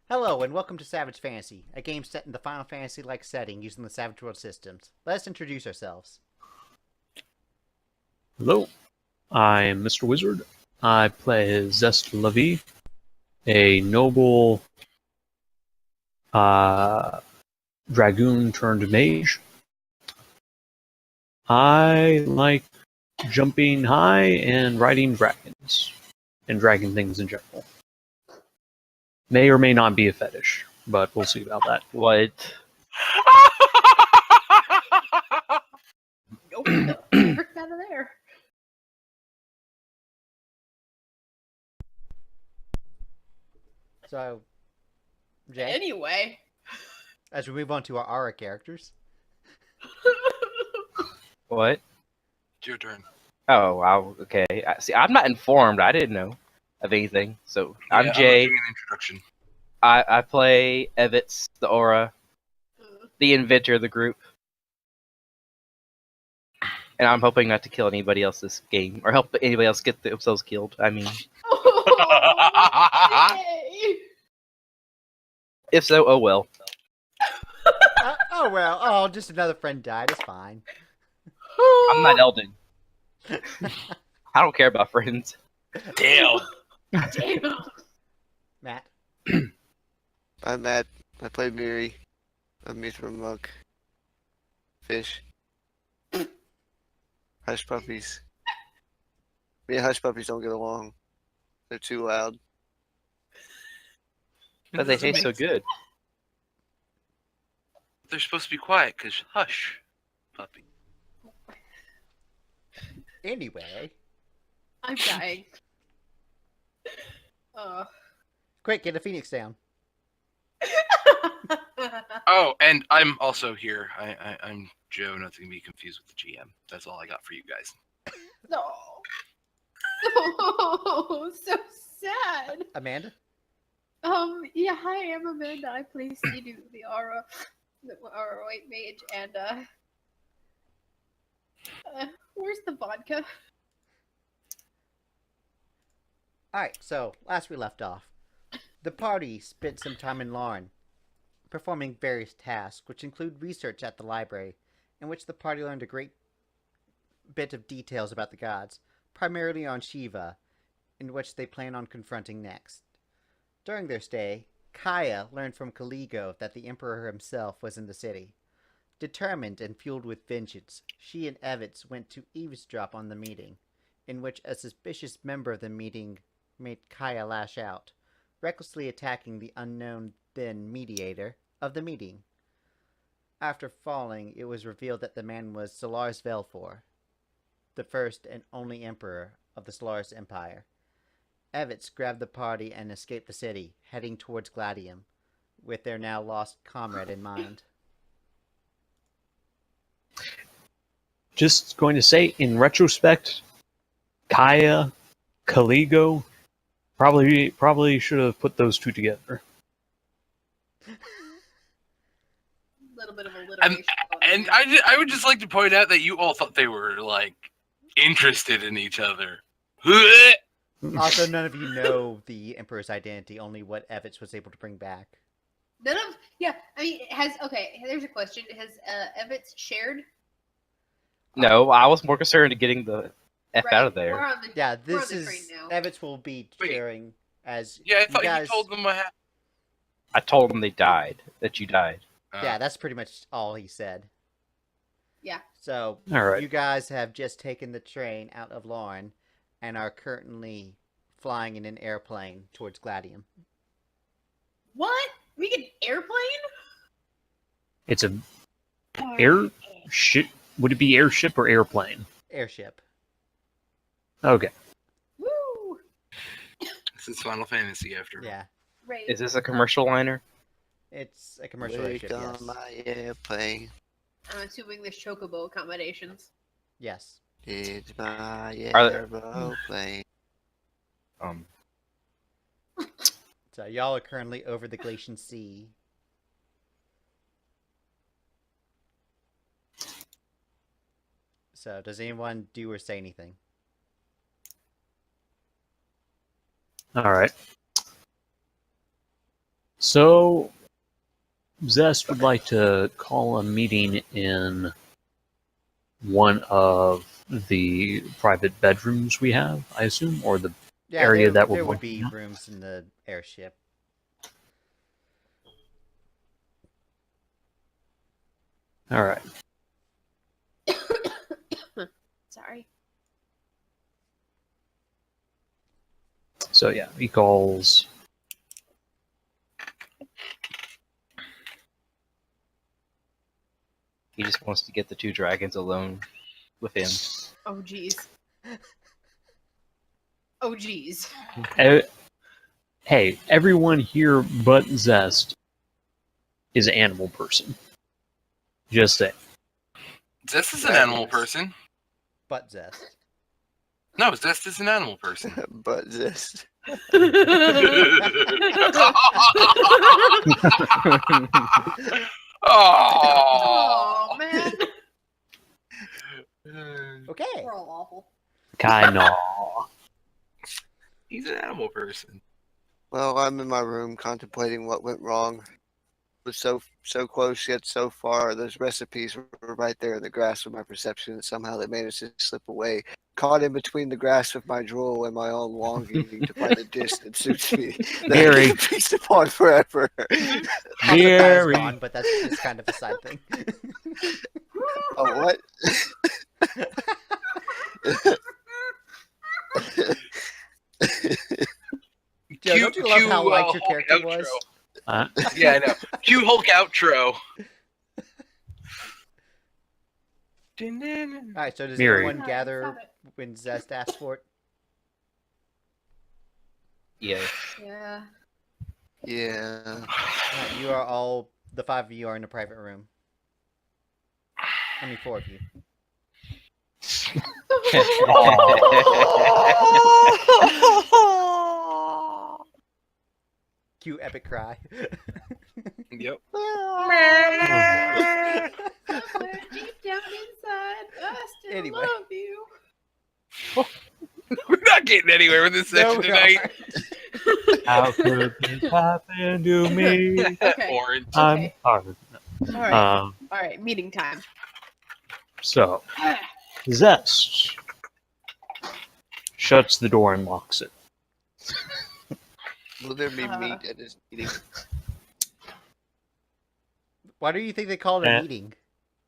Hello, and welcome to Savage Fantasy, a game set in the Final Fantasy-like setting using the Savage World systems. Let us introduce ourselves. Hello, I'm Mr. Wizzard. I play as Zest, a noble Dragoon turned mage. I like jumping high and riding dragons, and dragon things in general. May or may not be a fetish, but we'll see about that. What? Open the frick out of there. So, Jay, Anyway. as we move on to our aura characters. What? It's your turn. Oh, wow. Okay. See, I'm not informed. I didn't know of anything. So I'm Yeah, Jay. doing an introduction. I play Evets, the Aura, the inventor of the group, and I'm hoping not to kill anybody else this game or help anybody else get themselves killed. I mean, Yay. if so, oh well. Oh, just another friend died. It's fine. I'm not Elden. I don't care about friends. Damn. Damn. Matt. I'm Matt. I play Miri'ri. I'm Mithra monk. Fish. Hush puppies. Me and hush puppies don't get along. They're too loud. But they taste so good. They're supposed to be quiet, because hush, puppy. Anyway, I'm dying. quick, get a phoenix down. Oh, and I'm also here. I'm Joe, nothing to be confused with the GM. That's all I got for you guys. No. Oh, so sad. Amanda? Yeah, hi, I'm Amanda. I play Sidu, the Aura white mage, and where's the vodka? Alright, so, last we left off, the party spent some time in Lharan, performing various tasks, which include research at the library, in which the party learned a great bit of details about the gods, primarily on Shiva, in which they plan on confronting next. During their stay, Kaya learned from Caligo that the Emperor himself was in the city. Determined and fueled with vengeance, she and Evets went to eavesdrop on the meeting, in which a suspicious member of the meeting made Kaya lash out, recklessly attacking the unknown then mediator of the meeting. After falling, it was revealed that the man was Solaris Velfor, the first and only emperor of the Solaris Empire. Evets grabbed the party and escaped the city, heading towards Gladium, with their now lost comrade in mind. Just going to say, in retrospect, Kaya, Caligo, probably should have put those two together. A little bit of alliteration. And I would just like to point out that you all thought they were, like, interested in each other. Also, none of you know the Emperor's identity, only what Evets was able to bring back. Yeah, I mean, here's a question. Has Evets shared? No, I was more concerned to getting the F out of We're there. on the, Yeah, we're on this the is... train now. Evets will be Wait. sharing as... Yeah, I thought guys... you told them what happened. I told them they died. That you died. Yeah, that's pretty much all he said. Yeah. So, Alright. you guys have just taken the train out of Lharan and are currently flying in an airplane towards Gladium. What? We get an airplane? It's a airship. Would it be airship or airplane? Airship. Okay. Woo! This is Final Fantasy after. Yeah. Right. Is this a commercial liner? It's a commercial Wake airship, on yes. my airplane. I'm assuming there's chocobo accommodations. Yes. It's my Are there- aeroplane. So, y'all are currently over the Glacian Sea. So, does anyone do or say anything? Alright. So, Zest would like to call a meeting in one of the private bedrooms we have, I assume, or the Yeah, area there, that we're there would working be on? rooms in the airship. All right. Sorry. So yeah, he calls. He just wants to get the two dragons alone with him. Oh jeez. Oh jeez. Hey, everyone here but Zest is an animal person. Just say. Zest is an animal person. But Zest. No, Zest is an animal person. But Zest. Oh, Oh man. Okay. We're all awful. Kinda. He's an animal person. Well, I'm in my room contemplating what went wrong. Was so close yet so far. Those recipes were right there in the grasp of my perception, and somehow they managed to slip away. Caught in between the grasp of my drool and my own longing to find a dish that suits me. That I Mary. can feast upon forever. Half the pie is Mary. gone, but that's just kind of a side thing. Oh, what? Joe, don't you love how light your Hulk character outro. was? Yeah, I know. Cue Hulk outro. Alright, so does Miri. everyone gather when Zest asks for it? Yeah. Yeah. Yeah. Alright, you are all, the 5 of you are in a private room. I mean, 4 of you. Cue epic cry. Yep. Somewhere deep down inside, I still Anyway. love you. We're not getting anywhere with this No, session we tonight. aren't. How could this happen to me? Okay. Orange. I'm Okay. hard. All right. Um, All right. Meeting time. so, Zest shuts the door and locks it. Will there be meat at this meeting? Why do you think they call it a Eh. meeting?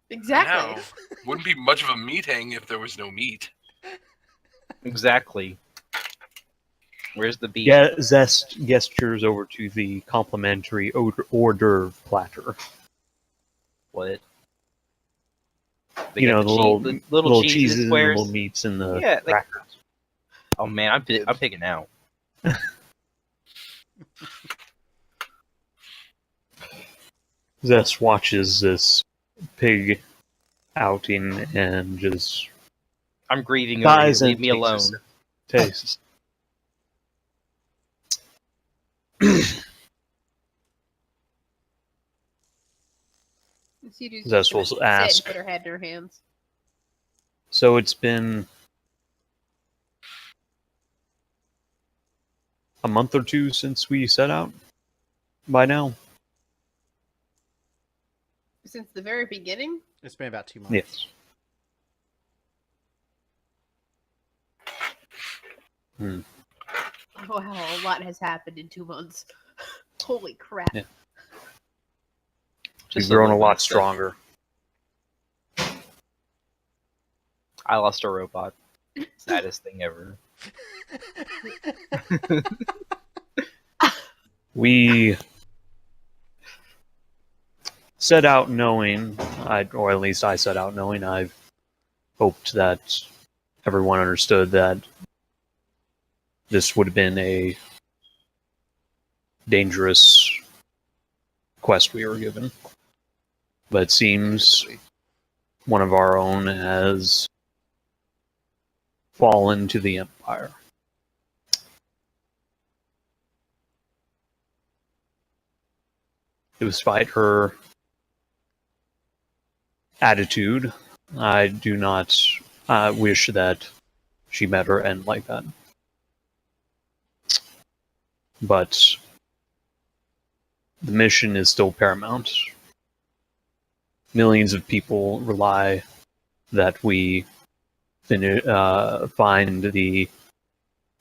Exactly. No. Wouldn't be much of a meeting if there was no meat. Exactly. Where's the beef? Yeah, Zest gestures over to the complimentary hors d'oeuvre platter. What? They You got know, the little cheese cheeses and the squares. little meats and the Yeah, like- crackers. Oh man, I'm picking out. Zest watches this pig outing and just I'm grieving over here. sighs and Leave me alone. tastes. Sidu's Zest just will gonna sit ask. and put her head in her hands. So it's been a month or two since we set out by now? Since the very beginning? It's been about 2 months. Yes. Wow, a lot has happened in 2 months. Holy crap. Yeah. Just We've grown a little lot stuff. stronger. I lost a robot. Saddest thing ever. We set out knowing, or at least I set out knowing, I've hoped that everyone understood that this would have been a dangerous quest we were given. But it seems one of our own has fallen to the Empire. Despite her attitude, I do not wish that she met her end like that. But the mission is still paramount. Millions of people rely that we find the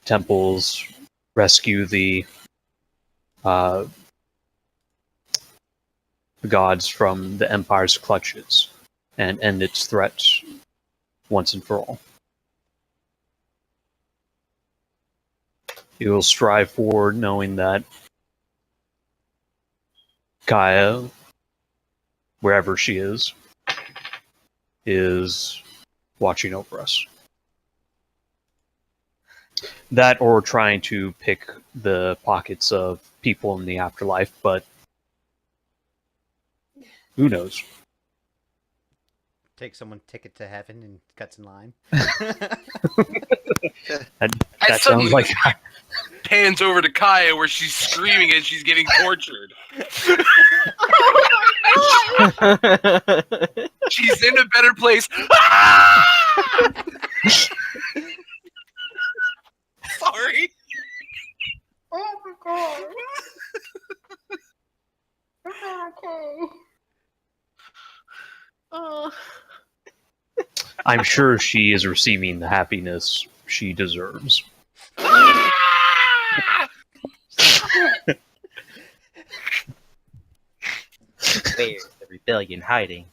temples, rescue the gods from the Empire's clutches, and end its threats once and for all. You will strive forward knowing that Kaya, wherever she is watching over us. That or trying to pick the pockets of people in the afterlife, but who knows? Take someone's ticket to heaven and cuts in line. That sounds like pans over to Kaya where she's screaming and she's getting tortured. Oh my god! She's in a better place. Ah! Sorry. Oh my god! Okay. Oh. I'm sure she is receiving the happiness she deserves. Where's the rebellion hiding?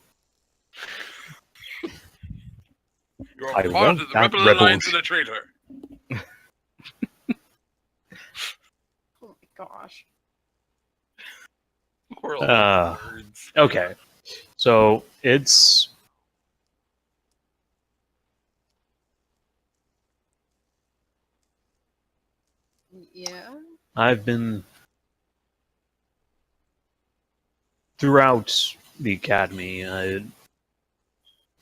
You're I part love of the that Rebel Alliance revolution. and a traitor. Oh my gosh. World Uh, words. Okay, so it's Yeah. I've been throughout the academy. It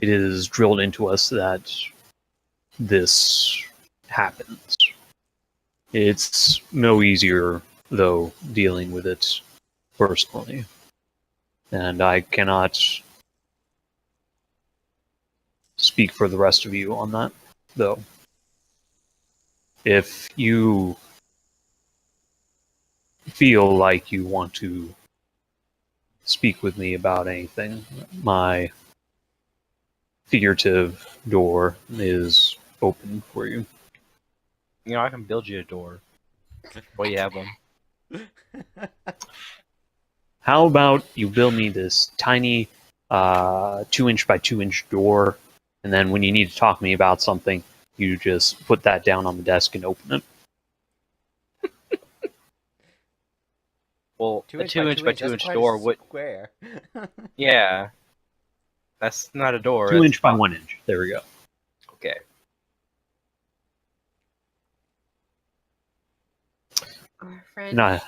is drilled into us that this happens. It's no easier, though, dealing with it personally. And I cannot speak for the rest of you on that, though. If you feel like you want to speak with me about anything, my figurative door is open for you. You know, I can build you a door. Well, you have one. How about you build me this tiny 2-inch by 2-inch door, and then when you need to talk to me about something, you just put that down on the desk and open it. Well, a 2-inch by 2-inch that's quite door a would. square. Yeah. That's not a door. 2-inch by 1-inch. There we go. Okay. Our friend Nah.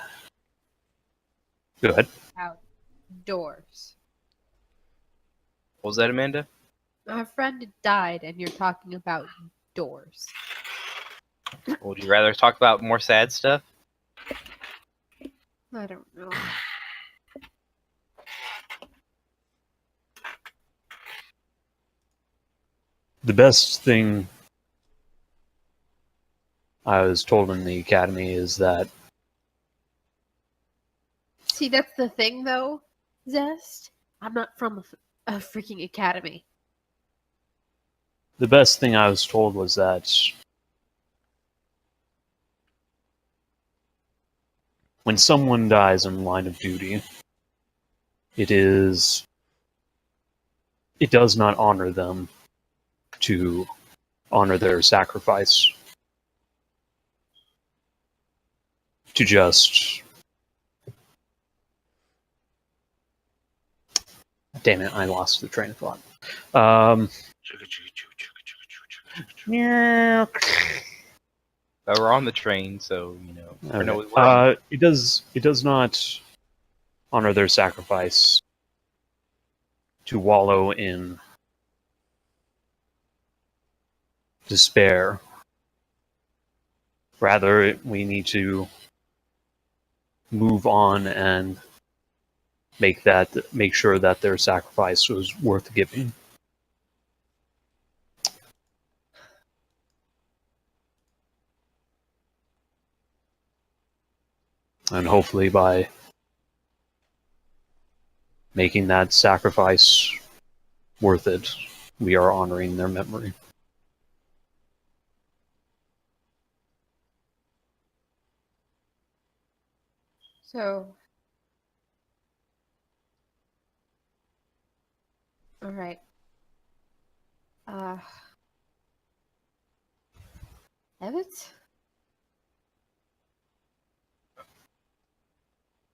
Go ahead. out doors. What was that, Amanda? Our friend died, and you're talking about doors. Would you rather talk about more sad stuff? I don't know. The best thing I was told in the academy is that See, that's the thing, though, Zest. I'm not from a freaking academy. the best thing I was told was that when someone dies in the line of duty, it does not honor them to honor their sacrifice. To just... Damn it, I lost the train of thought. Yeah. But we're on the train, so, you know. Or no, Okay. we're on- It does not honor their sacrifice to wallow in despair. Rather, we need to move on and make sure that their sacrifice was worth giving. And hopefully by making that sacrifice worth it. We are honoring their memory. So, all right. Evets?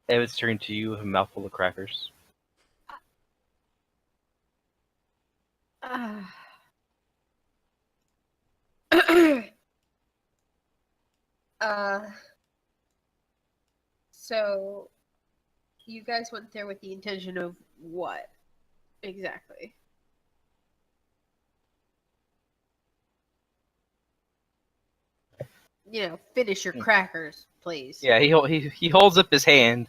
Evans turned to you with a mouthful of crackers. Uh, so you guys went there with the intention of what exactly? Finish your crackers, please. Yeah, he holds up his hand,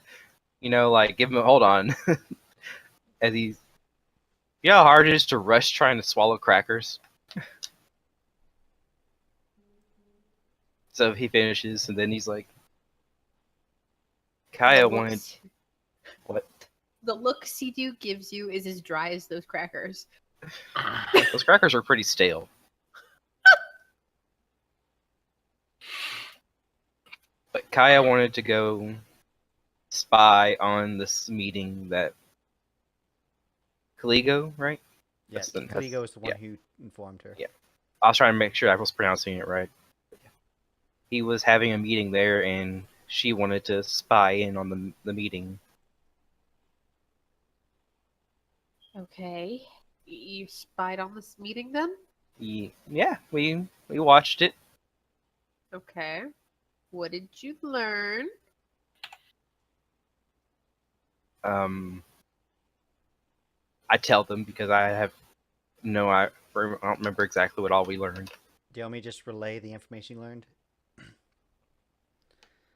like give him a hold on, as he's. You know how hard it is to rush trying to swallow crackers. So he finishes, and then he's like, Kaya wanted. What? The look Sidu gives you is as dry as those crackers. Those crackers are pretty stale. But Kaya wanted to go spy on this meeting that Caligo, right? Yes, That's Caligo is the one yeah. who informed her. Yeah. I was trying to make sure I was pronouncing it right. He was having a meeting there, and she wanted to spy in on the meeting. Okay. You spied on this meeting then? Yeah, we watched it. Okay. What did you learn? I tell them because I don't remember exactly what all we learned. Do you want me to just relay the information you learned?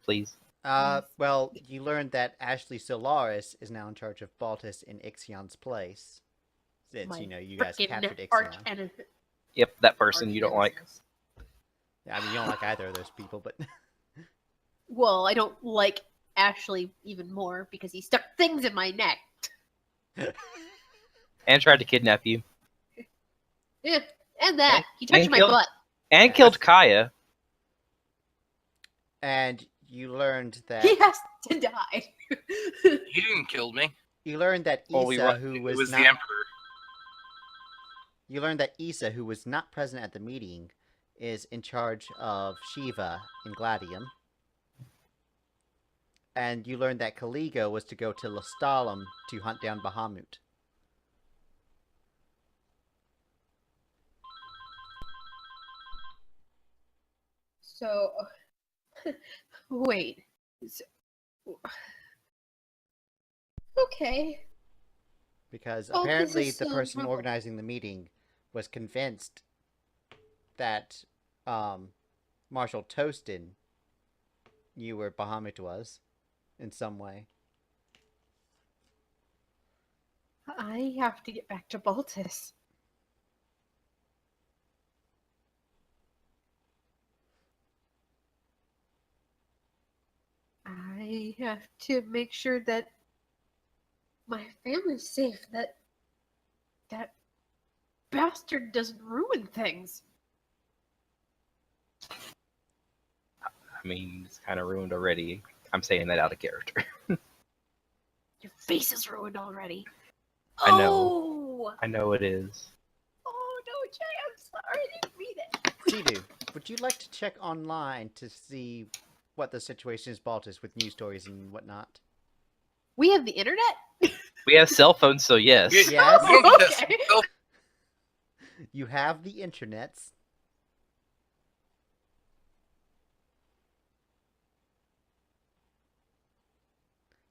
Please. Well, you learned that Ashley Solaris is now in charge of Baltus in Ixion's place. Since, you guys captured Ixion. Yep, that person you don't like. Yeah, I mean, you don't like either of those people, but... Well, I don't like Ashley even more because he stuck things in my neck. And tried to kidnap you. Yeah, and that. He touched and my killed- butt. And killed Kaya. And you learned that... He has to die. He didn't kill me. You learned that Issa, who was, It was not... the Emperor. You learned that Issa, who was not present at the meeting, is in charge of Shiva in Gladium. And you learned that Caligo was to go to Lestalem to hunt down Bahamut. So, wait. Okay. Because Oh, this apparently is the so person trouble. organizing the meeting was convinced that Marshal Toastin knew where Bahamut was in some way. I have to get back to Baltus. I have to make sure that my family's safe, that bastard doesn't ruin things. I mean, it's kind of ruined already. I'm saying that out of character. Your face is ruined already. I know. Oh! I know it is. Oh no, Jay, I'm sorry, I didn't mean it. Sidu, would you like to check online to see what the situation is Baltus with news stories and whatnot? We have the internet? We have cell phones, so yes. Yes. Okay. You have the internets.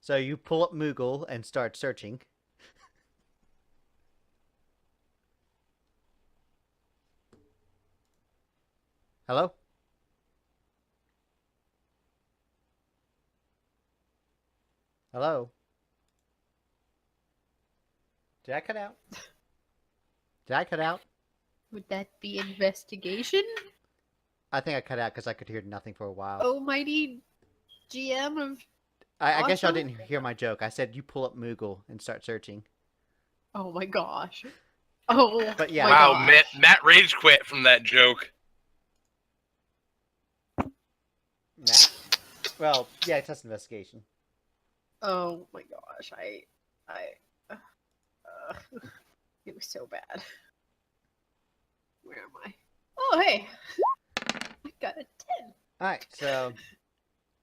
So you pull up Moogle and start searching. Hello? Hello? Did I cut out? Did I cut out? Would that be investigation? I think I cut out because I could hear nothing for a while. Almighty GM of I guess y'all Awesome. didn't hear my joke. I said you pull up Moogle and start searching. Oh my gosh. Oh. But yeah, my Wow, gosh. Matt rage quit from that joke. Matt? Well, yeah, test investigation. Oh my gosh. It was so bad. Where am I? Oh hey. I got a 10. Alright, so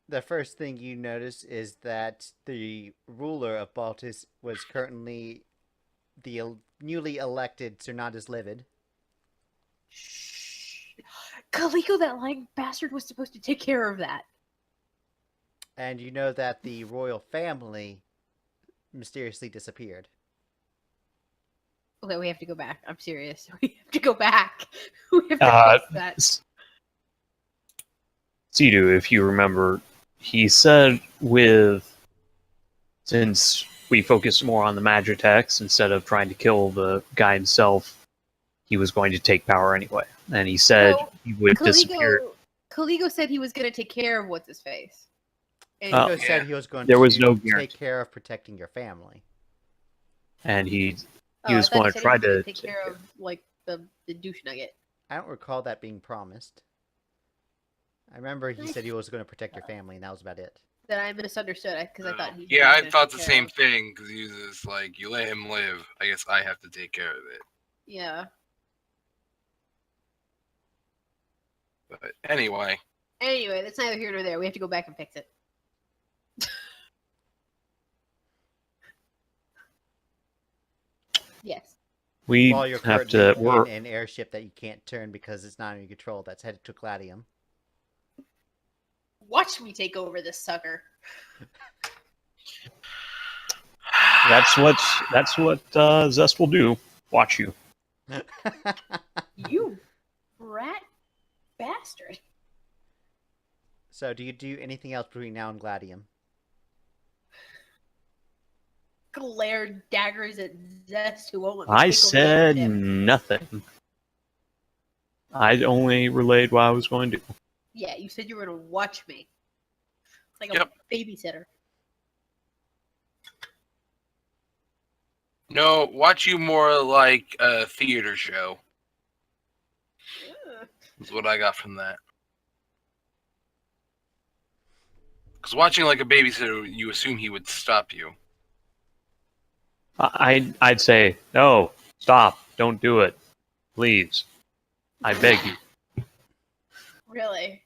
the first thing you notice is that the ruler of Baltus was currently the newly elected Cernatus Livid. Shh. Kaliko, that lying bastard, was supposed to take care of that. And you know that the royal family mysteriously disappeared. Okay, we have to go back. I'm serious. We have to go back. We have to fix that. Sidu, if you remember, he said since we focused more on the Magitex instead of trying to kill the guy himself, he was going to take power anyway. And he said No, he would disappear. Kaligo said he was going to take care of what's his face. And He Yeah. said he was going There to was no take guarantee. care of protecting your family. And he I was thought going he to said try he was gonna to take care of like the douche nugget. I don't recall that being promised. I remember he said he was going to protect your family, and that was about it. That I misunderstood because I thought he. Yeah, was I gonna thought take the care same of- thing because he was just like, you let him live. I guess I have to take care of it. Yeah. But anyway, Anyway, that's neither here nor there. We have to go back and fix it. Yes. we While you're have currently to in an airship that you can't turn because it's not under your control, that's headed to Gladium. Watch me take over this sucker. that's what Zest will do. Watch you. You rat bastard. So, do you do anything else between now and Gladium? Glare daggers at Zest who won't let me I take over said the ship. nothing. I only relayed what I was going to do. Yeah, you said you were gonna watch me. Like Yep. a babysitter. no, watch you more like a theater show. Ugh. Is what I got from that. Because watching like a babysitter, you assume he would stop you. I'd say, no, stop, don't do it. Please. I beg you. Really?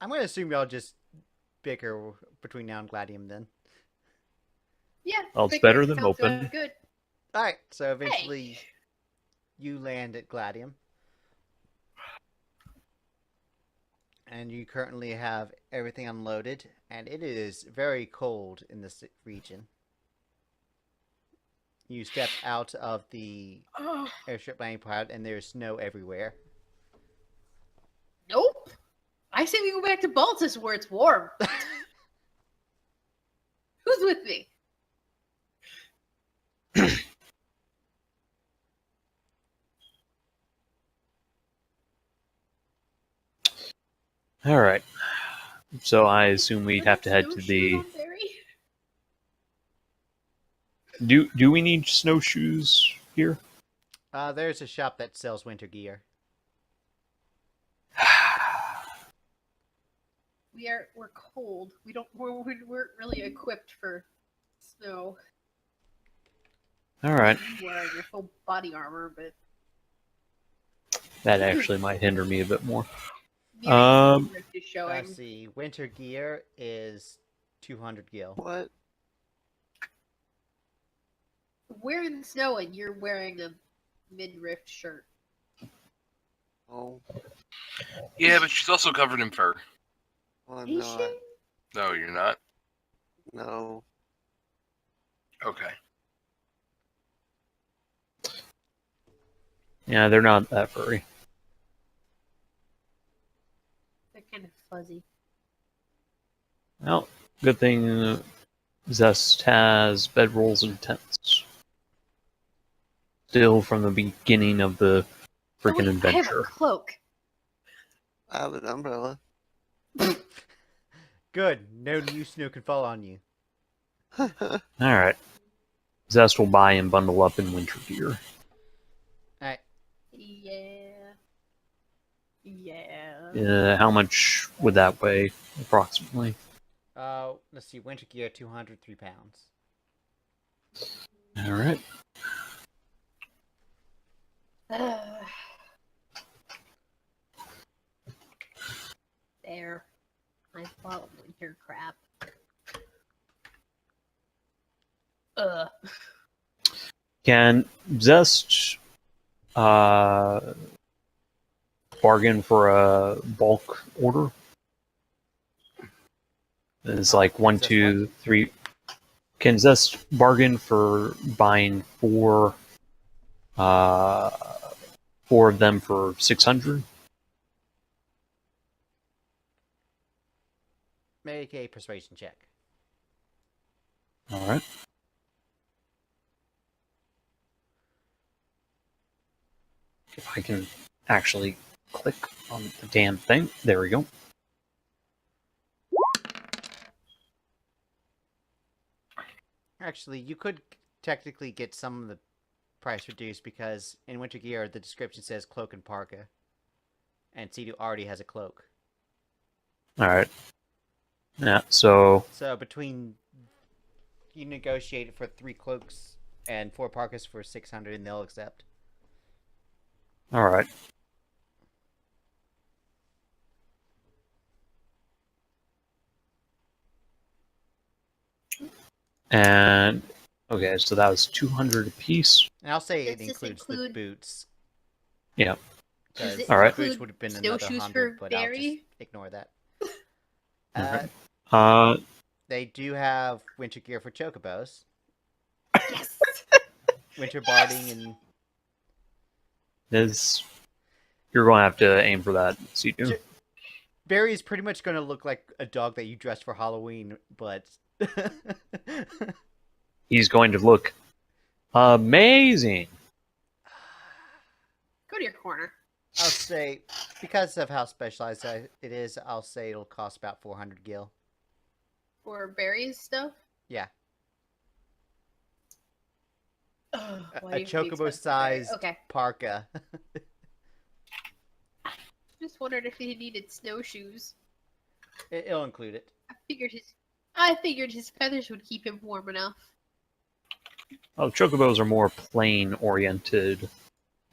I'm going to assume y'all just bicker between now and Gladium then. Yeah. Well, it's figured. better than Sounds open. Good. Alright, so eventually Hey. you land at Gladium. And you currently have everything unloaded, and it is very cold in this region. You step out of the Oh, airship landing pod, and there's snow everywhere. nope. I say we go back to Baltus where it's warm. Who's with me? All right. So I assume we'd have to head to Snowshoes the. on Barry? Do we need snowshoes here? There's a shop that sells winter gear. We're cold. We're really equipped for snow. All right. You wear your full body armor, but That actually might hinder me a bit more. Miri'ri's rift is showing. Let's see. Winter gear is 200 gil. What? We're in snow and you're wearing a mid-rift shirt. Oh, Yeah, but she's also covered in fur. well, I'm Is not. she? No, you're not. No. Okay. Yeah, they're not that furry. They're kind of fuzzy. Well, good thing Zest has bedrolls and tents. Still from the beginning of the freaking I have a adventure. cloak. I have an umbrella. Good. No new snow can fall on you. Alright. Zest will buy and bundle up in winter gear. Alright. Yeah. How much would that weigh, approximately? Let's see. Winter gear, 203 pounds. Alright. There. I bought winter crap. Can Zest bargain for a bulk order? It's like 1, Zest 2, 3. Can Zest bargain for buying four of them for 600? Make a persuasion check. Alright. If I can actually click on the damn thing. There we go. Actually, you could technically get some of the price reduced because in winter gear the description says cloak and parka, and Sidu already has a cloak. Alright. Yeah, so So between you negotiate for 3 cloaks and 4 parkas for 600, and they'll accept. alright. And okay, so that was 200 apiece. And I'll say it Does this includes the include- boots. Yeah. Because it All right. the boots would have been another snowshoes 100, for but I'll just Barry? ignore that. Okay. Uh, they do have winter gear for chocobos, Yes. winter barding, and Is you're going to have to aim for that, Sidu. J- Barry is pretty much going to look like a dog that you dressed for Halloween, but He's going to look amazing. Go to your corner. I'll say, because of how specialized it is, I'll say it'll cost about 400 gil. For berries stuff. Yeah. Ugh, A why do you have to be chocobo expensive for berries? sized Okay. parka. Just wondered if he needed snowshoes. It'll include it. I figured his feathers would keep him warm enough. Oh, chocobos are more plain-oriented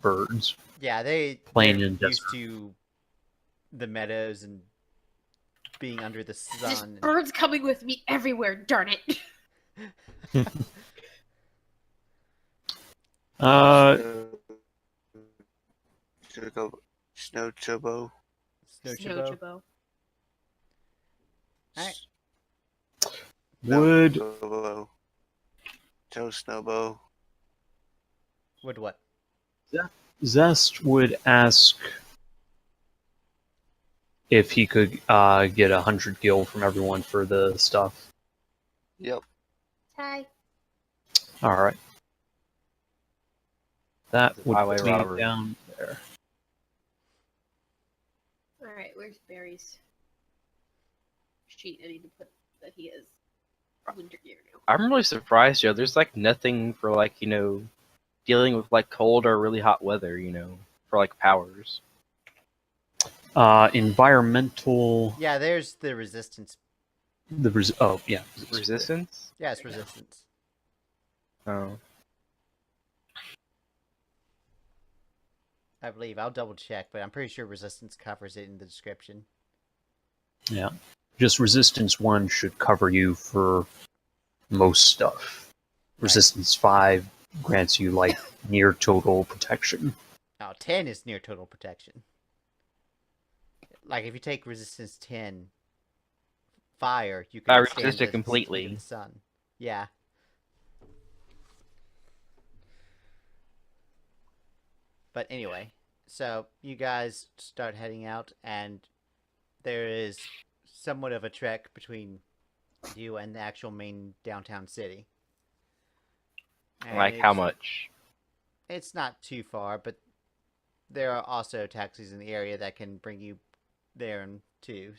birds. Yeah, Plain they're and used desert. to the meadows and being under the This sun. bird's coming with me everywhere, darn it. Snow chobo. Snow Snow chobo. chobo. Alright. Would Chobo. Joe Snowbo. Would what? Zest would ask if he could get 100 gil from everyone for the stuff. Yep. Hi. All right. That would Highway put me robbery. down there. Alright, where's Barry's sheet? I need to put that he has winter gear now. I'm really surprised, Joe. There's like nothing for like, dealing with like cold or really hot weather, for like powers. Environmental. Yeah, there's the resistance. Oh yeah. Resistance? Yeah, it's resistance. Oh. I believe. I'll double check, but I'm pretty sure resistance covers it in the description. Yeah. Just resistance 1 should cover you for most stuff. Right. Resistance 5 grants you like near total protection. Now, 10 is near total protection. Like, if you take resistance 10 fire, you can withstand resist it the completely. heat of the sun. Yeah. But anyway, so you guys start heading out, and there is somewhat of a trek between you and the actual main downtown city. And Like how it's- much? It's not too far, but there are also taxis in the area that can bring you there too.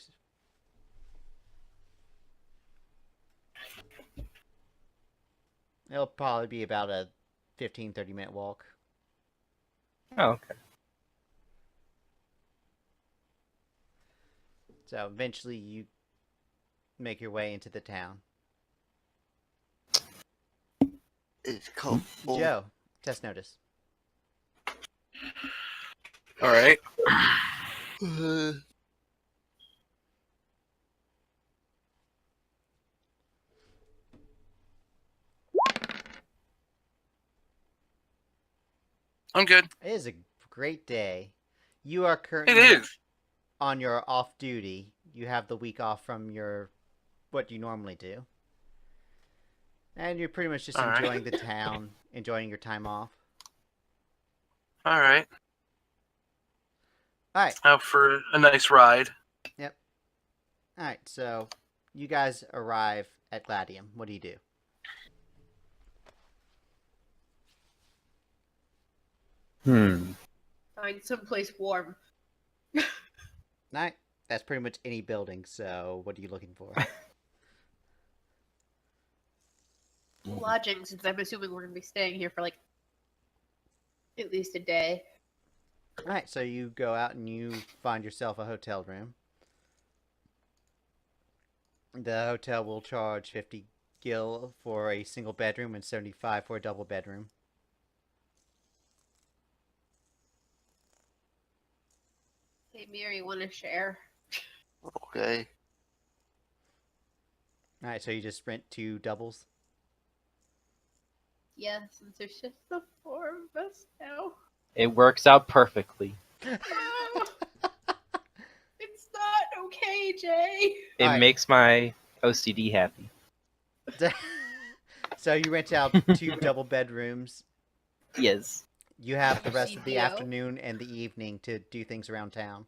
It'll probably be about a 15-30 minute walk. Oh, okay. So eventually you make your way into the town. It's cold. Joe, test notice. All right. I'm good. It is a great day. You are It currently is. on your off duty. You have the week off from your what you normally do. And you're pretty much just All right. enjoying the town, enjoying your time off. All right. Alright. Out for a nice ride. Alright, so you guys arrive at Gladium. What do you do? Find someplace warm. Alright, that's pretty much any building, so what are you looking for? Lodging, since I'm assuming we're gonna be staying here for like at least a day. Alright, so you go out and you find yourself a hotel room. The hotel will charge 50 gil for a single bedroom and 75 for a double bedroom. Hey, Miri, want to share? Okay. Alright, so you just rent 2 doubles? Yeah, since there's just the 4 of us now. It works out perfectly. Oh, it's not okay, Jay. It Alright. makes my OCD happy. So you rent out 2 double bedrooms. Yes. You have the rest of the CDO? afternoon and the evening to do things around town.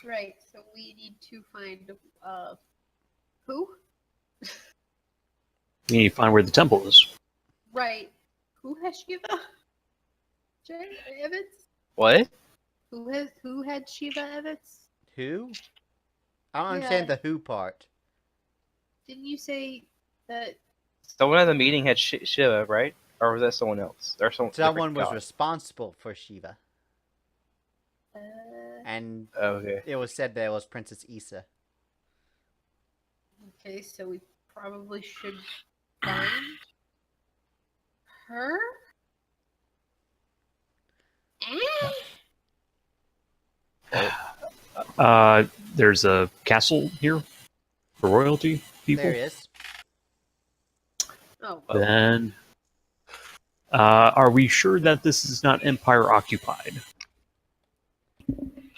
Right, so we need to find who? You need to find where the temple is. Right. Who has Shiva? Jay Evets? What? Who had Shiva Evets? Who? I don't understand Yeah. the who part. Didn't you say that? Someone at the meeting had Shiva, right? Or was that someone else? Or Someone different was god? responsible for Shiva. Uh, And Okay. it was said that it was Princess Issa. okay, so we probably should find her. There's a castle here for royalty people. There is. Oh, Then, are we sure that this is not Empire occupied?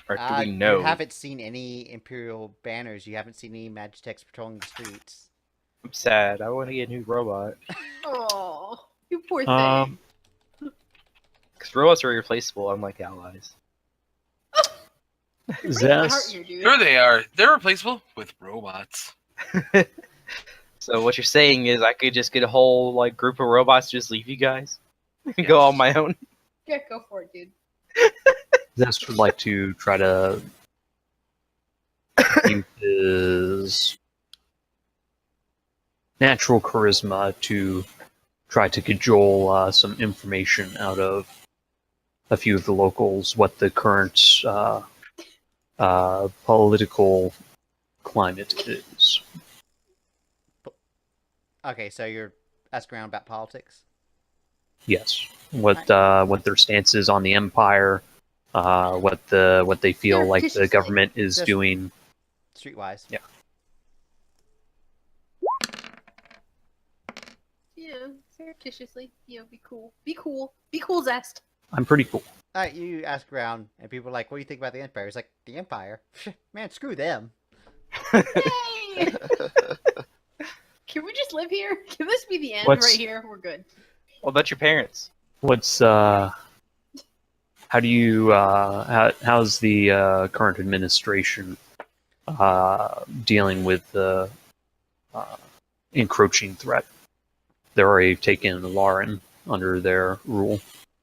Or do we know? You haven't seen any Imperial banners. You haven't seen any Magitex patrolling the streets. I'm sad. I want to get a new robot. oh, you poor thing. Um, Because robots are irreplaceable, unlike allies. You're breaking my heart Zest, here, dude. There they are. They're replaceable with robots. So what you're saying is I could just get a whole like group of robots to just leave you guys? And go on my own? Yeah, go for it, dude. Zest would like to try to use his natural charisma to try to cajole some information out of a few of the locals what the current political climate is. Okay, so you're asking around about politics? Yes, what their stance is on the empire, what they feel like the Surreptitiously. government is Just- doing. Streetwise. Yeah. Yeah, surreptitiously. You know, be cool. Be cool. Be cool, Zest. I'm pretty cool. Alright, you ask around, and people are like, what do you think about the Empire? It's like, the Empire? Man, screw them. Yay! Can we just live here? Can this be the end What's- right here? We're good. What about your parents? What's how do you how's the current administration dealing with the encroaching threat? They're already taken Lharan under their rule,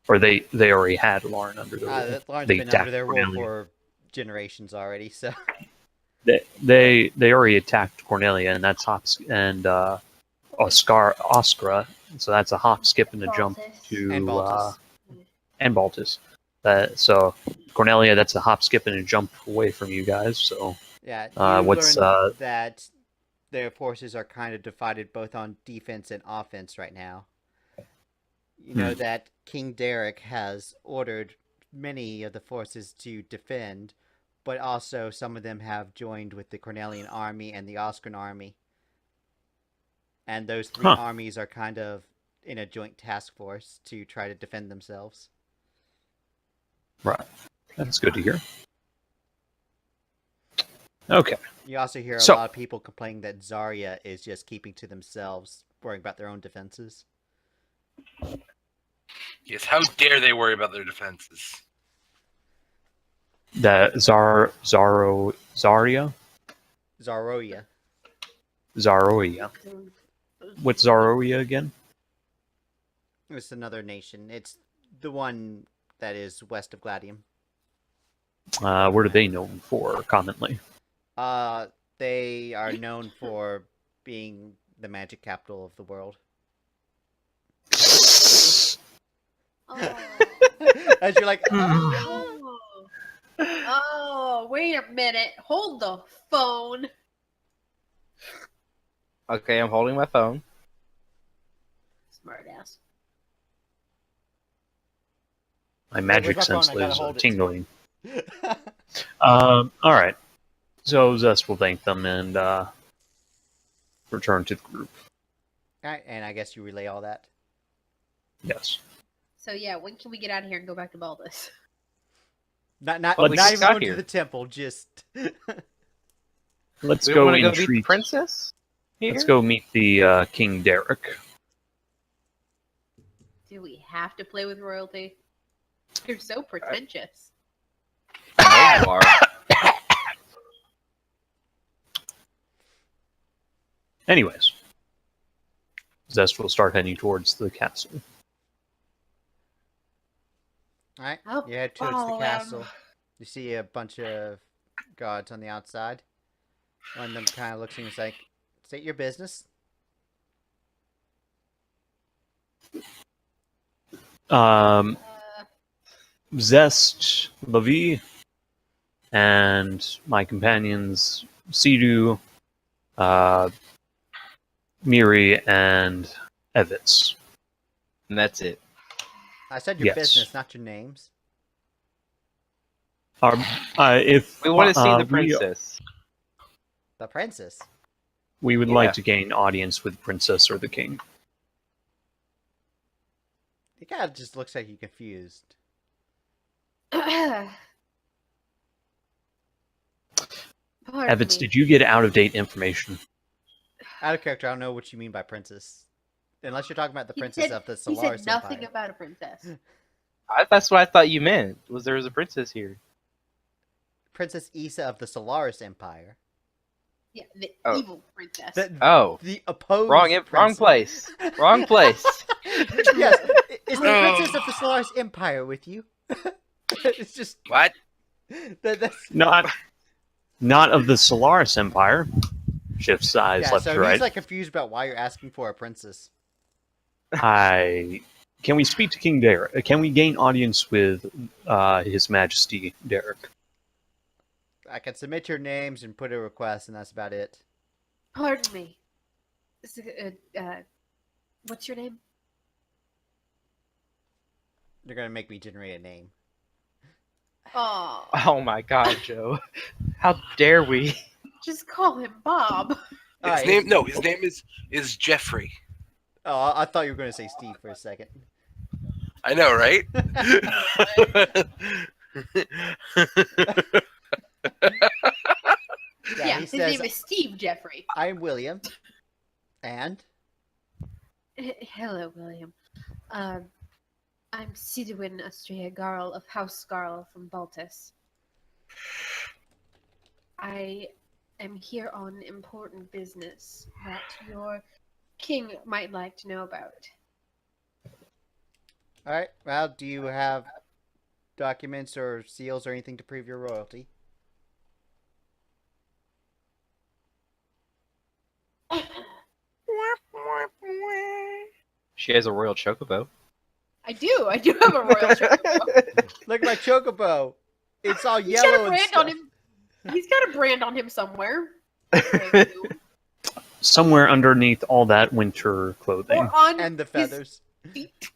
or they already had Lharan under their rule. Lawrence They been under their rule definitely- for generations already, so... They already attacked Cornelia, and that's Oscara. So that's a hop, skip, and a jump Baltus. to And Baltus. and Baltus. So Cornelia, that's a hop, skip, and a jump away from you guys. So Yeah, you what's learned that their forces are kind of divided both on defense and offense right now. You know that King Derek has ordered many of the forces to defend, but also some of them have joined with the Cornelian army and the Oscan army. And those three armies are kind of in a joint task force to try to defend themselves. Right. That's good to hear. Okay. You also hear a So- lot of people complaining that Zarya is just keeping to themselves, worrying about their own defenses. Yes, how dare they worry about their defenses? The Zarya? Zaroya. Zaroya. What's Zaroya again? It's another nation. It's the one that is west of Gladium. What are they known for commonly? They are known for being the magic capital of the world. Oh. As you're like, Oh. Oh, wait a minute. Hold the phone. Okay, I'm holding my phone. Smart ass. My magic where's my phone? I sense gotta is hold it. tingling. All right. So Zest will thank them and return to the group. Alright, and I guess you relay all that. Yes. So yeah, when can we get out of here and go back to Baldus? Not Well, not we even just got going here. to the temple, just Let's We go want to go meet the entreat. princess here? Let's go meet the King Derek. Do we have to play with royalty? You're so pretentious. I know you are. Anyways, Zest will start heading towards the castle. Alright. I'll You head towards the follow him. castle. You see a bunch of guards on the outside. One of them kind of looks and is like, state your business. Um, Uh, Zest, Lavi, and my companions, Sidu, Miri'ri, and Evets. And that's it. I said your Yes. business, not your names. If We want to see the we- princess. The princess. we would Yeah. like to gain audience with the princess or the king. He kind of just looks like you're confused. pardon Evets, me. did you get out of date information? Out of character, I don't know what you mean by princess. Unless you're talking about the He princess said- of the He Solaris said nothing Empire. about a princess. That's what I thought you meant. Was there was a princess here? Princess Issa of the Solaris Empire. Yeah, the Oh. evil princess. Oh, The opposed wrong princess. place. Wrong place. Yes, is the Oh. princess of the Solaris Empire with you? It's just What? that's Not of the Solaris Empire. Shifts eyes yeah. left So to right. he's like confused about why you're asking for a princess. Can we speak to King Derek? Can we gain audience with His Majesty Derek? I can submit your names and put a request, and that's about it. Pardon me. What's your name? They're gonna make me generate a name. Oh, Oh my God, Joe! How dare we? just call him Bob. His name is Jeffrey. Oh, I thought you were gonna say Steve for a second. I know, right? Yeah, he his says, name is Steve Jeffrey. "I'm William," and Hello, William. I'm Siduin Astrea Garl of House Garl from Baltus. I am here on important business that your king might like to know about. all right. Well, do you have documents or seals or anything to prove your royalty? She has a royal chocobo. I do have a royal chocobo. Look at my chocobo. It's all He's got yellow a and brand stuff. on him. He's got a brand on him somewhere. Somewhere underneath all that winter clothing. Or on And the feathers. his feet.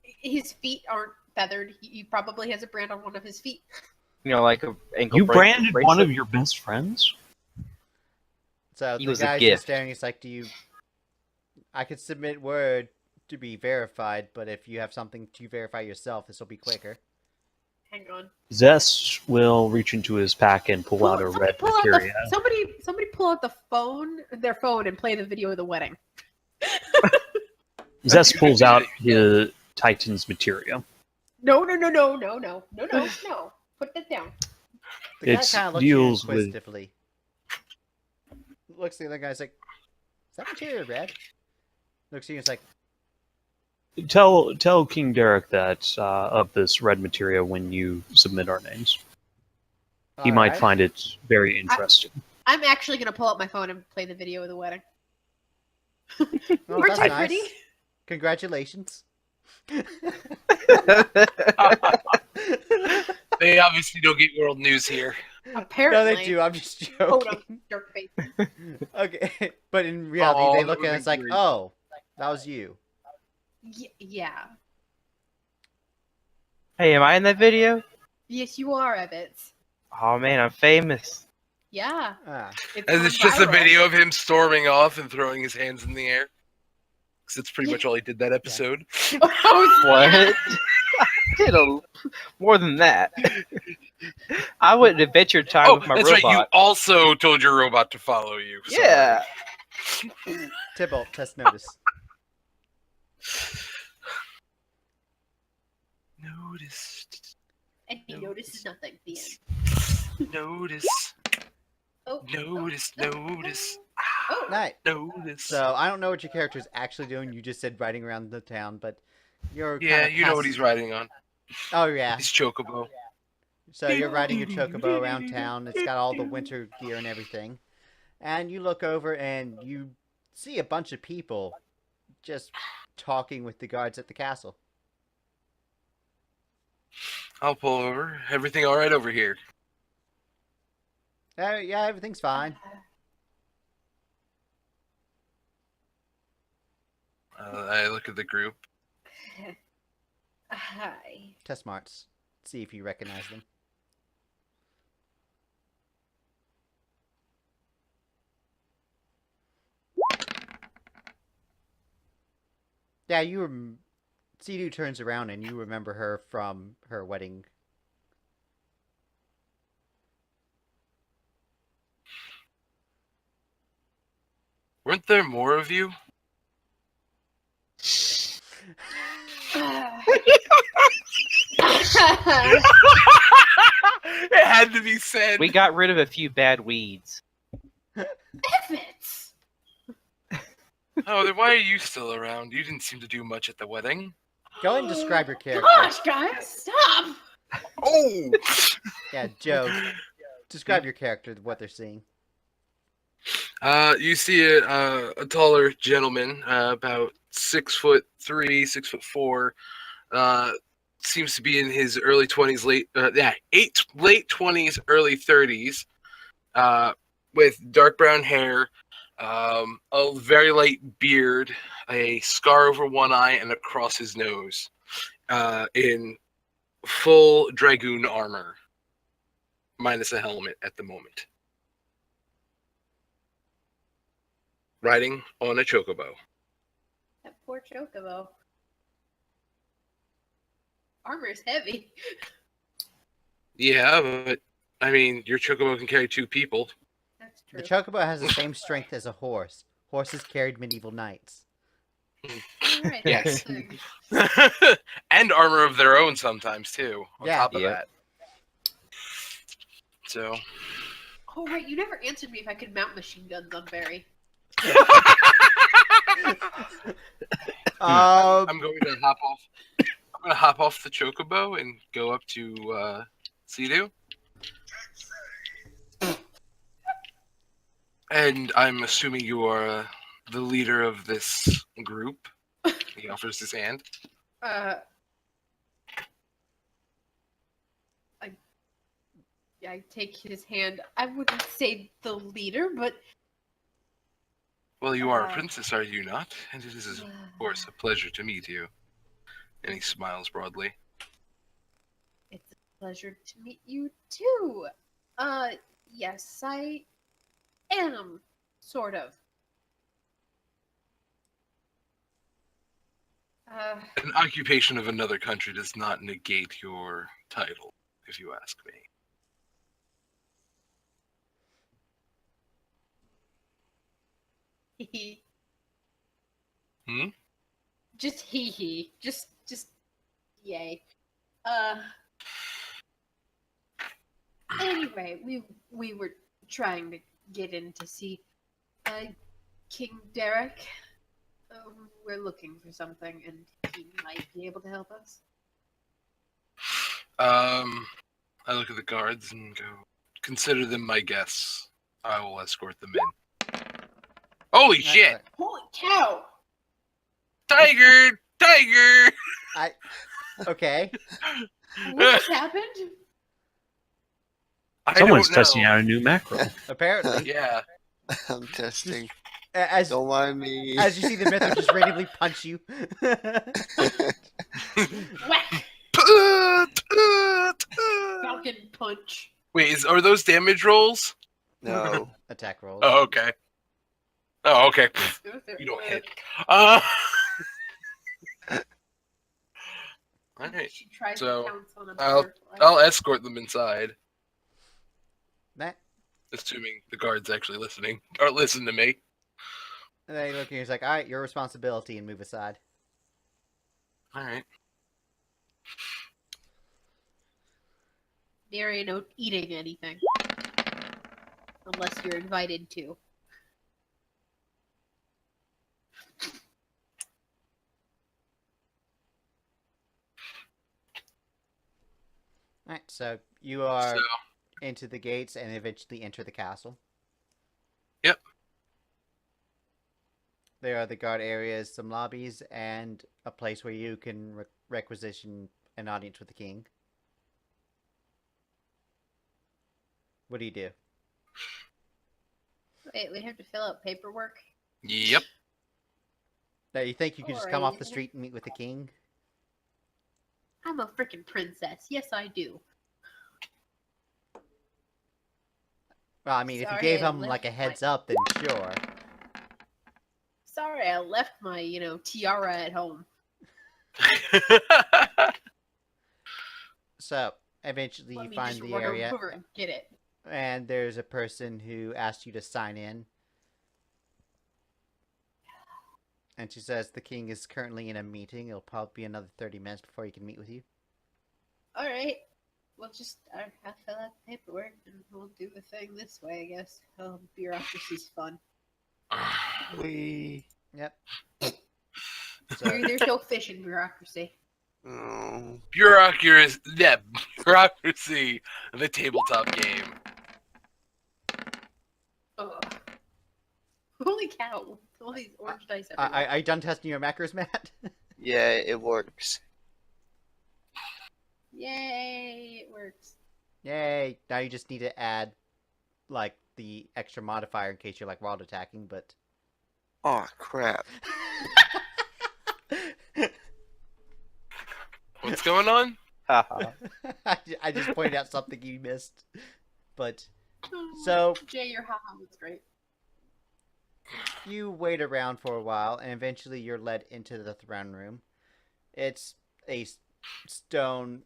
His feet aren't feathered. He probably has a brand on one of his feet. You know, like a ankle You bracelet. branded one of your best friends? So He the was a guy's gift. just staring. It's like, I could submit word to be verified, but if you have something to verify yourself, this will be quicker. Hang on. Zest will reach into his pack and pull out a red materia. Somebody pull out their phone and play the video of the wedding. Zest pulls out his Titan's materia. No. Put that down. The guy It's kind of looks at you deals with- inquisitively. Looks at the other guy's like, is that material red? Looks at you and it's like, Tell King Derek that of this red materia when you submit our names. He might "Alright." find it very interesting. I'm actually gonna pull out my phone and play the video of the wedding. Oh, Weren't that's I nice. pretty? Congratulations. They obviously don't get world news here. Apparently. No, they do. I'm just Hold joking. on, dark face. Okay, but in reality, Oh, they that look would at it be and it's like, great. oh, that was you. Yeah. Hey, am I in that video? Yes, you are, Evets. Oh man, I'm famous. Yeah. Ah. It's And gone it's just a viral. video of him storming off and throwing his hands in the air. Because that's pretty much all he did that episode. Oh, What? Did more than that. I wouldn't have bet your time Oh, with my that's robot. right. You also told your robot to follow you. Sorry. Yeah. Tybalt, test notice. Noticed. and he notices nothing. The end. Notice. Oh. Notice. oh, Notice. Oh. Nice. Notice. So I don't know what your character is actually doing. You just said riding around the town, but you're Yeah, kinda you know what passive- he's riding on. Oh yeah. He's Chocobo. So you're riding your chocobo around town. It's got all the winter gear and everything. And you look over and you see a bunch of people just talking with the guards at the castle. I'll pull over. Everything all right over here? Yeah, everything's fine. I look at the group. Hi. Test smarts. See if you recognize them. Yeah, Sidu turns around and you remember her from her wedding. Weren't there more of you? It had to be said. We got rid of a few bad weeds. Evets! Oh, then why are you still around? You didn't seem to do much at the wedding. Go ahead and describe your character. Gosh, guys, stop! Oh! Yeah, Joe. Describe your character, what they're seeing. You see a taller gentleman, about 6'3", 6'4". Seems to be in his early 20s, late 20s, early 30s. With dark brown hair, a very light beard, a scar over one eye, and across his nose. In full Dragoon armor, minus a helmet at the moment. Riding on a chocobo. That poor chocobo. Armor's heavy. Yeah, but I mean, your chocobo can carry 2 people. That's true. The chocobo has the same strength as a horse. Horses carried medieval knights. Alright, Yes. that's a- And armor of their own sometimes too. On Yeah. top of Yep. that. So. Oh, right, you never answered me if I could mount machine guns on Barry. I'm going to hop off. I'm going to hop off the chocobo and go up to Sidu. And I'm assuming you are the leader of this group. He offers his hand. I take his hand. I wouldn't say the leader, but Well, you are a princess, are you not? And it is, of course, a pleasure to meet you. And he smiles broadly. it's a pleasure to meet you too. Yes, I am, sort of. An occupation of another country does not negate your title, if you ask me. Hee Hmm? Just hee hee. Just yay. Anyway, we were trying to get in to see King Derek. We're looking for something, and he might be able to help us. I look at the guards and go, consider them my guests. I will escort them in. Holy shit! Holy cow! Tiger! Tiger! Okay. What just happened? Someone's don't know. testing out a new macro. Apparently. Yeah. I'm testing. As Don't mind me. as you see the Mithra just randomly punch you. Whack! Falcon punch. Wait, are those damage rolls? No. Attack rolls. Oh, okay. Oh, okay. You don't hit. Alright. She tries so, to pounce on a I'll- butterfly. I'll escort them inside, That, assuming the guards actually listening or listen to me. and then you look and he's like, alright, your responsibility, and move aside. Alright. There ain't no eating anything. Unless you're invited to. Alright, so you are So, into the gates and eventually enter the castle. Yep. There are the guard areas, some lobbies, and a place where you can requisition an audience with the king. What do you do? Wait, we have to fill out paperwork? yep. Now, you think you could just come off the Alright. street and meet with the king? I'm a freaking princess. Yes, I do. Well, I mean, if you Sorry, gave I him like a left heads my- up, then sure. Sorry, I left my, tiara at home. So, eventually Let you me find just the run area, over and get it. and there's a person who asked you to sign in. And she says the king is currently in a meeting. It'll probably be another 30 minutes before he can meet with you. Alright. Well, just, I'll fill out the paperwork and we'll do the thing this way, I guess. Oh, bureaucracy's fun. We. Yep. There's no fish in bureaucracy. Oh. Bureaucracy, the tabletop game. Ugh. Holy cow. All these orange dice everywhere. Are you done testing your macros, Matt? Yeah, it works. Yay, it works. Yay! Now you just need to add, like, the extra modifier in case you're, like, wild attacking, but... Oh crap. What's going on? Haha. I just pointed out something you missed. But, so, Jay, your haha was great. you wait around for a while, and eventually you're led into the throne room. It's a stone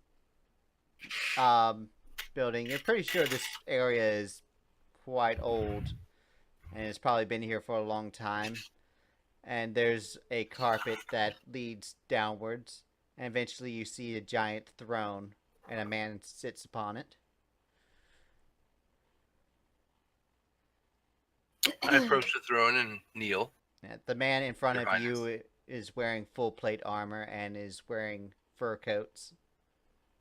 building. You're pretty sure this area is quite old, and it's probably been here for a long time. And there's a carpet that leads downwards, and eventually you see a giant throne, and a man sits upon it. I approach the throne and kneel. The man in front Your of Highness. you is wearing full plate armor and is wearing fur coats.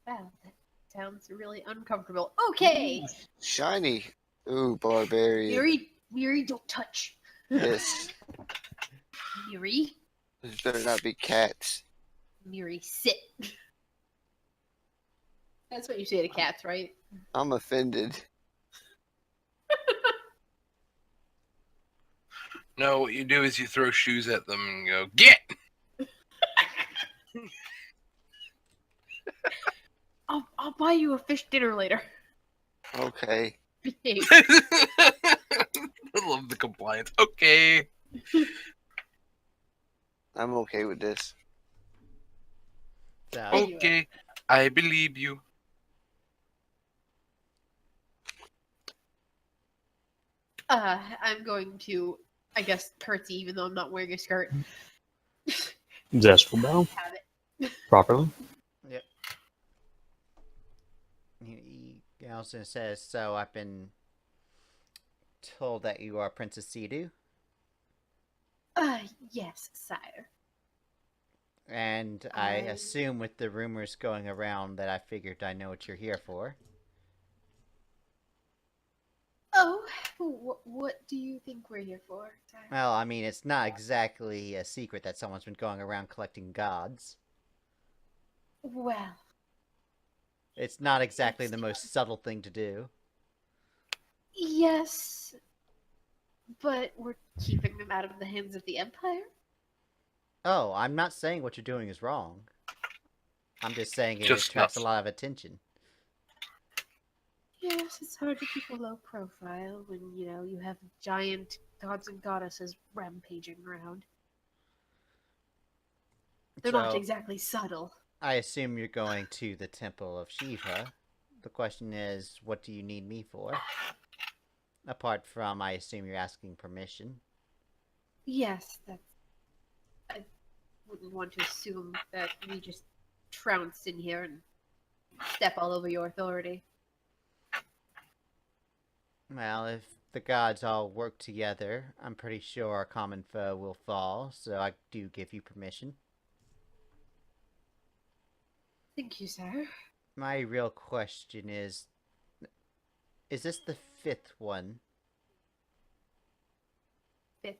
Wow, that sounds really uncomfortable. Okay! Shiny. Ooh, barbarian. Miri, don't touch. Yes. Miri, These better not be cats. Miri'ri, sit. That's what you say to cats, right? I'm offended. No, what you do is you throw shoes at them and go, get! I'll buy you a fish dinner later. Okay. Behave. I love the compliance. Okay. I'm okay with this. So, Okay. I believe you. I'm going to, I guess, curtsy, even though I'm not wearing a skirt. Zest will bow Have it. properly. yep. He also says, so I've been told that you are Princess Sidu, Yes, sire. and I assume with the rumors going around that I figured I know what you're here for. Oh, what do you think we're here for, sire? Well, I mean, it's not exactly a secret that someone's been going around collecting gods. Well, It's not exactly the most subtle thing to do. yes, but we're keeping them out of the hands of the Empire? Oh, I'm not saying what you're doing is wrong. I'm just saying it Just attracts a enough. lot of attention. Yes, it's hard to keep a low profile when, you have giant gods and goddesses rampaging around. They're not So, exactly subtle. I assume you're going to the Temple of Shiva. The question is, what do you need me for? Apart from, I assume you're asking permission. Yes, I wouldn't want to assume that we just trounced in here and step all over your authority. Well, if the gods all work together, I'm pretty sure our common foe will fall, so I do give you permission. Thank you, sir. My real question is this the 5th one? Fifth.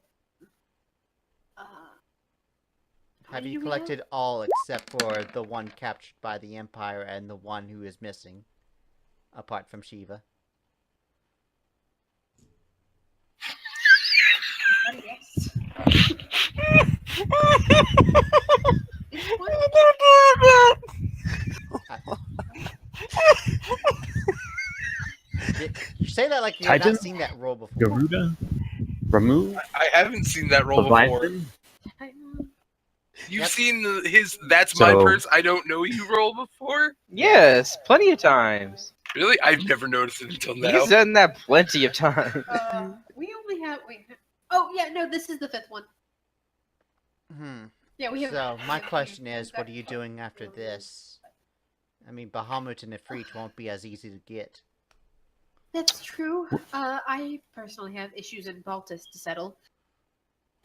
Have many you do we have? collected all except for the one captured by the Empire and the one who is missing, apart from Shiva? Yes. It's one. You say that like you've Titan? not seen that roll before. Garuda? Ramu? I haven't seen that roll before. Leviathan? You've Yep. seen his "That's my So- purse, I don't know you" roll before? Yes, plenty of times. Really? I've never noticed it until now. He's done that plenty of times. We only have. Oh yeah, no, this is the 5th one. Yeah, we have. So, my we have- question we've is, got what are you doing after this? I mean, Bahamut and Ifrit won't be as easy to get. That's true. I personally have issues in Baltus to settle.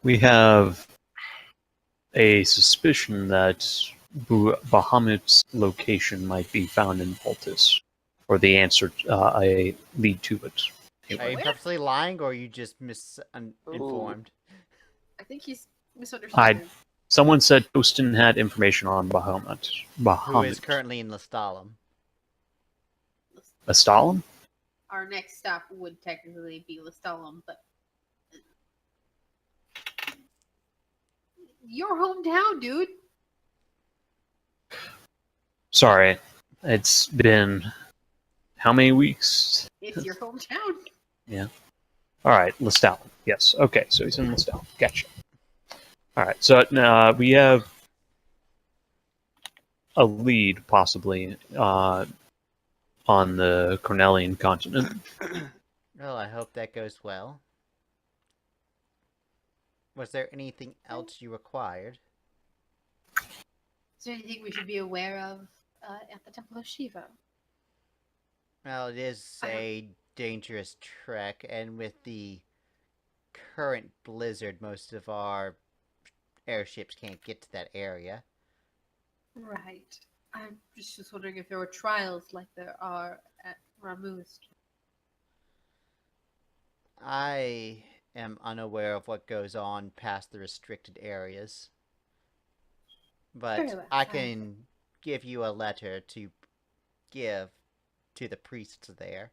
We have a suspicion that Bahamut's location might be found in Baltus, or the answer, a lead to it. Are you Where? purposely lying, or are you just misinformed? I think he's misunderstood. Someone said Tostin had information on Bahamut. Who is currently in Lestalem? Astalum? Our next stop would technically be Lestalem, but your hometown, dude. Sorry, it's been how many weeks? It's your hometown. All right, Lestalum. Yes. Okay, so he's in Lestalum. Gotcha. All right, so we have a lead possibly on the Cornelian continent. Well, I hope that goes well. Was there anything else you required? Is there anything we should be aware of at the Temple of Shiva? Well, it is a dangerous trek, and with the current blizzard, most of our airships can't get to that area. Right. I'm just wondering if there were trials like there are at Ramus. I am unaware of what goes on past the restricted areas. but Very well, I fine. can give you a letter to give to the priests there,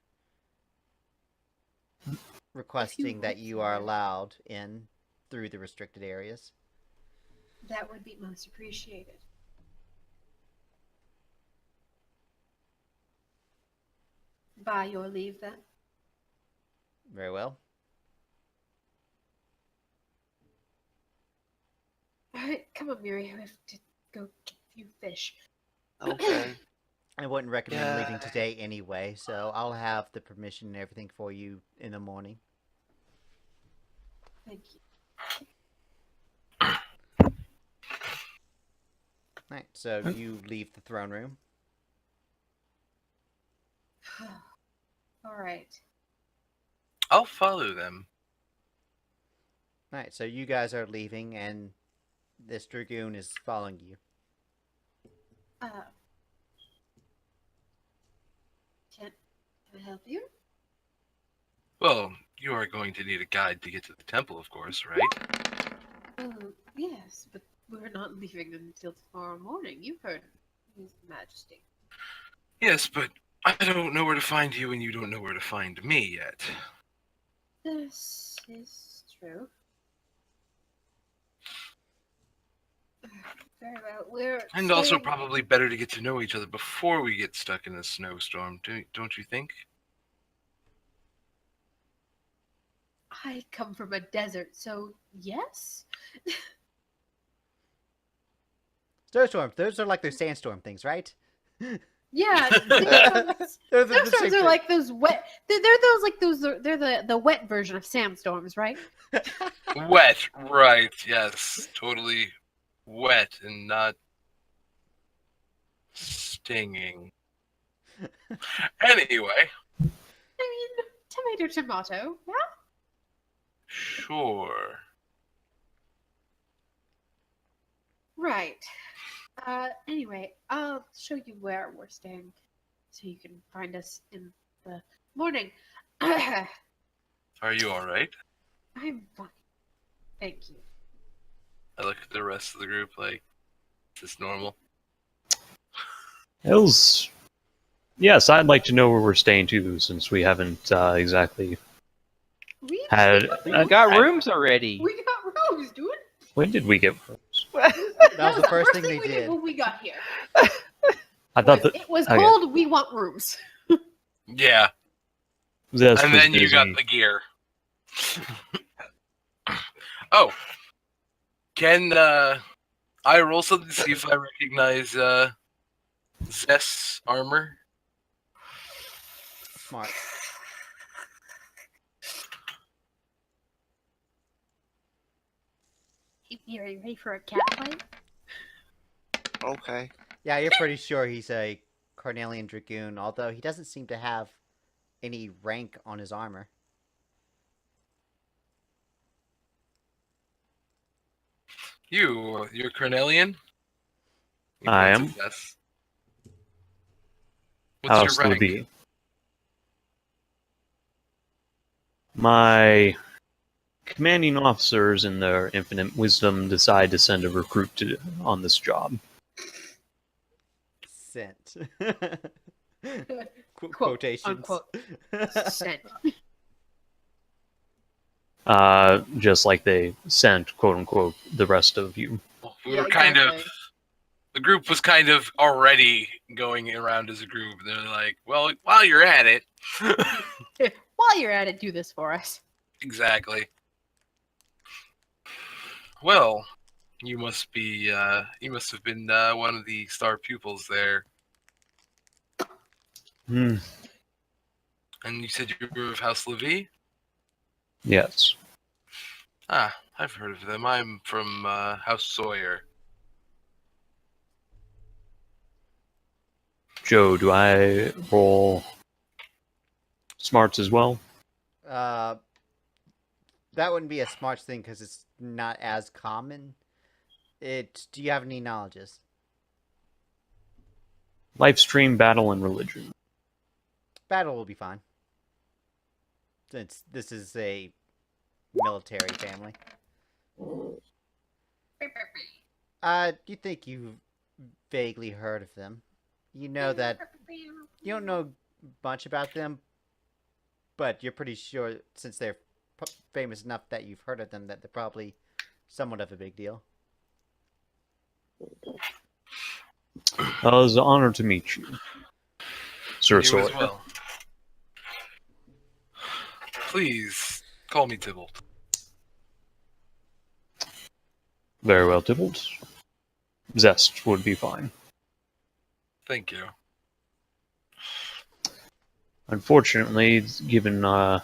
requesting that would, you are sir. allowed in through the restricted areas. That would be most appreciated. By your leave, then. Very well. All right, come on, Miri'ri. We have to go get a few fish. Okay. I wouldn't recommend Yeah. leaving today anyway, so I'll have the permission and everything for you in the morning. Thank you. Right, so you leave the throne room. All right. I'll follow them. Right, so you guys are leaving, and this Dragoon is following you. Can I help you? Well, you are going to need a guide to get to the temple, of course, right? Yes, but we're not leaving until tomorrow morning. You heard His Majesty. Yes, but I don't know where to find you, and you don't know where to find me yet. This is true. Very well. We're And also staying- probably better to get to know each other before we get stuck in a snowstorm, don't you think? I come from a desert, so yes. Snowstorms, those are like those sandstorm things, right? Yeah, They're the snowstorms same are thing. like those wet. They're those like those. They're the wet version of sandstorms, right? Wet, right, yes. Totally wet and not stinging. Anyway, I mean, tomato, yeah. sure. Right. Anyway, I'll show you where we're staying, so you can find us in the morning. I'm Are you alright? fine. Thank you. I look at the rest of the group like, is this normal? Hills. Yes, I'd like to know where we're staying too, since we haven't exactly We had. We got rooms already. We got rooms, dude. When did we get rooms? That was the first thing they we did. when we got here. I thought that It was okay. called "We Want Rooms." Yeah, Zest and was then you got busy. the gear. Oh, can I roll something to see if I recognize Zest's armor? Smart. Are you ready for a cat fight? Okay. Yeah, you're pretty sure he's a Carnelian Dragoon, although he doesn't seem to have any rank on his armor. You're Cornelian? He I points am. at Zest. How What's else your would it rank? be? My commanding officers, in their infinite wisdom, decide to send a recruit on this job. Sent. Quote, Quotations. unquote. Sent. Just like they sent, quote unquote, the rest of you. We Yeah, were kind of. exactly. The group was kind of already going around as a group. They're like, well, while you're at it. While you're at it, do this for us. Exactly. Well, you must have been one of the star pupils there. Hmm. And you said you were of House Levy? Yes. Ah, I've heard of them. I'm from House Sawyer. Joe, do I roll smarts as well? That wouldn't be a smart thing because it's not as common. Do you have any knowledges? Life stream, battle, and religion. Battle will be fine. Since this is a military family. You think you've vaguely heard of them. You know that you don't know much about them, but you're pretty sure since they're famous enough that you've heard of them that they're probably somewhat of a big deal. It was an honor to meet you, Sir You Sawyer. as well. Please call me Tybalt. Very well, Tybalt. Zest would be fine. Thank you. Unfortunately, given our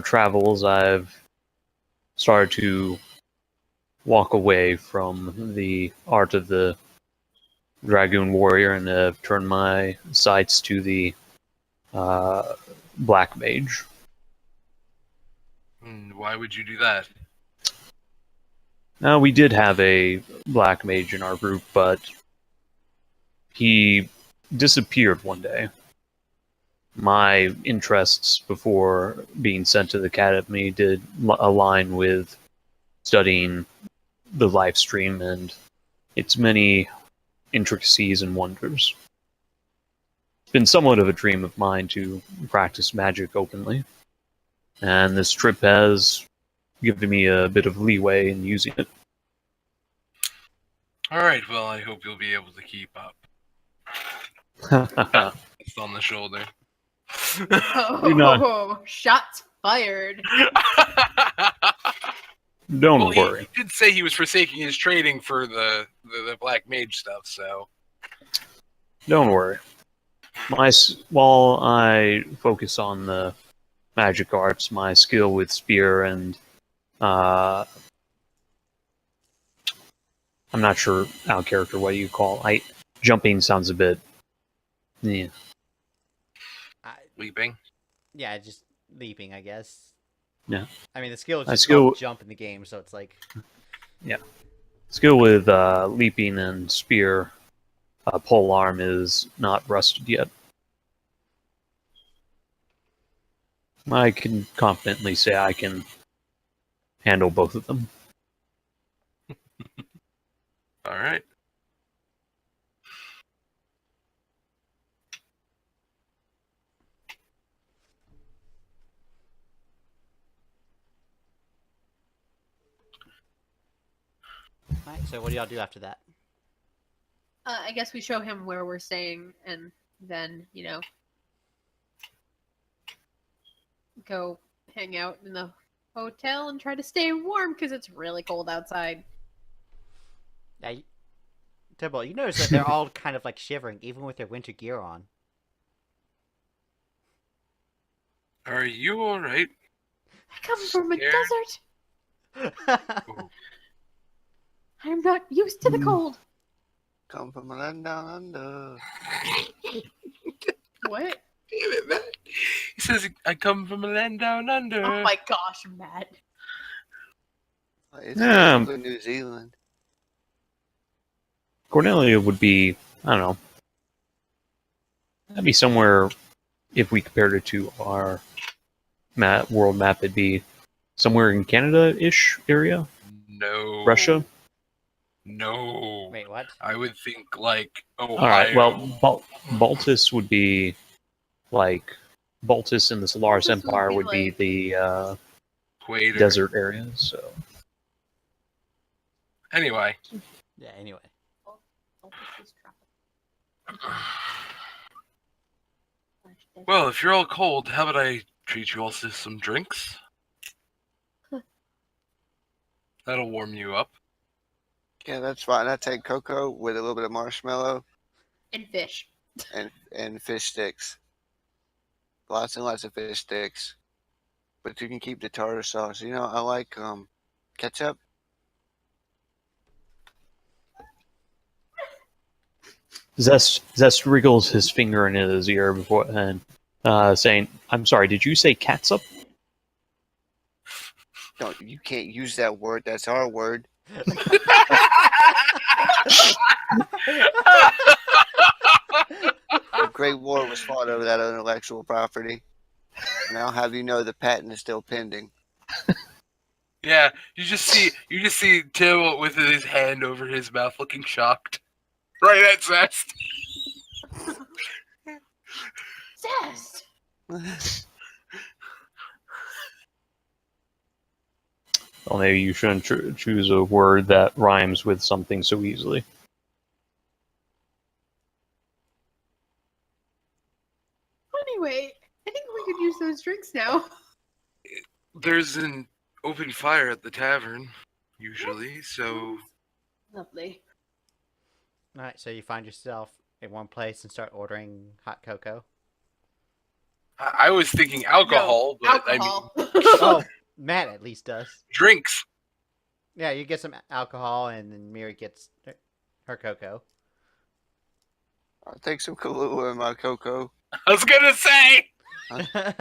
travels, I've started to walk away from the art of the Dragoon warrior and have turned my sights to the Black Mage. Why would you do that? Now, we did have a Black Mage in our group, but he disappeared one day. My interests before being sent to the academy did align with studying the life stream and its many intricacies and wonders. It's been somewhat of a dream of mine to practice magic openly, and this trip has given me a bit of leeway in using it. Alright, well, I hope you'll be able to keep up. It's on the shoulder. You're not- Oh, shots fired. Don't Well, worry. he did say he was forsaking his trading for the Black Mage stuff, so... Don't worry. While I focus on the magic arts, my skill with spear and I'm not sure out of character what you call. Jumping sounds a bit. Yeah. Leaping. Yeah, just leaping, I guess. Yeah. I mean, the skill is My just skill- called jump in the game, so it's like... Skill with leaping and spear, pole arm is not rusted yet. I can confidently say I can handle both of them. Alright. Alright, so what do y'all do after that? I guess we show him where we're staying, and then go hang out in the hotel and try to stay warm because it's really cold outside. Yeah, Tybalt, you notice that they're all kind of like shivering, even with their winter gear on. Are you alright? I come from a Scared? desert. Ooh. I'm not used to the cold. Come from a land down under. What? Damn it, Matt. He says, I come from a land down under. Oh my gosh, Matt. It's Yeah. basically New Zealand. Cornelia would be, I don't know, that'd be somewhere, if we compared it to our world map, it'd be somewhere in Canada-ish area? No. Russia? No. Wait, what? I would think, like, Ohio. Alright, well, Baltus would be, like, Baltus in the Solaris Baltus would Empire be would be like- the Equator. desert area, so... Anyway. Yeah, anyway. Well, if you're all cold, how about I treat you all to some drinks? That'll warm you up. Yeah, that's fine. I take cocoa with a little bit of marshmallow And fish. and fish sticks. Lots and lots of fish sticks. But you can keep the tartar sauce. You know, I like ketchup. Zest wriggles his finger in his ear before and saying, "I'm sorry, did you say catsup?" No, you can't use that word. That's our word. The Great War was fought over that intellectual property. Now, have you know the patent is still pending? Yeah, you just see Tybalt with his hand over his mouth, looking shocked. Right at Zest. Zest! Well, maybe you shouldn't choose a word that rhymes with something so easily. Anyway, I think we could use those drinks now. There's an open fire at the tavern, usually, so... Lovely. Alright, so you find yourself in one place and start ordering hot cocoa. I was thinking alcohol, No, but alcohol. I mean, Oh, Matt at least does. drinks. Yeah, you get some alcohol, and then Miri gets her cocoa. I'll take some Kahlua in my cocoa. I was gonna say!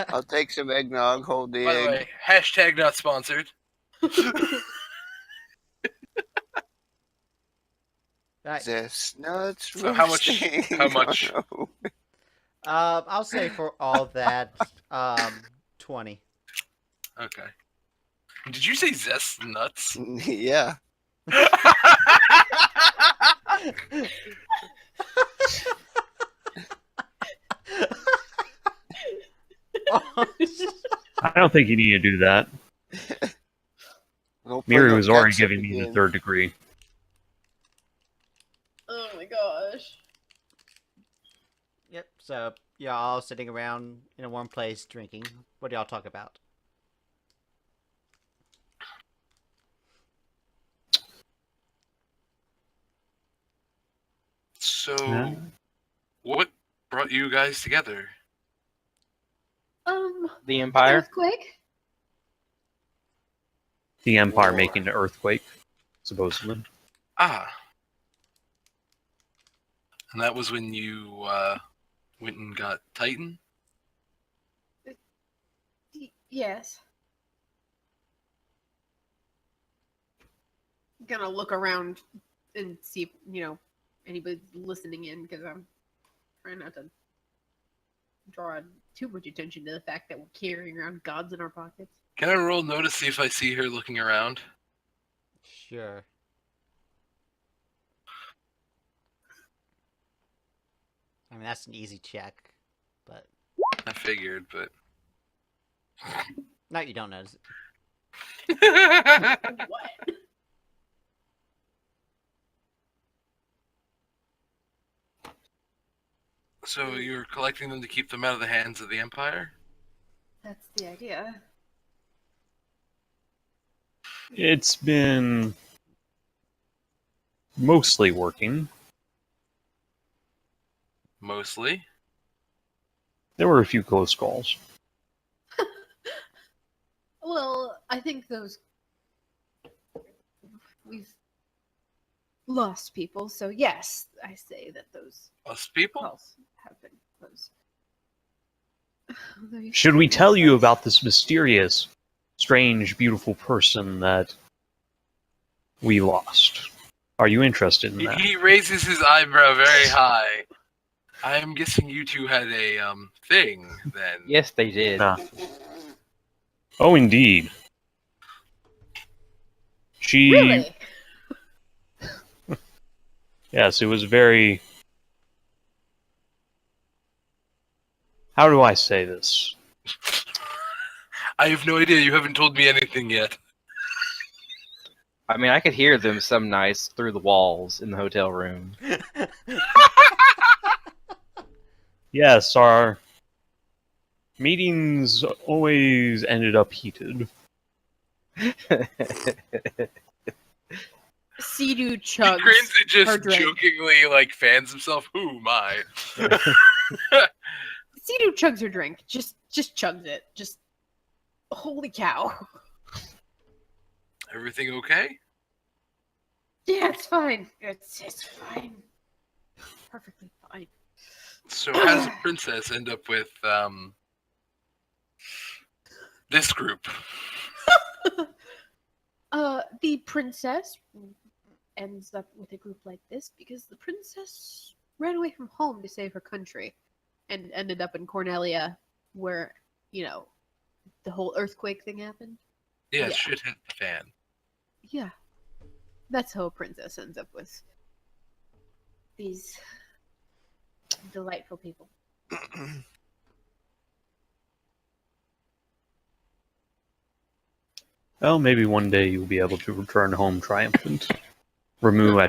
I'll take some eggnog, hold the By the egg. way, hashtag not sponsored. Right. Zest nuts. So how much- roasting. how much? Oh, no. I'll say for all that, 20. Okay. Did you say zest nuts? Yeah. I don't think you need to do that. We'll put Miri no was already ketchup giving me the again. 3rd degree. Oh my gosh. Yep, so you're all sitting around in a warm place drinking. What do y'all talk about? So, Yeah. what brought you guys together? The Empire. Earthquake? The Empire War. making an earthquake, supposedly. Ah. And that was when you went and got Titan? Yes. I'm gonna look around and see if, anybody's listening in, because I'm trying not to draw too much attention to the fact that we're carrying around gods in our pockets. Can I roll notice, see if I see her looking around? Sure. I mean, that's an easy check, but... I figured, but... No, you don't notice it. What? So you're collecting them to keep them out of the hands of the Empire? That's the idea. It's been mostly working. Mostly. There were a few close calls. Well, I think we've lost people, so yes, I say that those Us people? calls have been close. Although you Should we said tell you yes. about this mysterious, strange, beautiful person that we lost? Are you interested in that? He raises his eyebrow very high. I'm guessing you two had a thing then. Yes, they did. Ah. Oh, indeed. She... Really? Yes, it was very... How do I say this? I have no idea. You haven't told me anything yet. I mean, I could hear them some nights through the walls in the hotel room. Yes, our meetings always ended up heated. Sidu He chugs grins and her just drink. jokingly fans himself. Who my? Sidu chugs her drink. Just chugs it. Just holy cow. Everything okay? Yeah, it's fine. It's fine. Perfectly fine. So how does the princess end up with this group? The princess ends up with a group like this because the princess ran away from home to save her country and ended up in Cornelia where, the whole earthquake thing happened. Yeah, Yeah. shit hit the fan. Yeah. That's how a princess ends up with these delightful people. Well, maybe one day you'll be able to return home triumphant. Ramu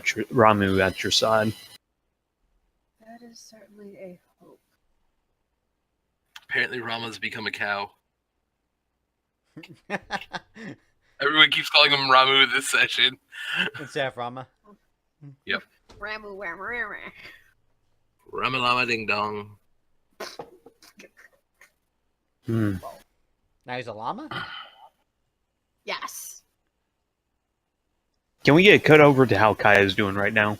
at your side. That is certainly a hope. Apparently, Rama's become a cow. Everyone keeps calling him Ramu this session. Instead of Rama. Ramu, ramu, ramu. Rama Lama Ding Dong. Hmm. Now he's a llama? Yes. Can we get cut over to how Kaya's doing right now?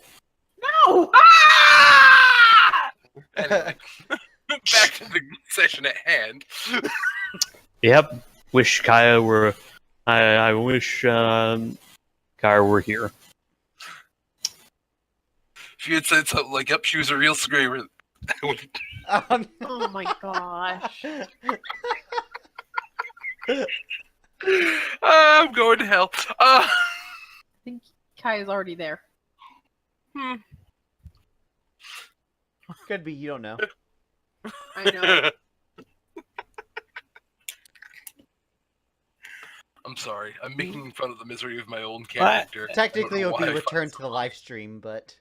No! Ah! Anyway, back to the session at hand. Yep. Wish Kaya were. I wish Kaya were here. If you had said something like, "Yep, she was a real screamer," I would. Oh my gosh. I'm going to hell. I think Kai is already there. Could be, you don't know. I know. I'm sorry. I'm making fun of the misery of my own character. Technically, I it don't would know be why I returned to find the live stream, but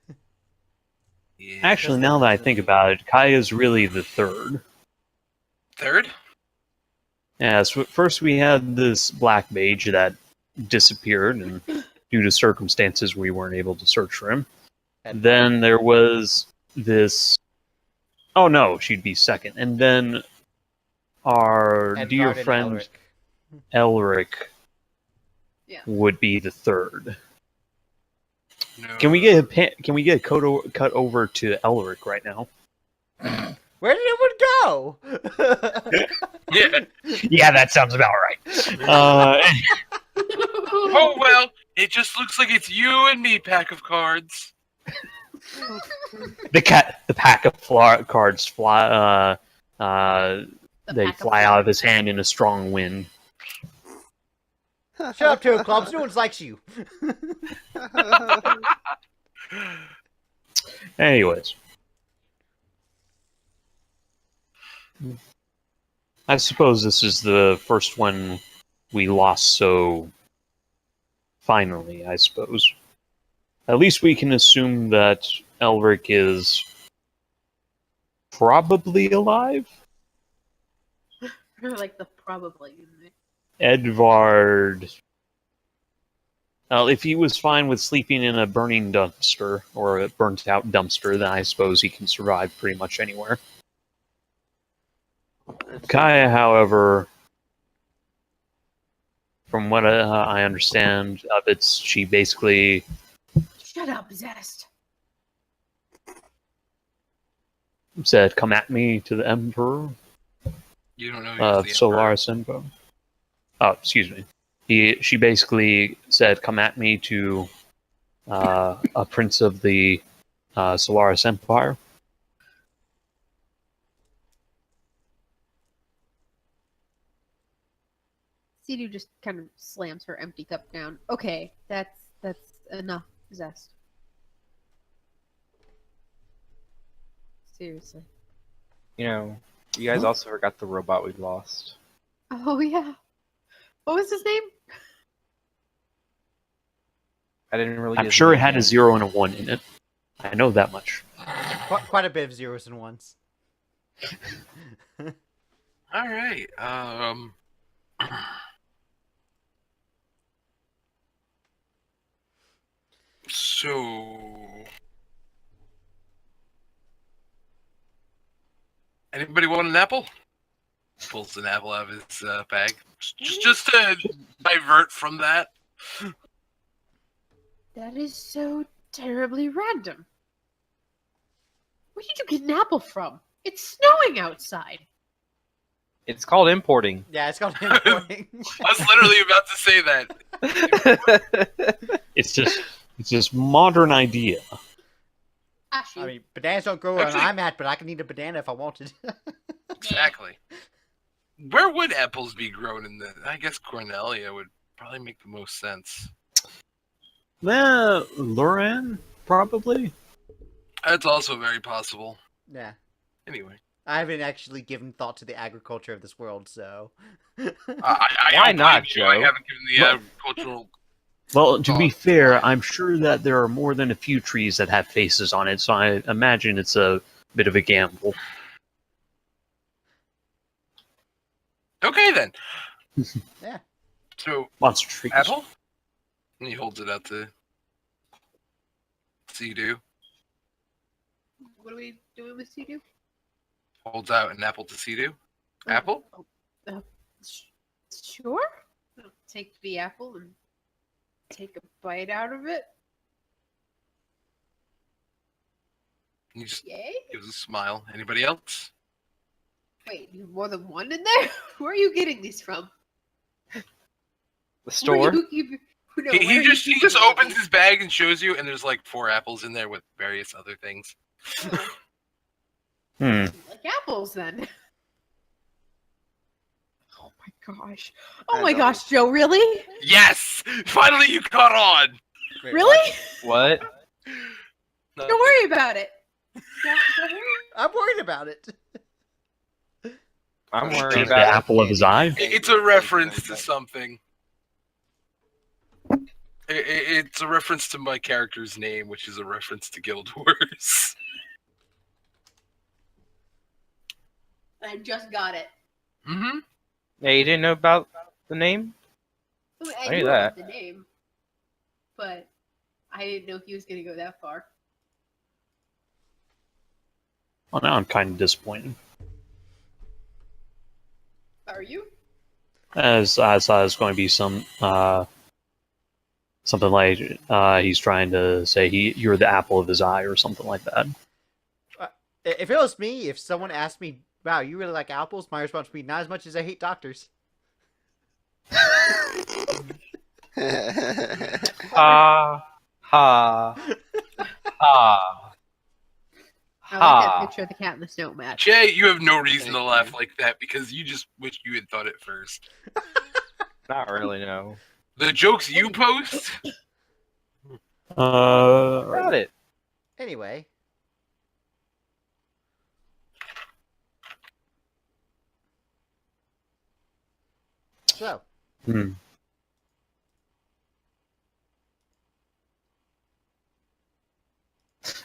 Yeah. Actually, now that I think about it, Kaya's really the third. Third? Yeah, so first we had this black mage that disappeared, and due to circumstances we weren't able to search for him. Then there was this... Oh no, she'd be second. And then our Edvard dear and friend Elric. Elric Yeah. would be the third. No. Can we get a cut over to Elric right now? Where did everyone go? Yeah. Yeah, that sounds about right. Oh well, it just looks like it's you and me pack of cards. The pack of cards fly. They fly out of his hand in a strong wind. Shut up, Two Clubs. No one likes you. Anyways. I suppose this is the first one we lost, so finally, I suppose. At least we can assume that Elric is probably alive. Like the probably. Edvard... Well, if he was fine with sleeping in a burning dumpster, or a burnt-out dumpster, then I suppose he can survive pretty much anywhere. Kaya, however, from what I understand of it, she basically... Shut up, Zest. said, "Come at me to the Emperor." You don't know. He's the Solaris Emperor. Oh, excuse me. She basically said, "Come at me to a prince of the Solaris Empire." Sidu just kind of slams her empty cup down. Okay, that's enough, Zest. Seriously. You know, you guys also forgot the robot we lost. Oh yeah. What was his name? I didn't really. I'm get sure it his had name. a 0 and a 1 in it. I know that much. Quite a bit of zeros and ones. All right. So, anybody want an apple? Pulls an apple out of his bag, just to divert from that. That is so terribly random. Where did you get an apple from? It's snowing outside. It's called importing. Yeah, it's called importing. I was literally about to say that. It's just modern idea. Ashy. I mean, bananas don't grow where Actually- I'm at, but I can eat a banana if I wanted. Exactly. Where would apples be grown in the? I guess Cornelia would probably make the most sense. Lharan, probably. That's also very possible. Yeah. Anyway, I haven't actually given thought to the agriculture of this world, so. I Why don't not, blame you. I Joe? haven't given the Well- agricultural. Well, to be Thought. fair, I'm sure that there are more than a few trees that have faces on it, so I imagine it's a bit of a gamble. Okay then. Yeah. So Lots of trees. apple. And he holds it out to Sidu. What are we doing with Sidu? Holds out an apple to Sidu. Apple? Sure. I'll take the apple and take a bite out of it. He just Yay. gives a smile. Anybody else? Wait, you have more than one in there? Where are you getting these from? The Where store. do you keep- no, He where are you just keeping opens these? his bag and shows you, and there's like 4 apples in there with various other things. Hmm. Like apples, then. Oh my gosh. I Oh my know. gosh, Joe, really? Yes! Finally, you caught on. Wait, Really? what? What? No, Don't worry about it. I'm worried about it. I'm Is worried the about it. apple of his eye? It's a reference to something. It's a reference to my character's name, which is a reference to Guild Wars. I just got it. Mm-hmm. Yeah, you didn't know about the name? I knew knew that. about the name, but I didn't know he was going to go that far. Well, now I'm kind of disappointed. Are you? As I thought it was going to be something like he's trying to say you're the apple of his eye or something like that. If it was me, if someone asked me, wow, you really like apples? My response would be, not as much as I hate doctors. Ha. Ha. Ha. I like that Ha. picture of the cat in the snow match. Jay, you have no reason to Thank laugh you. like that because you just wish you had thought it first. Not really, no. The jokes you post? Got it. Anyway. So, Hmm.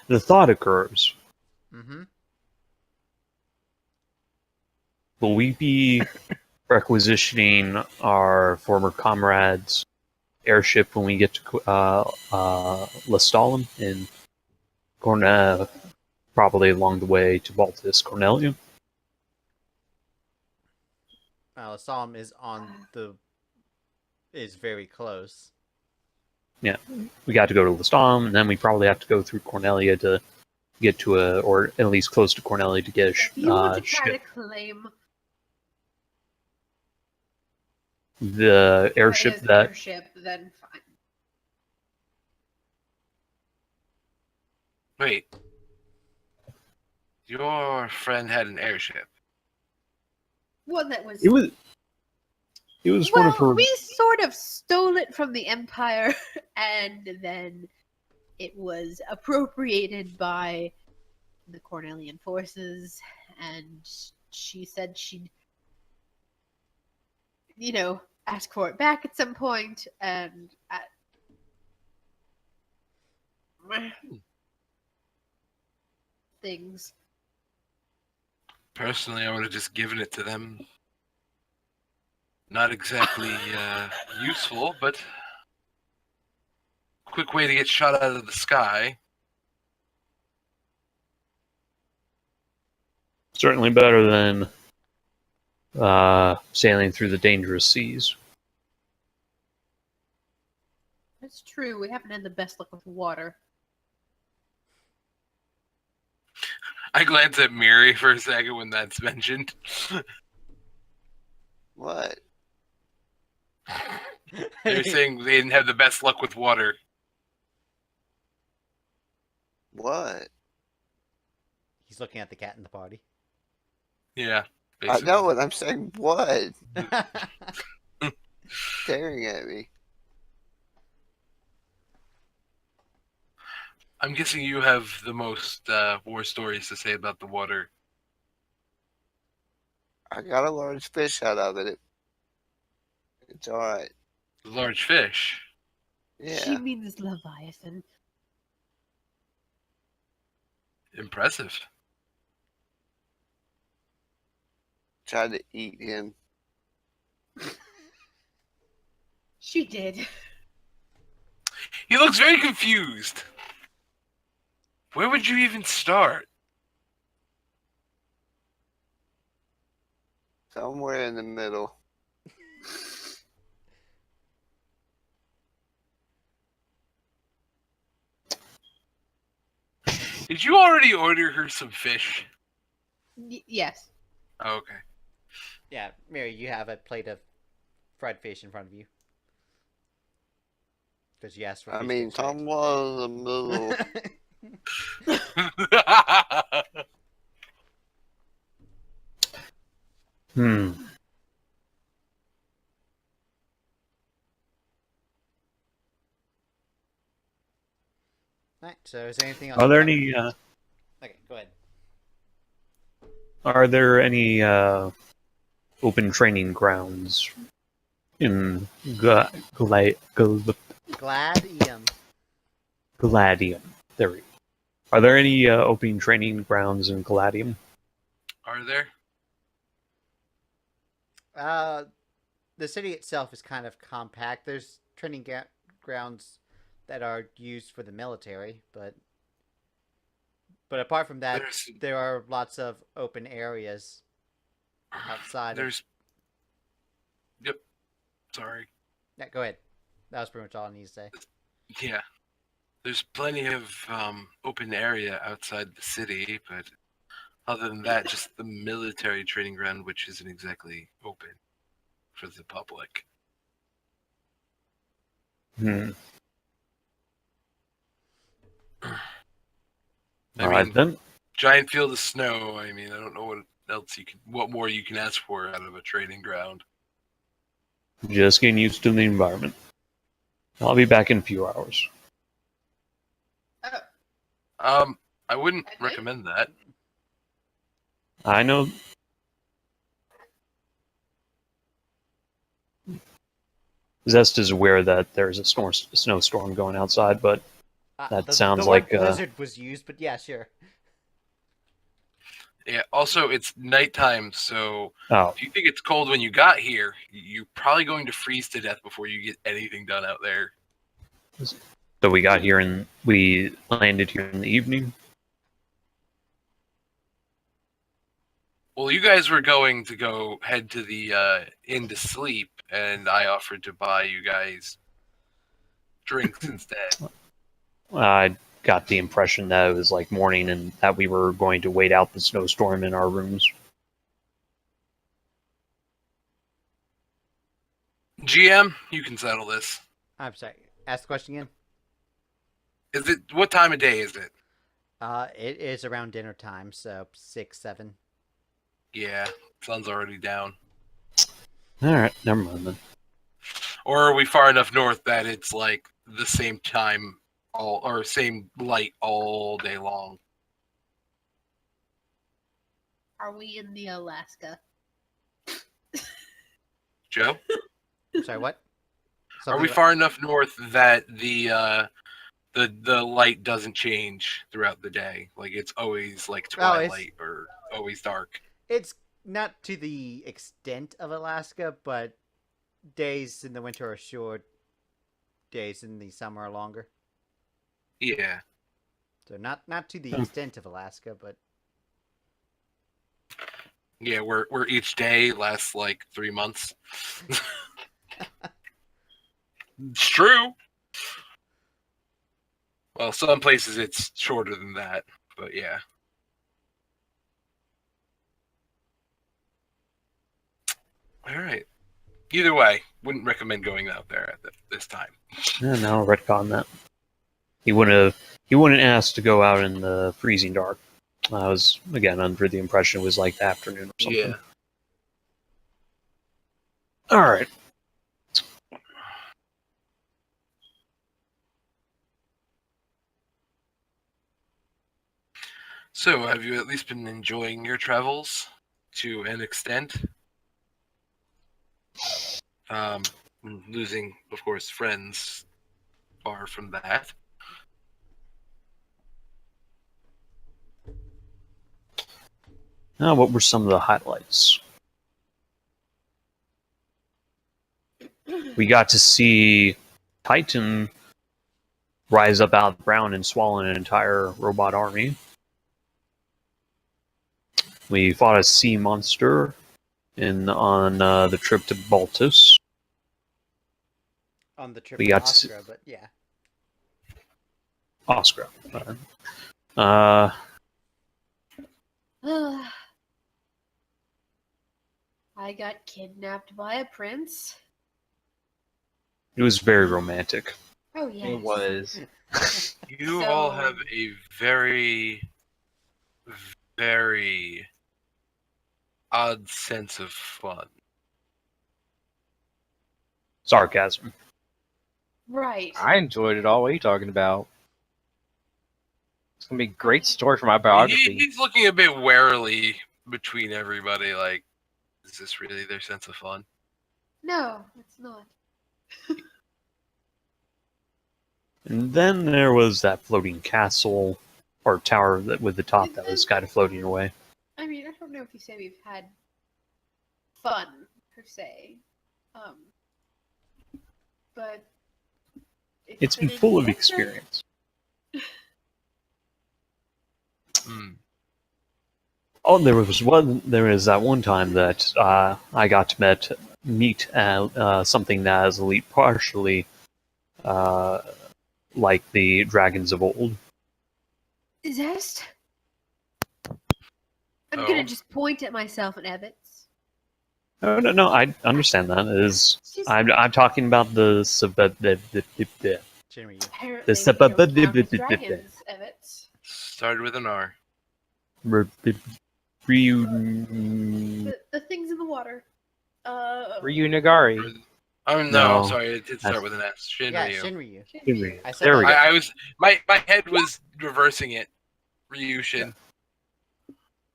The thought occurs: mm-hmm. will we be requisitioning our former comrade's airship when we get to Lestalem in probably along the way to Baltus Cornelium? Psalm is is very close. We got to go to Lestalem, and then we probably have to go through Cornelia to get to or at least close to Cornelia to get a If you want to try to ship. claim The airship his that airship, then fine. Wait. Your friend had an airship. One that was. it was one of her. We sort of stole it from the Empire, and then it was appropriated by the Cornelian forces, and she said she'd, ask for it back at some point, and things. Personally, I would have just given it to them. Not exactly useful, but quick way to get shot out of the sky. Certainly better than sailing through the dangerous seas. That's true. We haven't had the best luck with water. I glance at Miri'ri for a second when that's mentioned. What? They're saying they didn't have the best luck with water. What? He's looking at the cat in the party. Yeah, I basically. know what I'm saying. What? staring at me? I'm guessing you have the most war stories to say about the water. I got a large fish out of it. It's alright. Large fish. She Yeah. means Leviathan. Impressive. Tried to eat him. She did. He looks very confused. Where would you even start? Somewhere in the middle. Did you already order her some fish? Yes. Oh, okay. Yeah, Mary, you have a plate of fried fish in front of you. Because you asked for I fish mean, sticks, right? somewhere in the middle. Alright, so is there anything else? Are there you got? any? Okay, go ahead. Are there any open training grounds in Gladium. Gladium? There we go. Are there any open training grounds in Gladium? Are there? The city itself is kind of compact. There's training grounds that are used for the military, but apart from that, there are lots of open areas outside. There's. Yep. Sorry. Yeah, go ahead. That was pretty much all I need to say. Yeah. There's plenty of open area outside the city, but other than that, just the military training ground, which isn't exactly open for the public. Hmm. I All right mean, then. giant field of snow. I mean, I don't know what more you can ask for out of a training ground. Just getting used to the environment. I'll be back in a few hours. I wouldn't At night? recommend that. I know. Zest is aware that there's a snowstorm going outside, but that sounds the like word blizzard was used, but yeah, sure. Yeah. Also, it's nighttime, so oh, if you think it's cold when you got here, you're probably going to freeze to death before you get anything done out there. so we got here and we landed here in the evening. Well, you guys were going to head to the inn to sleep, and I offered to buy you guys drinks instead. I got the impression that it was like morning and that we were going to wait out the snowstorm in our rooms. GM, you can settle this. I'm sorry. Ask the question again. What time of day is it? It is around dinner time, so 6, 7. Yeah, sun's already down. All right, never mind then. Or are we far enough north that it's like the same time same light all day long? Are we in the Alaska? Joe? Sorry, what? Are we far enough north that the light doesn't change throughout the day? Like it's always like twilight or always dark. It's not to the extent of Alaska, but days in the winter are short. Days in the summer are longer. Yeah. So not to the extent of Alaska, but Yeah, where each day lasts like 3 months. It's true. Well, some places it's shorter than that, but yeah. All right. Either way, wouldn't recommend going out there at this time. Yeah, no, retcon that. He wouldn't ask to go out in the freezing dark. I was again under the impression it was like the afternoon or something. Yeah. All right. So, have you at least been enjoying your travels to an extent? Losing, of course, friends far from that. Now, what were some of the highlights? We got to see Titan rise up out of the ground and swallow an entire robot army. We fought a sea monster on the trip to Baltus. On the trip We to got to Oscar, but yeah. Oscar. I got kidnapped by a prince. It was very romantic. Oh yes. It was. You So- all have a very, very odd sense of fun. Sarcasm. Right. I enjoyed it all. What are you talking about? It's gonna be a great story for my biography. He's looking a bit warily between everybody, like, is this really their sense of fun? No, it's not. And then there was that floating castle or tower with the top that was kind of floating away. I mean, I don't know if you say we've had fun per se, but It's been an full of adventure. experience. Hmm. Oh, there was that one time that I got to meet something that is elite partially like the dragons of old. Zest. I'm Oh. gonna just point at myself and Evets. No, I understand that. It is Just I'm talking about the Shinryu. apparently the we sub- don't count as dragons, Evets. Started with an R. Ryu. The things in the water. Ryu Nagari. Oh no, No, sorry, it did start that's- with an S. Shinryu. Yeah, Shinryu. Shinryu. I said There we that. go. I was my head was reversing it. Ryushin.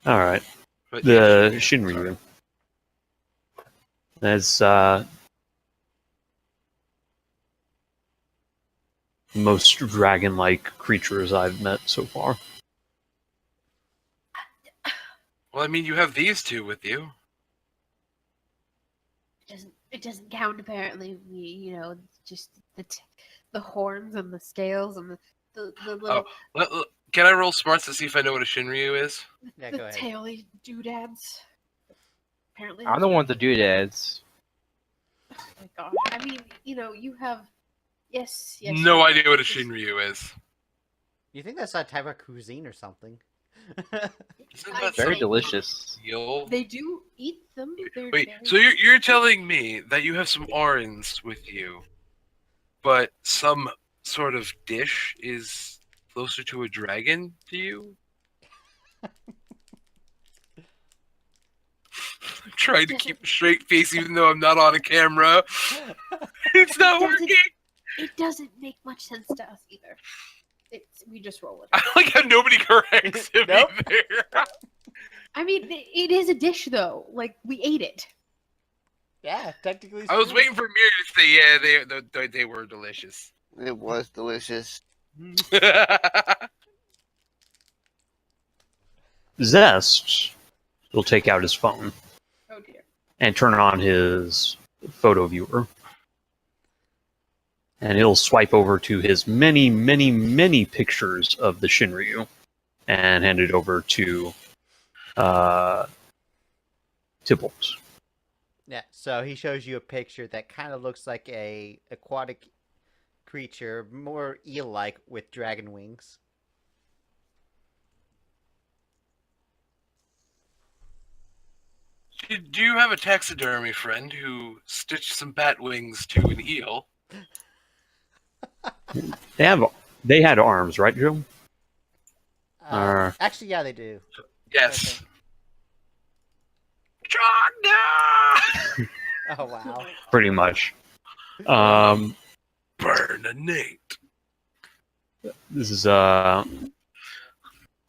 All right. But The yeah, Shinryu. That's most dragon-like creatures I've met so far. Well, I mean, you have these two with you. It doesn't count apparently. Just the horns and the scales and the little Can I roll smarts to see if I know what a Shinryu is? Yeah, the go ahead. taily doodads. Apparently, I'm the one with the doodads. Oh my gosh! I mean, you have yes. No you- idea what a yes. Shinryu is. You think that's a type of cuisine or something? Isn't I that Very say- delicious. eel? They do eat them. They're Wait, very- so you're telling me that you have some Arns with you, but some sort of dish is closer to a dragon to you? I'm trying to keep a straight face even though I'm not on a camera. It's not Doesn't- working. It doesn't make much sense to us either. We just roll with I it. like how nobody corrects him Nope. either. I mean, it is a dish though. Like we ate it. Yeah, technically. I was true. waiting for Mir to say, yeah, they were delicious. It was delicious. Zest will take out his phone Oh dear. and turn on his photo viewer. And he'll swipe over to his many, many, many pictures of the Shinryu and hand it over to Tybalt. Yeah, so he shows you a picture that kind of looks like a aquatic creature, more eel-like with dragon wings. Do you have a taxidermy friend who stitched some bat wings to an eel? They had arms, right, Joe? Actually, yeah, they do. Yes. Okay. Draga! Oh wow. Pretty much. Burn a Nate. This is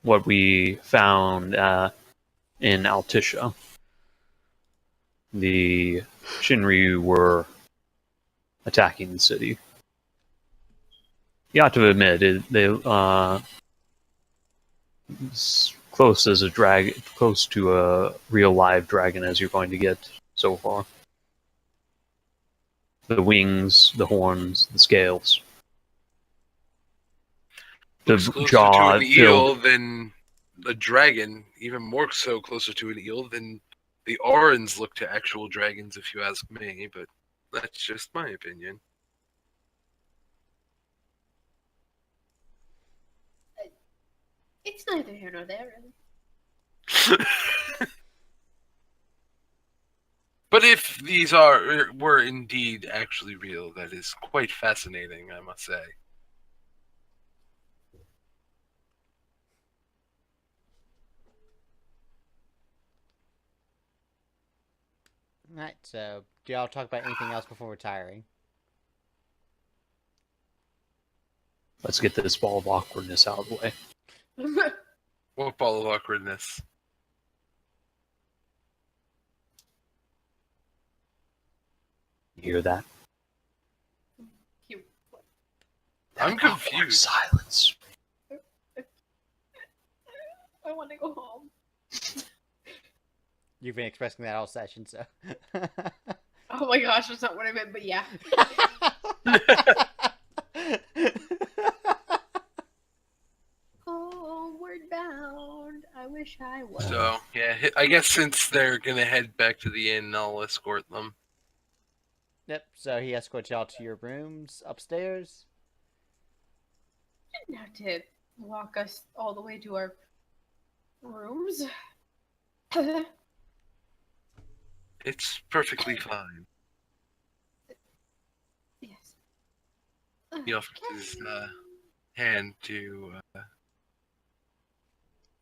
what we found in Altisha. The Shinryu were attacking the city. You have to admit, they close to a real live dragon as you're going to get so far. The wings, the horns, the scales. The Looks closer jaw to an eel filled. than a dragon, even more so closer to an eel than the Aurans look to actual dragons, if you ask me, but that's just my opinion. It's neither here nor there, really. But if these were indeed actually real, that is quite fascinating, I must say. Alright, so do y'all talk about anything else before retiring? Let's get this ball of awkwardness out of the way. What ball of awkwardness? You hear that? You- I'm That awkward confused. silence. I want to go home. You've been expressing that all session, so. Oh my gosh, that's not what I meant, but yeah. Homeward bound. I wish I was. So, yeah, I guess since they're gonna head back to the inn, I'll escort them. Yep, so he escorts y'all to your rooms upstairs. Didn't have to walk us all the way to our rooms. It's perfectly fine. Yes. He offers his hand to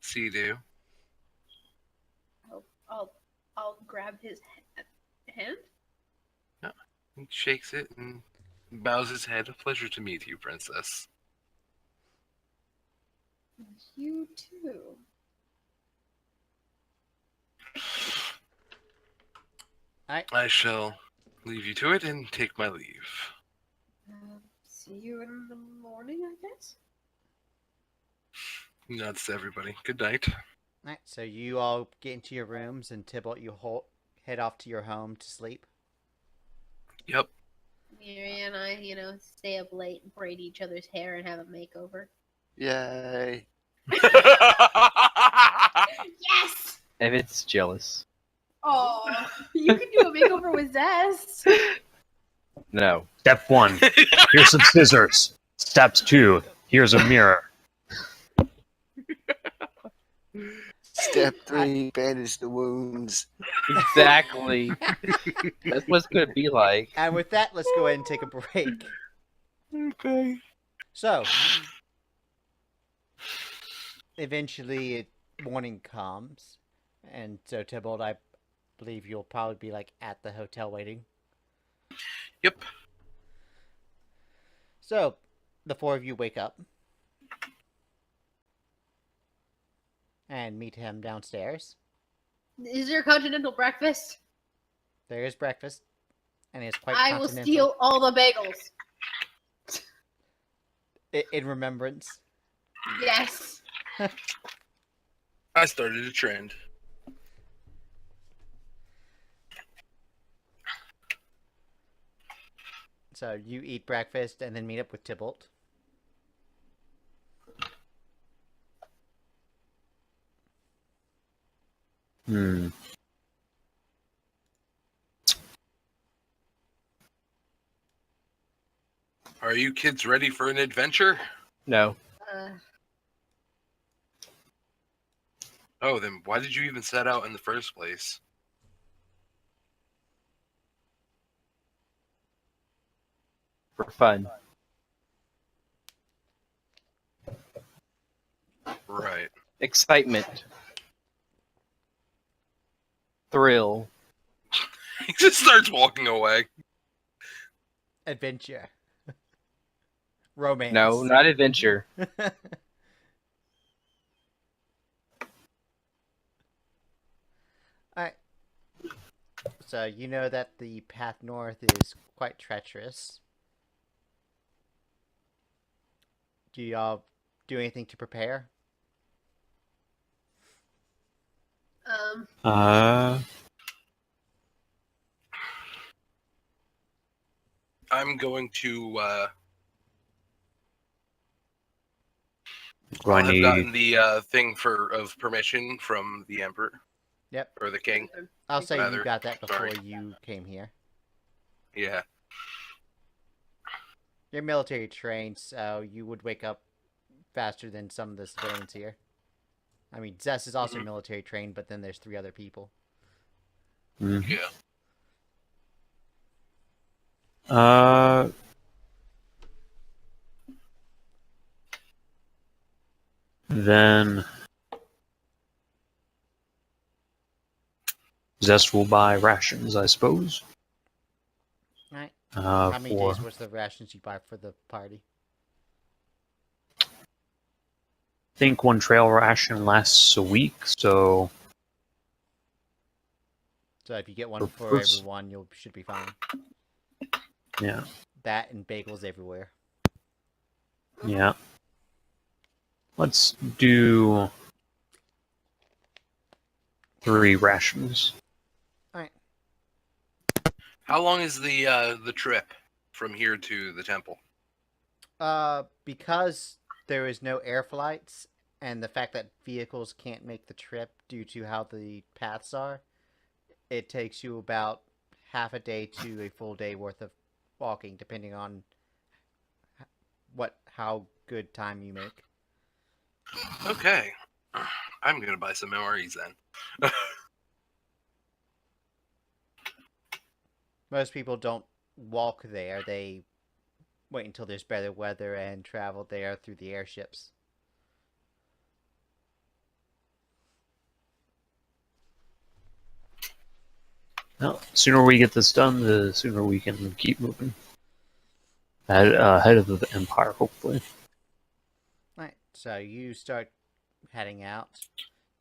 Sidu. I'll grab his hand. He shakes it and bows his head. A pleasure to meet you, princess. You too. I shall leave you to it and take my leave. See you in the morning, I guess. Nods to everybody. Good night. Alright, so you all get into your rooms, and Tybalt, you head off to your home to sleep. Yep. Miri'ri and I, stay up late and braid each other's hair and have a makeover. Yay. Yes! Evets jealous. Oh, you can do a makeover with Zest. No. Step 1, here's some scissors. Step 2, here's a mirror. Step 3, bandage the wounds. Exactly. That's what it's gonna be like. And with that, let's go ahead and take a break. Okay. So, eventually, morning comes, and so Tybalt, I believe you'll probably be at the hotel waiting. Yep. So, the four of you wake up and meet him downstairs. Is there a continental breakfast? There is breakfast, and it's quite I will continental. steal all the bagels. In remembrance. Yes. I started a trend. So you eat breakfast and then meet up with Tybalt. Are you kids ready for an adventure? No. Oh, then why did you even set out in the first place? For fun. Right. Excitement. Thrill. He just starts walking away. Adventure. Romance. No, not adventure. So you know that the path north is quite treacherous. Do y'all do anything to prepare? Uh, I'm going to. do I I'll have need? gotten the thing of permission from the emperor Yep. or the king. I'll say you Rather, got that before sorry. you came here. Yeah. You're military trained, so you would wake up faster than some of the civilians here. I mean, Zest is also military trained, but then there's 3 other people. Mhm. Yeah. Then Zest will buy rations, I suppose. Right. How many For days worth of rations you buy for the party? I think 1 trail ration lasts a week, so So if you get one For for first- everyone, you should be fine. yeah, That and bagels everywhere. yeah. Let's do 3 rations. How long is the trip from here to the temple? Because there is no air flights, and the fact that vehicles can't make the trip due to how the paths are, it takes you about half a day to a full day worth of walking, depending on how good time you make. Okay. I'm gonna buy some MREs then. Most people don't walk there; they wait until there's better weather and travel there through the airships. Well, the sooner we get this done, the sooner we can keep moving. Ahead of the Empire, hopefully. Right. So you start heading out.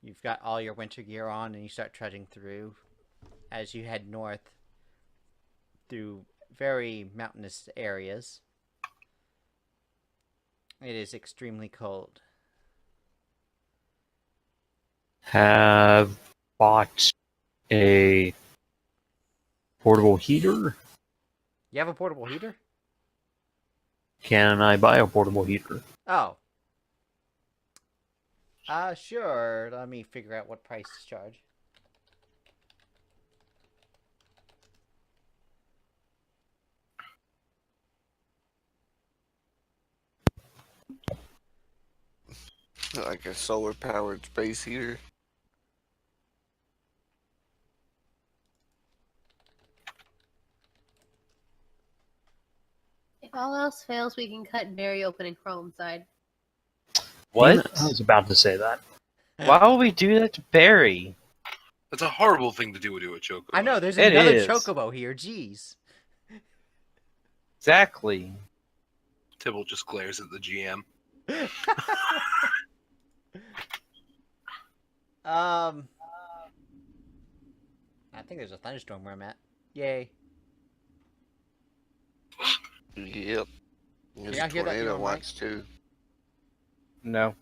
You've got all your winter gear on, and you start trudging through. As you head north through very mountainous areas, it is extremely cold. Have bought a portable heater. You have a portable heater? Can I buy a portable heater? Oh. Sure. Let me figure out what price to charge. Like a solar powered space heater. If all else fails, we can cut Barry open and crawl inside. What? I was about to say that. Why would we do that to Barry? That's a horrible thing to do to a chocobo. I know, there's It another is. chocobo here. Jeez. Exactly. Tybalt just glares at the GM. I think there's a thunderstorm where I'm at. Yay. Yep. There's y'all a hear that tornado in your mic? watch too. No.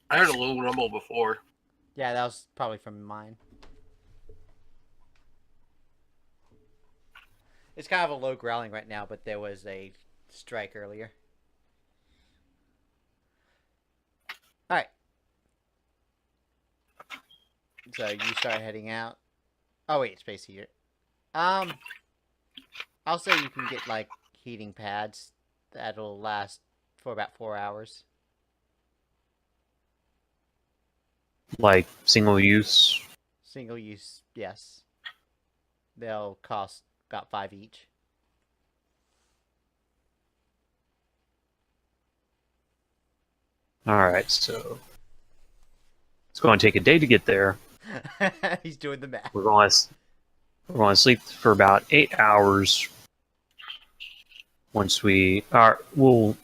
I heard a little rumble before. Yeah, that was probably from mine. It's kind of a low growling right now, but there was a strike earlier. Alright. So you start heading out. Oh wait, space heater. I'll say you can get like heating pads that'll last for about 4 hours. Like single use. Single use, yes. They'll cost about 5 each. Alright, so it's going to take a day to get there. He's doing the math. We're going to sleep for about 8 hours. Once we'll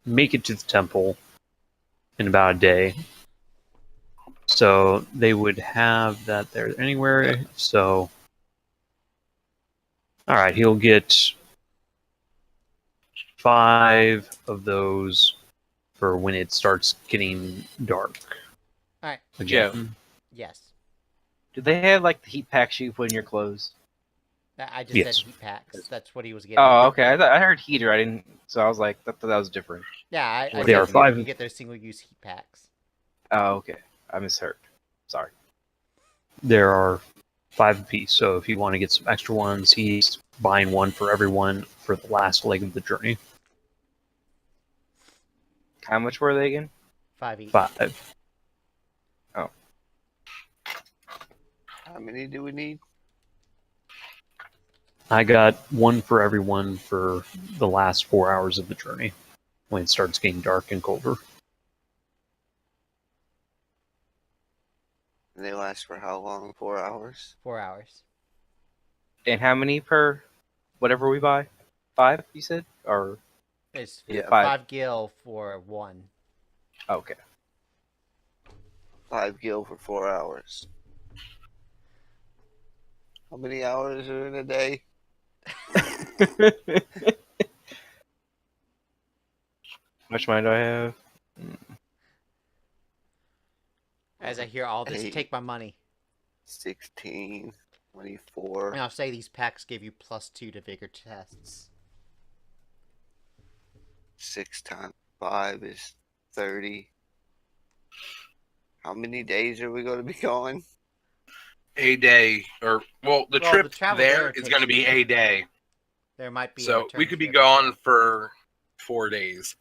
make it to the temple in about a day. So they would have that there anywhere. So All right, he'll get 5 of those for when it starts getting dark. All right. Again. Yes. Do they have like the heat packs you put in your clothes? I just Yes. said heat packs. That's what he was getting. Oh, okay. I heard heater. I didn't. So I was like, that was different. Yeah, I They said are 5. you get those single-use heat packs. Oh, okay. I misheard. Sorry. There are 5 apiece, so if you want to get some extra ones, he's buying one for everyone for the last leg of the journey. How much were they again? 5 each. 5. How many do we need? I got one for everyone for the last 4 hours of the journey, when it starts getting dark and colder. And they last for how long? 4 hours? 4 hours. And how many per whatever we buy? 5, you said? Or It's Yeah, 5 gil for 1. okay. 5 gil for 4 hours. How many hours are in a day? How much money do I have? As I hear all this, Hey. take my money. 16, 24. And I'll say these packs give you +2 to vigor tests. 6 times 5 is 30. How many days are we going to be going? A day, or well, the Well, trip the travel there there is takes going to be you- a day, There might be a so return we could be trip. gone for 4 days.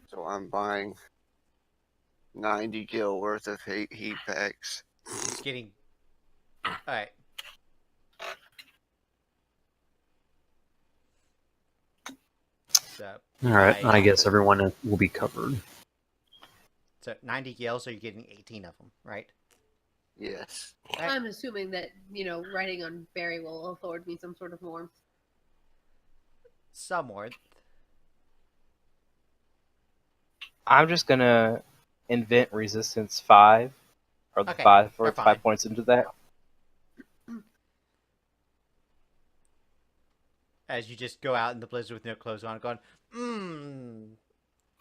So I'm buying 90 gil worth of heat packs. Getting. Alright. So, All right, I- I guess everyone will be covered. so 90 gil, so you're getting 18 of them, right? Yes. Right. I'm assuming that, riding on Barry will afford me some sort of warmth. Some warmth. I'm just gonna invent resistance 5, or the Okay, 5 you're or fine. 5 points into that. As you just go out in the blizzard with no clothes on, going,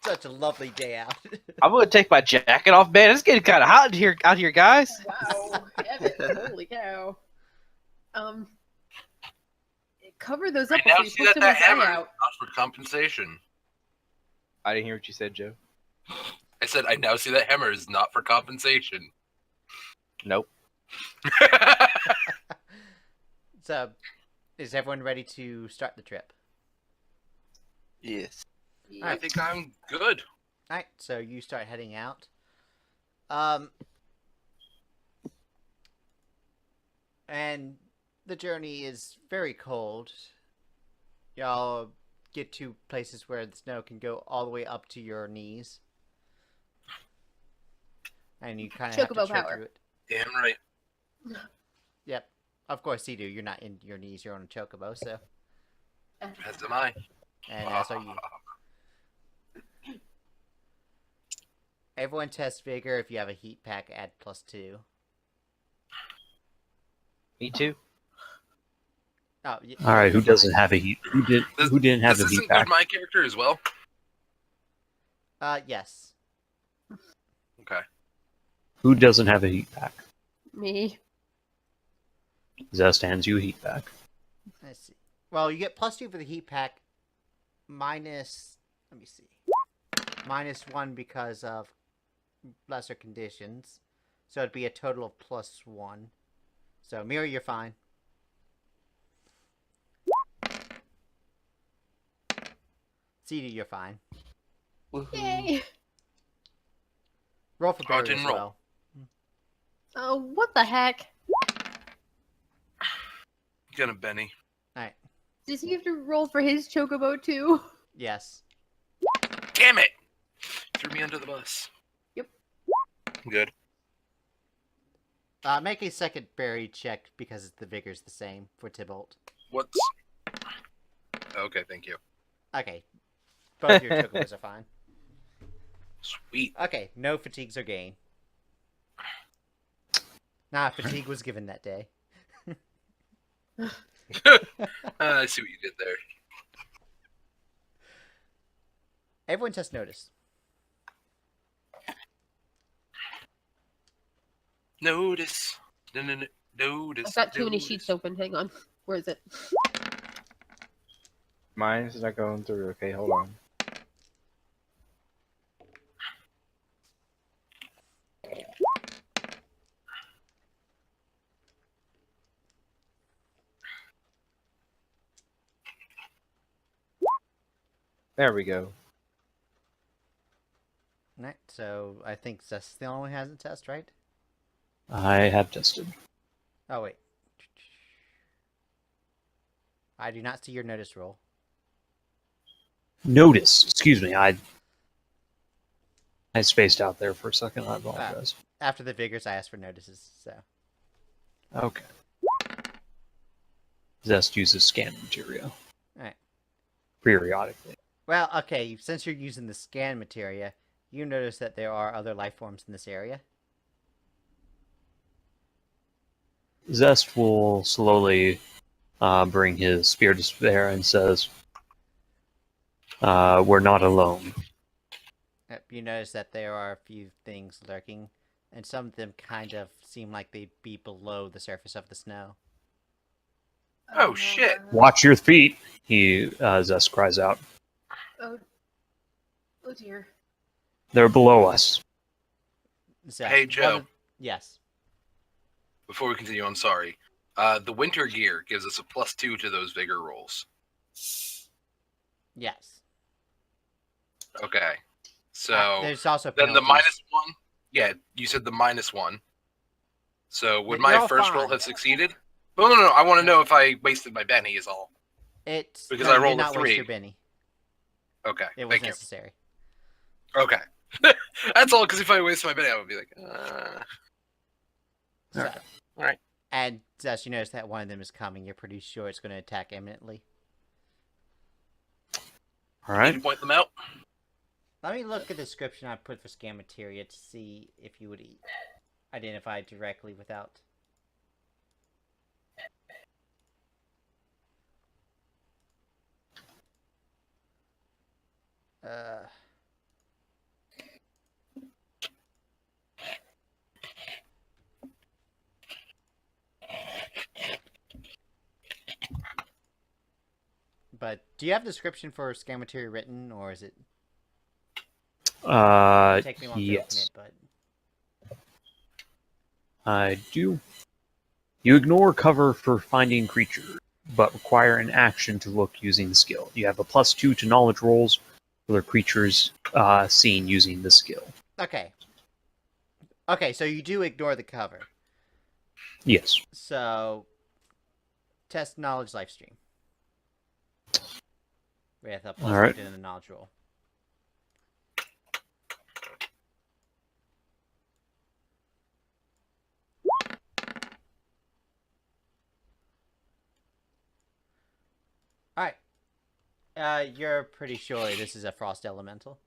such a lovely day out. I'm gonna take my jacket off, man. It's getting kind of hot out here, guys. Wow, Evets, holy cow. Cover those up I now before you see poke that that someone's eye hammer is out. not for compensation. I didn't hear what you said, Joe. I said I now see that hammer is not for compensation. Nope. So, is everyone ready to start the trip? Yes. I think I'm good. Alright, so you start heading out. And the journey is very cold. Y'all get to places where the snow can go all the way up to your knees. And you kind of have to Chocobo tread power. through it. Damn right. Yep. Of course, Sidu, you're not in your knees, you're on a chocobo, so. As am I. And as are you. Everyone test vigor. If you have a heat pack, add +2. Me too. Oh, All right, who doesn't have a heat? Who didn't have Does a this heat pack? include my character as well? Yes. Okay. Who doesn't have a heat pack? Me. Zest hands you a heat pack. Let's see. Well, you get +2 for the heat pack. Minus. Let me see. -1 because of lesser conditions. So it'd be a total of +1. So, Miri'ri, you're fine. Sidu, you're fine. Yay! Roll for Oh, Barry didn't as roll. well. Oh, what the heck? Gonna Benny. Alright. Does he have to roll for his chocobo too? Yes. Damn it! Threw me under the bus. Yep. Good. Make a second Barry check because the vigor's the same for Tybalt. What's... Okay, thank you. Okay. Both your chocobos are fine. Sweet. Okay, no fatigues are gained. Nah, fatigue was given that day. I see what you did there. Everyone just noticed. Notice. Notice. I've got too many notice. sheets open. Hang on. Where is it? Mine's not going through. Okay, hold on. There we go. Alright, so I think Zest the only one who has a test, right? I have tested. Oh, wait. I do not see your notice roll. Notice. Excuse me. I spaced out there for a second. I apologize. After the vigors, I asked for notices, so. Okay. Zest uses scan materia Alright. periodically. Well, okay, since you're using the scan materia, you notice that there are other life forms in this area. Zest will slowly bring his spear to bear and says, "We're not alone." Yep, you notice that there are a few things lurking, and some of them kind of seem like they'd be below the surface of the snow. Oh, shit. Watch your feet! Zest cries out. Oh dear. They're below us. Zest, Hey, one Joe. of- Yes. Before we continue, I'm sorry. The winter gear gives us a +2 to those vigor rolls. Yes. Okay. So There's also then the penalties. -1. Yeah, you said the -1. So would You're my all first roll fine. have succeeded? No. I want to know if I wasted my Benny is all. It's Because no, I you did rolled a not waste 3. your Benny. Okay. It was Thank you. necessary. Okay. That's all, because if I wasted my Benny, I would be like, So, Okay. Alright. And Zest, you notice that one of them is coming. You're pretty sure it's going to attack imminently. All Need right. to point them out. Let me look at the description I put for scan materia to see if you would identify it directly without. But do you have a description for scan materia written, or is it take me long to open Yes, it? But I do. You ignore cover for finding creatures, but require an action to look using the skill. You have a +2 to knowledge rolls for the creatures seen using the skill. okay. Okay, so you do ignore the cover. Yes. So test knowledge life stream. With a +2 Alright. to the knowledge roll. Alright. You're pretty sure this is a frost elemental?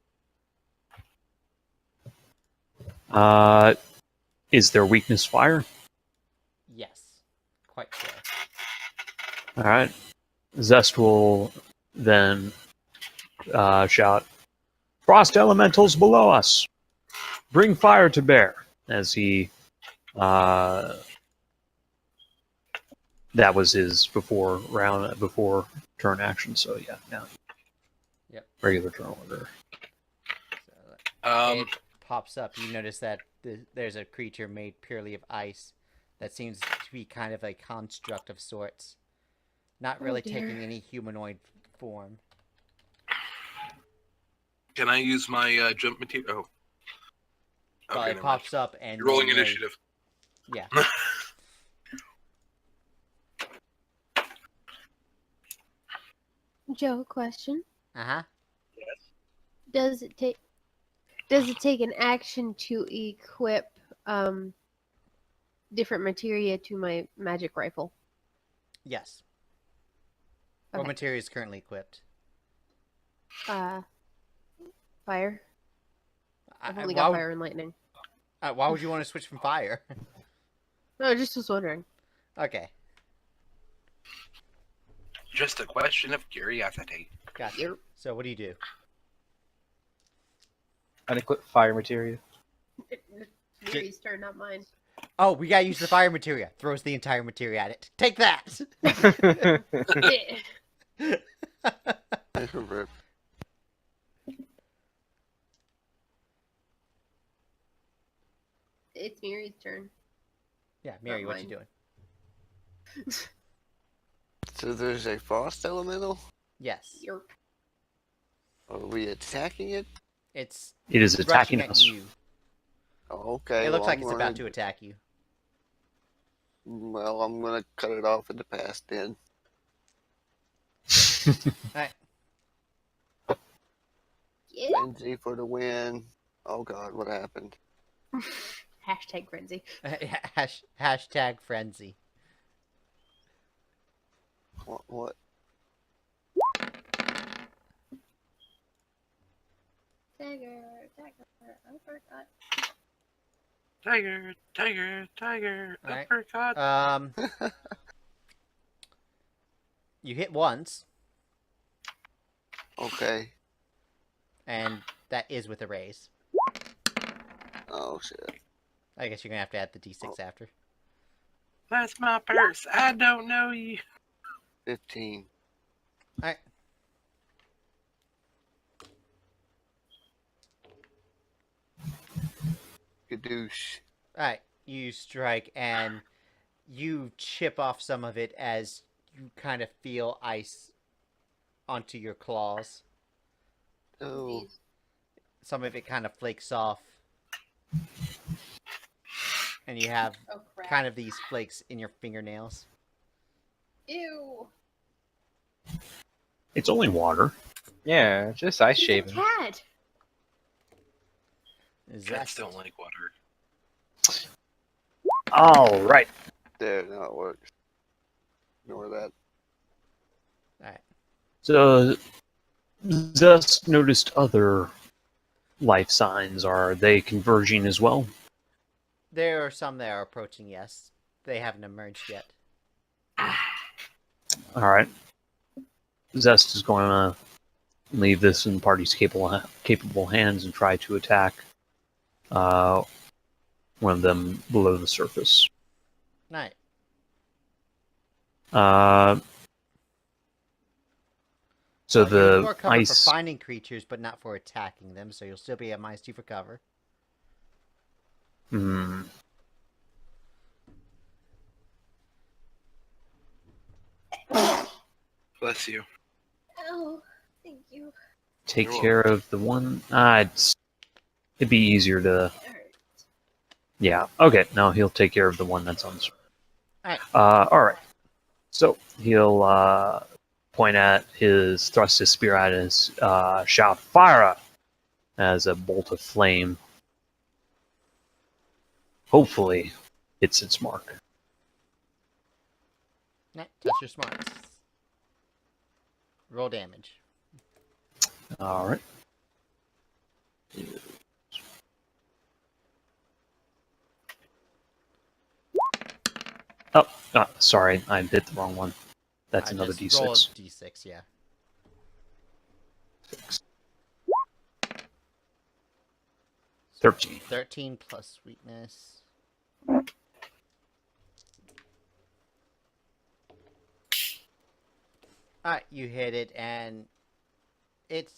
Is their weakness fire? Yes. Quite sure. All right. Zest will then shout, "Frost elementals below us! Bring fire to bear!" As he... that was his before turn action, so yeah, now. Yep. Regular turn order. So, it pops up. You notice that there's a creature made purely of ice that seems to be kind of a construct of sorts. Not really taking any humanoid form. Can I use my jump material? Oh. But Okay, it never mind. pops up and... You're rolling then initiative. Yeah. Joe, question. Uh-huh. Does it take an action to equip different materia to my magic rifle? Yes. What Okay. materia is currently equipped? Fire. I've only why, got would, fire and lightning. why would you want to switch from fire? No, I just was wondering. Okay, Just a question of curiosity. gotcha. Yep. So what do you do? Unequipped fire materia. Miri's turn, not mine. Oh, we gotta use the fire materia. Throws the entire materia at it. Take that! Rip. It's Miri's turn. Yeah, Mary, Not what you mine. doing? So there's a frost elemental? Yes. Yerp. Are we attacking it? It's It is attacking rushing at us. you. Oh, okay. It looks well, like I'm it's gonna- about to attack you. Well, I'm gonna cut it off in the past then. Alright. Yeah. Frenzy for the win. Oh god, what happened? Hashtag frenzy. Hashtag frenzy. What? Dagger, uppercut. Tiger, tiger, tiger, Alright. uppercut. You hit once, Okay. and that is with a raise. Oh shit. I guess you're gonna have to add the d6 after. That's my purse. I don't know you. 15. Alright. Gadoosh. Alright, you strike and you chip off some of it as you kind of feel ice onto your claws. Oh. Jeez. Some of it kind of flakes off. And you have Oh crap. kind of these flakes in your fingernails. Ew. It's only water. Yeah, just ice He's a shaving. cat. Cats Zest. don't like water. All right. There, now it works. Ignore that. Alright. So, Zest noticed other life signs. Are they converging as well? There are some that are approaching, yes. They haven't emerged yet. All right. Zest is going to leave this in the party's capable hands and try to attack one of them below the surface. Right. So Well, you need more the cover ice. for finding creatures, but not for attacking them, so you'll still be at -2 for cover. Hmm. Bless you. Oh, thank you. Take You're care of the one. It'd be easier to. It hurt. Yeah. Okay. No, he'll take care of the one that's on the. Alright. All right. So he'll point at thrust his spear at his, shout "Fire!" as a bolt of flame hopefully hits its mark. Right, test your smarts. Roll damage. All right. Oh, sorry, I hit the wrong one. That's another just roll a d6. d6, yeah. 13. 13 plus weakness. Alright, you hit it, and it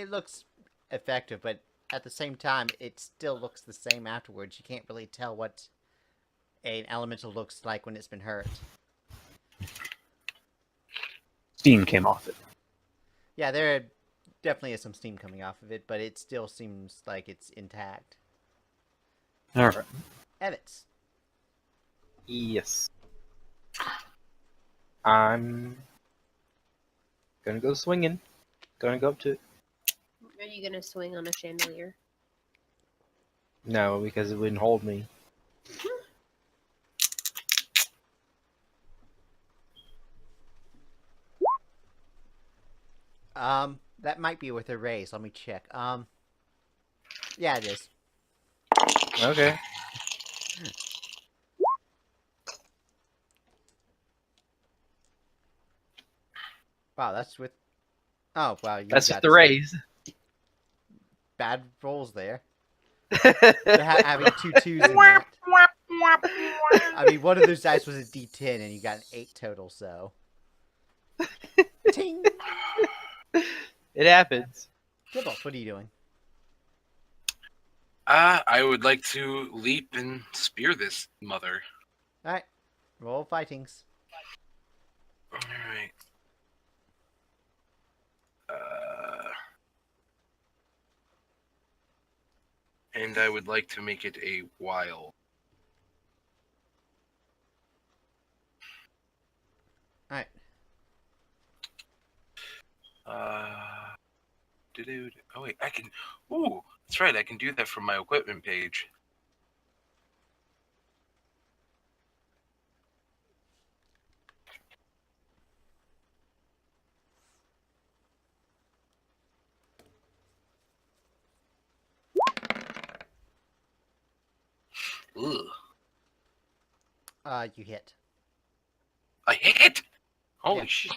looks effective, but at the same time, it still looks the same afterwards. You can't really tell what an elemental looks like when it's been hurt. Steam came off it. Yeah, there definitely is some steam coming off of it, but it still seems like it's intact. All right. Evets. Yes. I'm gonna go swinging. Gonna go up to it. Are you gonna swing on a chandelier? No, because it wouldn't hold me. That might be with a raise. Let me check. Yeah, it is. Okay. Wow, that's with. Oh, wow, you That's got just the some raise. bad rolls there. Having 2 2s in that. I mean, one of those dice was a D10, and you got an 8 total. So. Ting. It happens. Tybalt, what are you doing? I would like to leap and spear this mother. All right, roll fightings. All right. And I would like to make it a wild. All right. Oh wait, I can. Ooh, that's right. I can do that from my equipment page. Ugh. You hit. I hit. Holy Yeah. shit!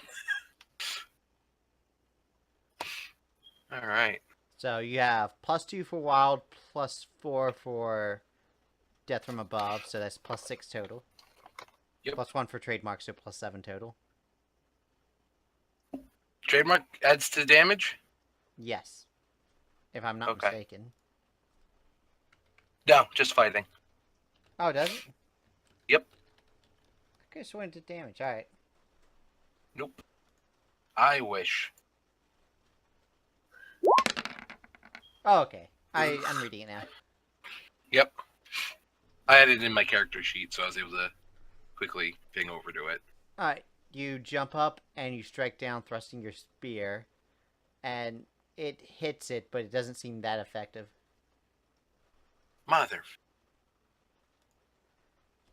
All right. So you have +2 for wild, +4 for death from above. So that's +6 total. Yep. +1 for trademark, so +7 total. Trademark adds to damage. Yes, if I'm not Okay. mistaken. No, just fighting. Oh, does it? Yep. Okay, so into damage. All right. Nope. I wish. Oh, okay. I'm reading it now. Yep. I had it in my character sheet, so I was able to quickly ping over to it. All right. You jump up and you strike down, thrusting your spear, and it hits it, but it doesn't seem that effective. Mother.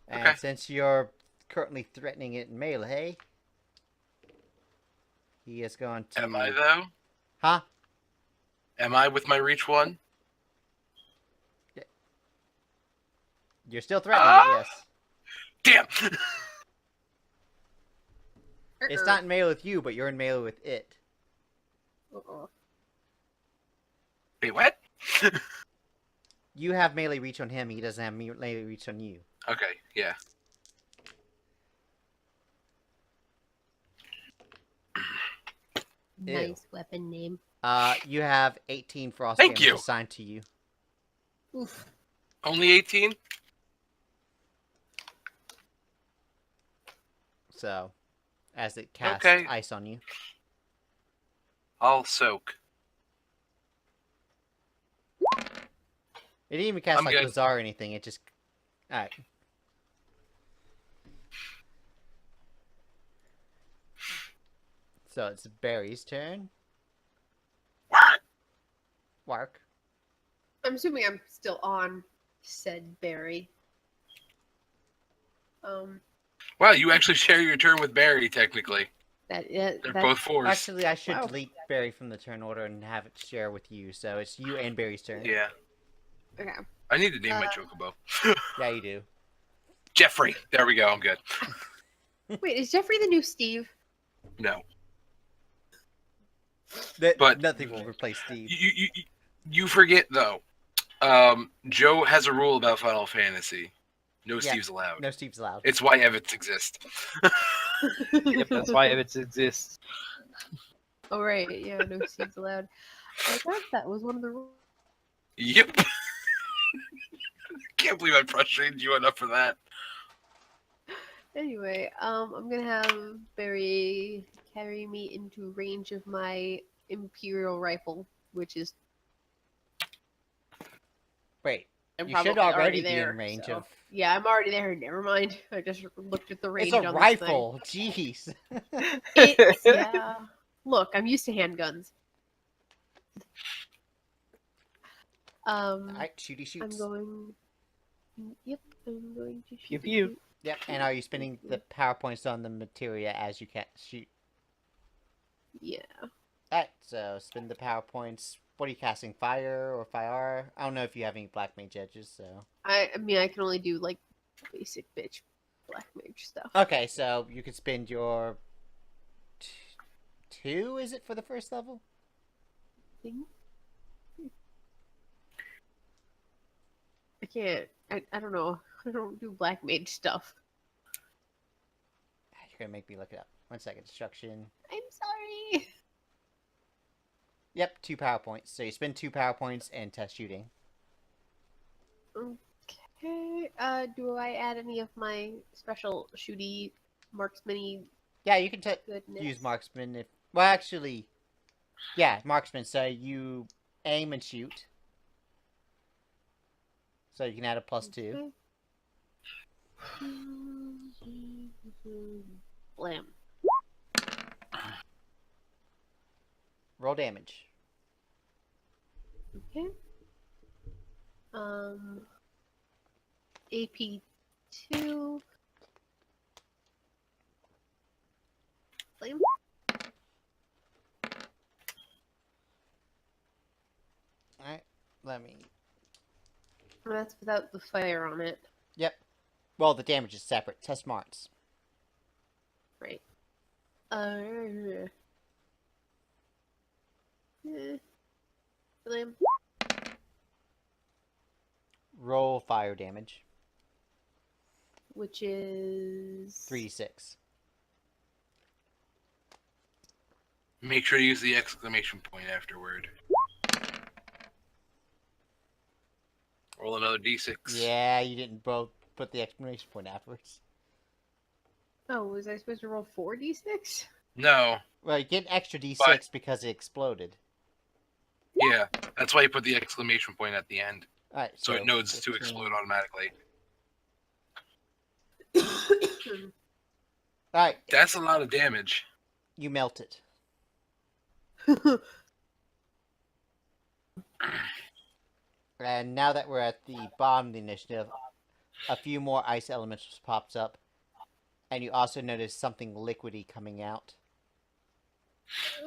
And Okay. since you're currently threatening it in melee, he is going to. Am I though? Huh? Am I with my reach one? You're still threatening it, yes. Damn. It's not in melee with you, but you're in melee with it. Uh-oh. Wait, what? You have melee reach on him, he doesn't have melee reach on you. Okay, yeah. Ew. Nice weapon name. You have 18 frost Thank damage you. assigned to you. Oof. Only 18? So, as it casts Okay. ice on you. I'll soak. It didn't even cast I'm like good. Lazar or anything, it just... Alright. So it's Barry's turn. What? Wark. I'm assuming I'm still on said Barry. Wow, you actually share your turn with Barry, technically. They're That's both fours. Actually, I should Wow. delete Barry from the turn order and have it share with you, so it's you and Barry's turn. Yeah. okay. I need to name my Uh, chocobo. Yeah, you do. Jeffrey. There we go. I'm good. Wait, is Jeffrey the new Steve? No. But But- nothing will replace Steve. You forget, though. Joe has a rule about Final Fantasy. No Yeah. Steve's allowed. No Steve's allowed. It's why Evets exist. Yep, that's why Evets exists. Oh right, yeah, no Steve's allowed. I thought that was one of the rules. Yep. Can't believe I frustrated you enough for that. Anyway, I'm gonna have Barry carry me into range of my Imperial rifle, which is Wait, I'm you should probably already be there, in range so- of... Yeah, I'm already there. Never mind. I just looked at the range. It's a on rifle! Jeez! This thing. It's, yeah. Look, I'm used to handguns. Alright, shooty I'm shoots. going. Yep, I'm going to shoot. Pew pew. Yep, and are you spending the power points on the materia as you can shoot? Yeah. Alright, so spend the power points. What are you casting? Fire or fire? I don't know if you have any black mage edges, so. I mean, I can only do like basic bitch black mage stuff. Okay, so you could spend your 2, is it, for the first level? Thing. I can't. I don't know. I don't do black mage stuff. You're gonna make me look it up. 1 second. Destruction. I'm sorry. Yep, 2 power points. So you spend 2 power points and test shooting. Okay. Do I add any of my special shooty marksman-y Yeah, you can goodness? use marksman if. Well, actually, yeah, marksman. So you aim and shoot. So you can add a +2. Blam. Roll damage. Okay. AP 2. Flame. Alright, let me. That's without the fire on it. Yep. Well, the damage is separate. Test smarts. Right. Flame. Roll fire damage. Which is 3d6. Make sure to use the exclamation point afterward. Roll another d6. Yeah, you didn't both put the exclamation point afterwards. Oh, was I supposed to roll 4d6? No. Well, you get an extra d6 But- because it exploded. Yeah, that's why you put the exclamation point at the end, Alright, so it knows to 15. explode automatically. Alright, That's a lot of damage. you melt it. And now that we're at the bottom of the initiative, a few more ice elementals pops up. And you also notice something liquidy coming out.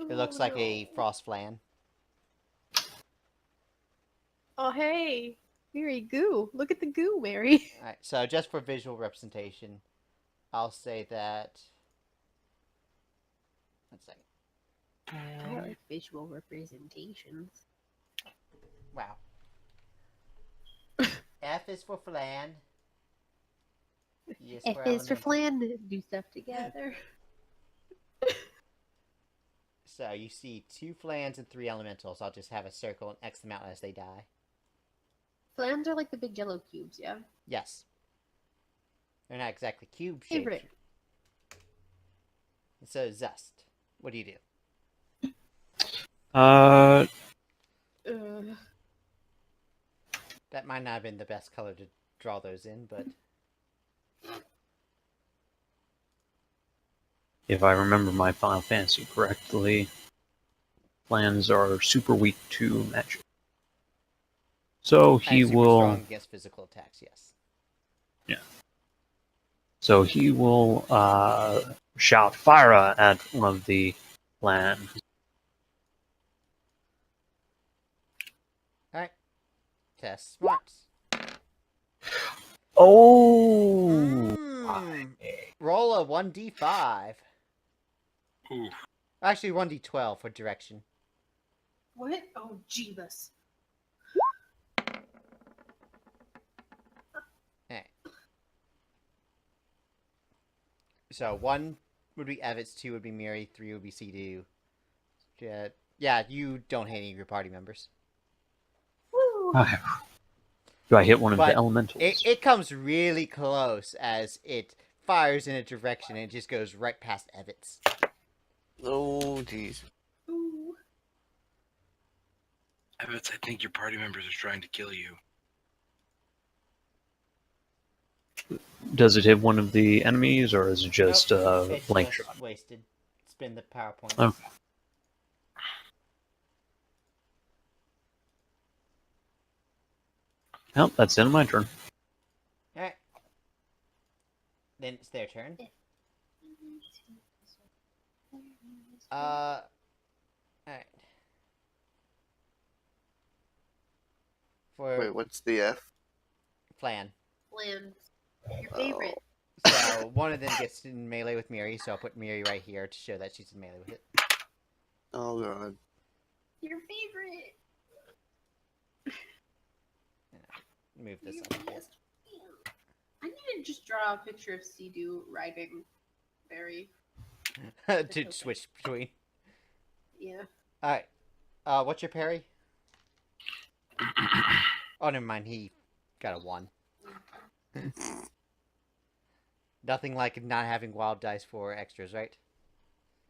It looks like a frost flan. Oh, hey. Mary, goo. Look at the goo, Mary. Alright, so just for visual representation, I'll say that... 1 second. I like visual representations. Wow. F is for flan. E is F for is for elemental. flan. Do stuff together. So you see 2 flans and 3 elementals. I'll just have a circle and X them out as they die. Flans are like the big yellow cubes, yeah? Yes. They're not exactly cube shaped. Favorite. So Zest, what do you do? Uh, That might not have been the best color to draw those in, but if I remember my Final Fantasy correctly, plans are super weak to magic. So he and super will. strong against physical attacks. Yes. So he will shout fire at one of the plans. All right. Test smarts. Oh! Mm. Roll a 1d5. Ooh. Actually, 1d12 for direction. What? Oh, Jeebus. So 1 would be Evets, 2 would be Miri'ri, 3 would be Sidu. Yeah, you don't hate any of your party members. Woo! Do I hit one of But the elementals? It comes really close as it fires in a direction and it just goes right past Evets. Oh, jeez. Ooh. Evets, I think your party members are trying to kill you. Does it hit one of the enemies, or is it just Nope, a it's blank just shot? wasted. Spin the power points. Oh. Well, that's the end of my turn. Alright. Then it's their turn. Alright. For Wait, what's the F? Flan. Land. Your favorite. So one of them gets in melee with Miri'ri, so I'll put Miri'ri right here to show that she's in melee with it. Oh god. Your favorite. Move this Your up here. best friend. I need to just draw a picture of Sidu riding Barry. To switch between. Yeah. Alright. What's your parry? Oh, never mind. He got a 1. Nothing like not having wild dice for extras, right?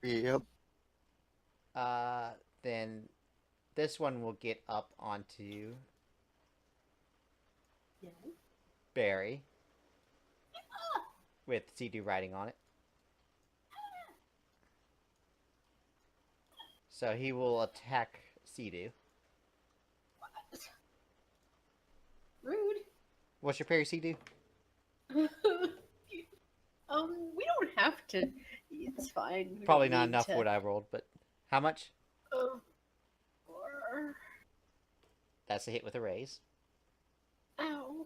Yep. Then this one will get up onto Yeah. Barry with Sidu riding on it. So he will attack Sidu. Rude. What's your parry, Sidu? We don't have to. It's fine. We Probably don't not need enough to. what I rolled, but how much? Or... That's a hit with a raise. Ow.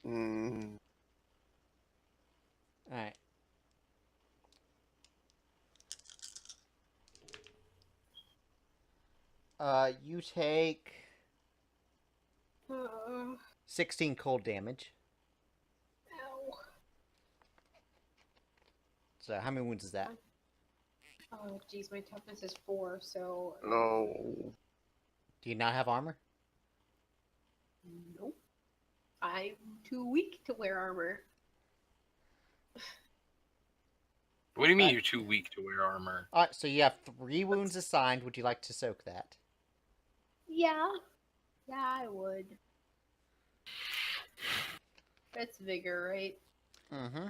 Mm. Alright. You take 16 cold damage. Ow. So how many wounds is that? Oh, jeez, my toughness is 4, so... No. Do you not have armor? Nope. I'm too weak to wear armor. What do you mean you're too weak to wear armor? Alright, so you have 3 wounds assigned. Would you like to soak that? Yeah. Yeah, I would. That's vigor, right? Mm-hmm.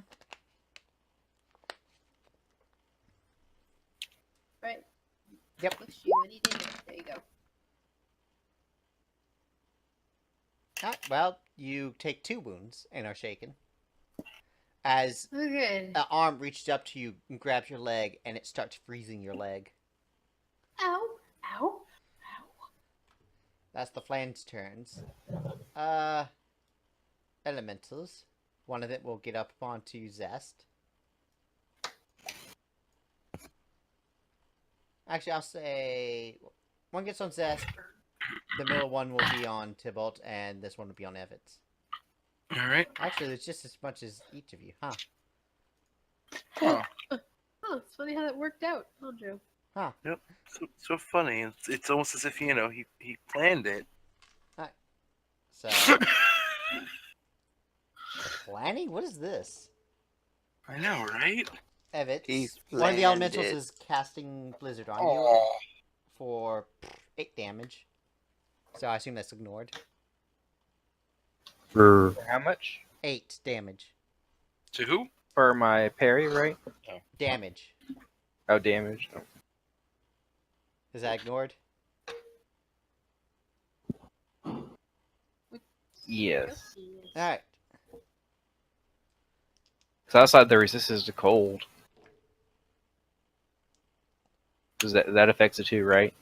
Right? Yep. Push you any day. There you go. Alright, well, you take 2 wounds and are shaken. As Okay. an arm reaches up to you and grabs your leg, and it starts freezing your leg. Ow. Ow. Ow. That's the Flan's turns. Elementals. One of it will get up onto Zest. Actually, I'll say one gets on Zest. The middle one will be on Tybalt, and this one will be on Evets. All right. Actually, there's just as much as each of you, huh? Huh. Oh, it's funny how that worked out, huh, Joe? Huh. Yep. So funny. It's almost as if he planned it. So, planning? What is this? I know, right? Evets. He One of the planned elementals it. is casting Blizzard on you Oh. for 8 damage. So I assume that's ignored. For How much? 8 damage. To who? For my parry, right? Damage. Oh, damage. Oh. Is that ignored? Yes. Alright. So outside the resistance to cold. Does that affects it too, right?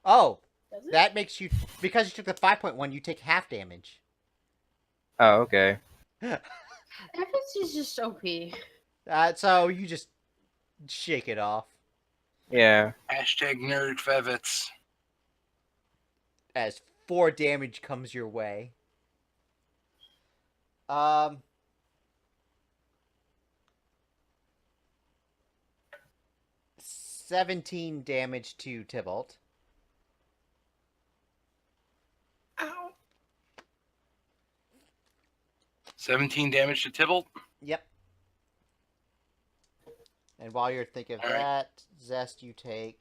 Oh! Does it? That makes you... Because you took the 5.1, you take half damage. Oh, okay. Evans is just OP. So you just shake it off. Yeah. Hashtag nerd fevets. As 4 damage comes your way. 17 damage to Tybalt. Ow. 17 damage to Tybalt. Yep. And while you're thinking of All right. that, Zest, you take...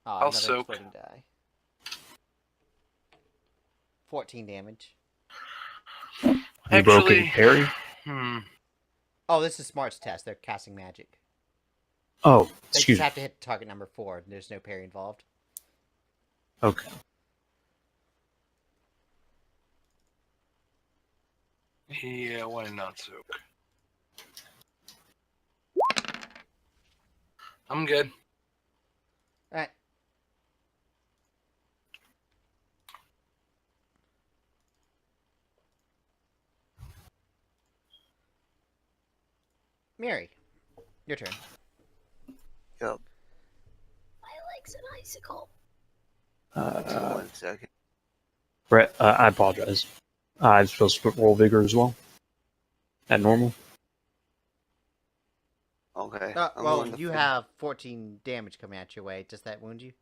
Oh, I'll another soak. exploding die. 14 damage. you broken parry? Oh, this is Smart's test. They're casting magic. Oh, They excuse just me. have to hit target number 4. There's no parry involved. Okay. Yeah, why not soak? I'm good. All right. Mary, your turn. Yep. My leg's an icicle. 1 second. Brett, I apologize. I'm supposed to roll vigor as well. At normal. Okay. I'm Well, going to you fin- have 14 damage coming at your way. Does that wound you?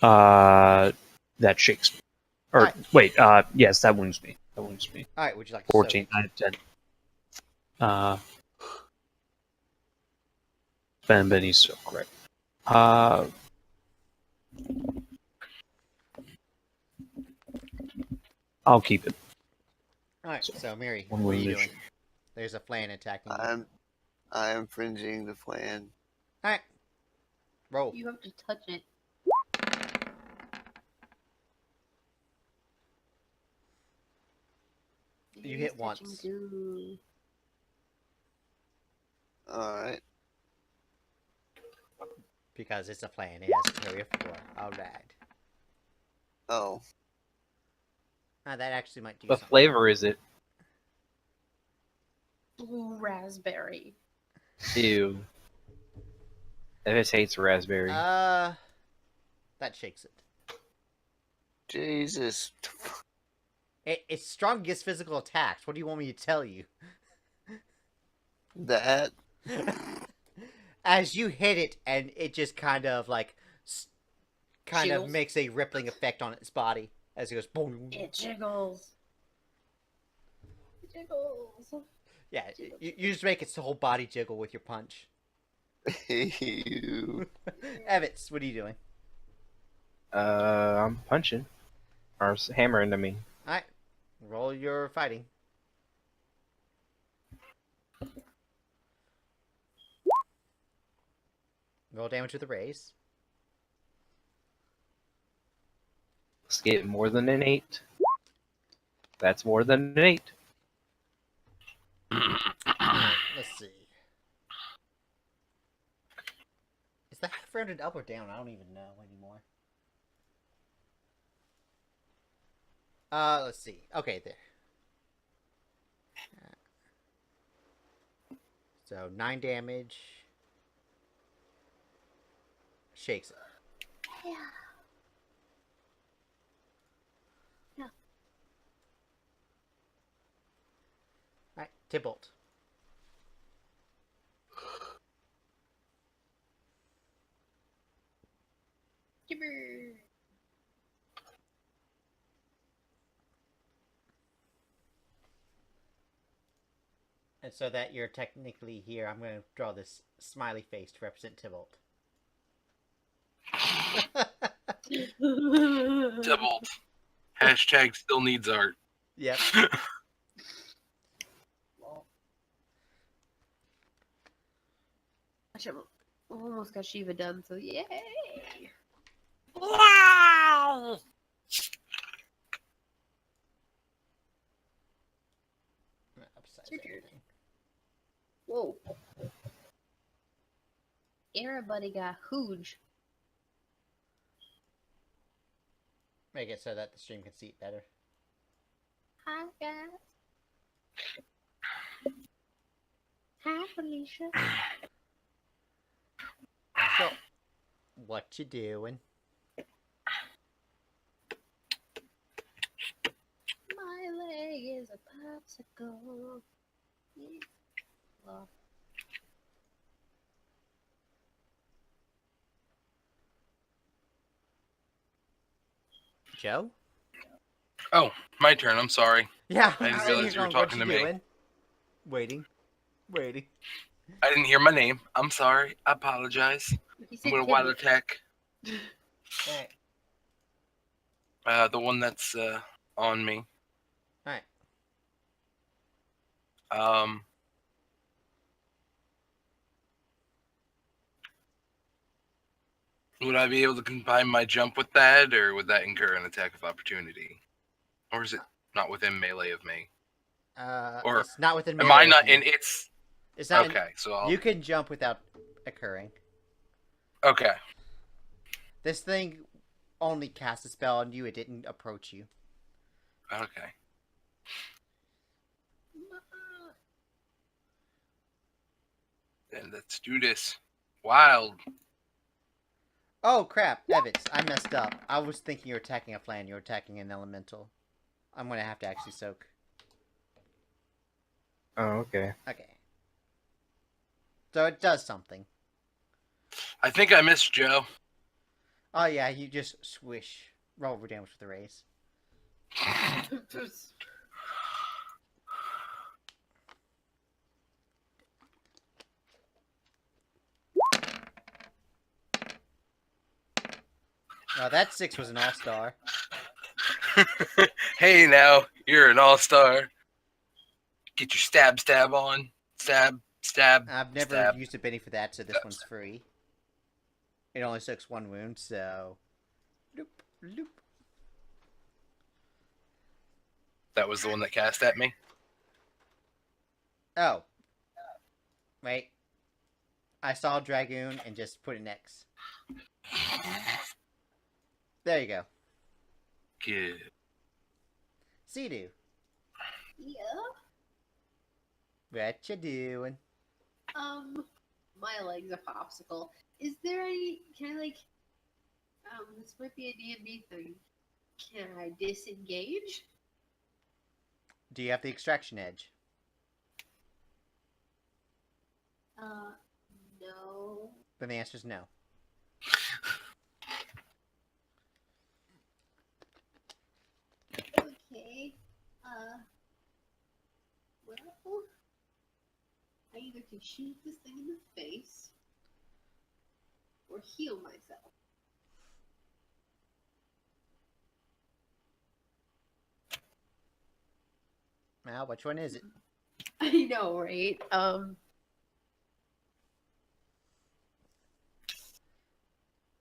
That shakes me. Or Alright. wait, yes, that wounds me. That wounds me. All right. Would you like to 14, soak? 9, 10. Ben Benny's so correct. I'll keep it. All right. So, Mary, One what are wound you is- doing? There's a flan attacking you. I am fringing the flan. All right. Roll. You have to touch it. You hit once. Alright. Because it's a flan. It has a carry of 4. All right. Oh. That actually might do What something. flavor is it? Blue raspberry. Ew. Evets hates raspberry. That shakes it. Jesus. It's strong against physical attacks. What do you want me to tell you? That. As you hit it, and it just kind of like, kind of Jiggles. makes a rippling effect on its body as it goes boom. It jiggles. It jiggles. Yeah, you just make its whole body jiggle with your punch. Ew. Evets, what are you doing? I'm punching. Or hammering, I mean. Alright, roll your fighting. Roll damage with a raise. Let's get more than an 8. That's more than an 8. Alright, let's see. Is the half rounded up or down? I don't even know anymore. Let's see. Okay, there. So 9 damage. Shakes it. Yeah. Alright, Tybalt. Gibber. And so that you're technically here, I'm going to draw this smiley face to represent Tybalt. Double. Hashtag still needs art. Yep. I should almost got Shiva done, so yay! Wow! Upsize Your turn. everything. Whoa. Everybody got huge. Make it so that the stream can see it better. Hi, guys. Hi, Felicia. So, what you doing? My leg is a popsicle. Yeah. Well, Joe? Oh, my turn. I'm sorry. Yeah, I didn't I'm realize sitting you were here going, talking "What to you me." doing?" Waiting. I didn't hear my name. I'm sorry. I apologize. he I'm said going to kibble. wild attack Alright. the one that's on me. Alright. Would I be able to combine my jump with that, or would that incur an attack of opportunity? Or is it not within melee of me? Or It's not within Am melee I of not you. in its? It's not. Okay, so I'll... You can jump without occurring. Okay. This thing only cast a spell on you. It didn't approach you. Okay. Then let's do this. Wild. Oh crap, Evets, I messed up. I was thinking you were attacking a flan. You were attacking an elemental. I'm gonna have to actually soak. Oh, okay. Okay. So it does something. I think I missed Joe. Oh yeah, you just swish. Roll over damage with the raise. Well, that 6 was an all-star. Hey now, you're an all-star. Get your stab on. Stab. I've never stab. used a Benny for that, so this one's free. It only soaks 1 wound, so... Loop, loop. That was the one that cast at me? Oh. Wait. I saw Dragoon and just put an X. There you go. Good. Sidu, Yeah. what you doing? My leg's a popsicle. Is there any? Can I this might be a D&D thing. Can I disengage? Do you have the extraction edge? No. Then the answer is no. Okay. Well, I either can shoot this thing in the face or heal myself. Now, which one is it? I know, right?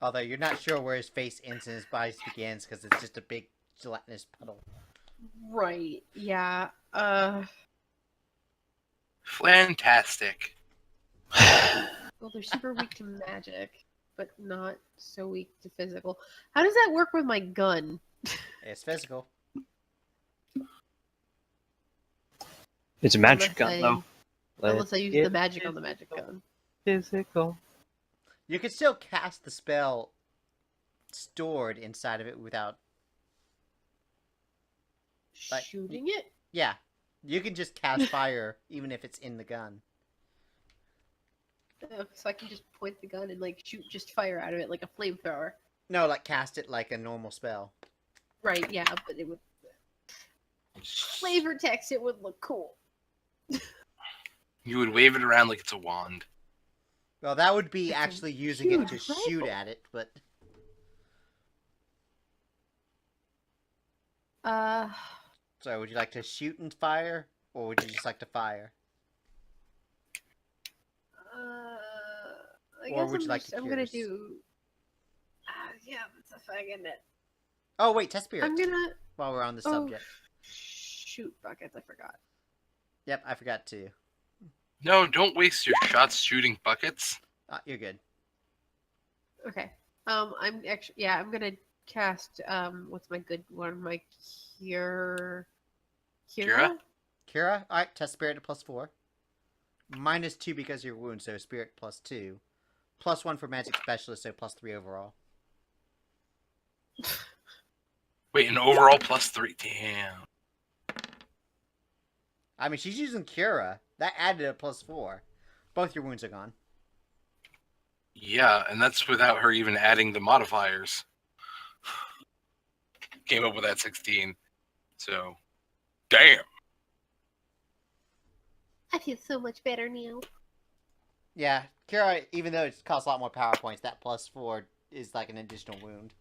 Although you're not sure where his face ends and his body begins because it's just a big gelatinous puddle. Right. Yeah. Fantastic. Well, they're super weak to magic, but not so weak to physical. How does that work with my gun? It's physical. It's a magic Unless gun, though. Unless I use the magic on the magic gun. Physical. You can still cast the spell stored inside of it without... Like- Shooting it? Yeah. You can just cast fire even if it's in the gun. So I can just point the gun and shoot just fire out of it like a flamethrower. No, like cast it like a normal spell. Right, yeah, but it would flavor text it would look cool. You would wave it around like it's a wand. Well, that would be It's a actually using it to huge shoot rifle. at it, but... So, would you like to shoot and fire? Or would you just like to fire? I Or guess would you like to I'm gonna curious? do. Yeah, that's a fucking it. Oh, wait, test spirit. I'm gonna. While we're on the Oh, subject. shoot buckets. I forgot. Yep, I forgot to. No, don't waste your shots shooting buckets. You're good. Okay. I'm actually. Yeah, I'm gonna cast. What's my good one? My Kira. Kira? Alright, test spirit at +4. -2 because of your wound, so spirit +2. +1 for magic specialist, so +3 overall. Wait, an overall +3. Damn. I mean, she's using Kira. That added a +4. Both your wounds are gone. Yeah, and that's without her even adding the modifiers. Came up with that 16. So, damn. I feel so much better now. Yeah, Kira, even though it costs a lot more power points, that +4 is like an additional wound.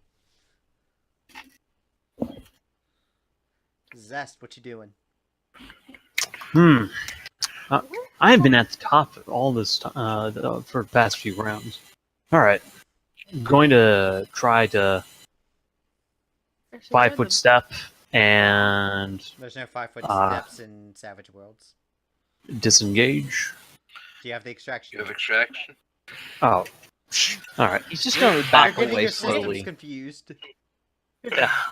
Zest, what you doing? I've been at the top of all this for the past few rounds. Alright. Going to try to Actually, 5-foot step and There's no 5-foot Ah. steps in Savage Worlds. disengage. Do you have the extraction? You have extraction. Oh, all right. He's just going to You're back getting away your systems slowly. confused.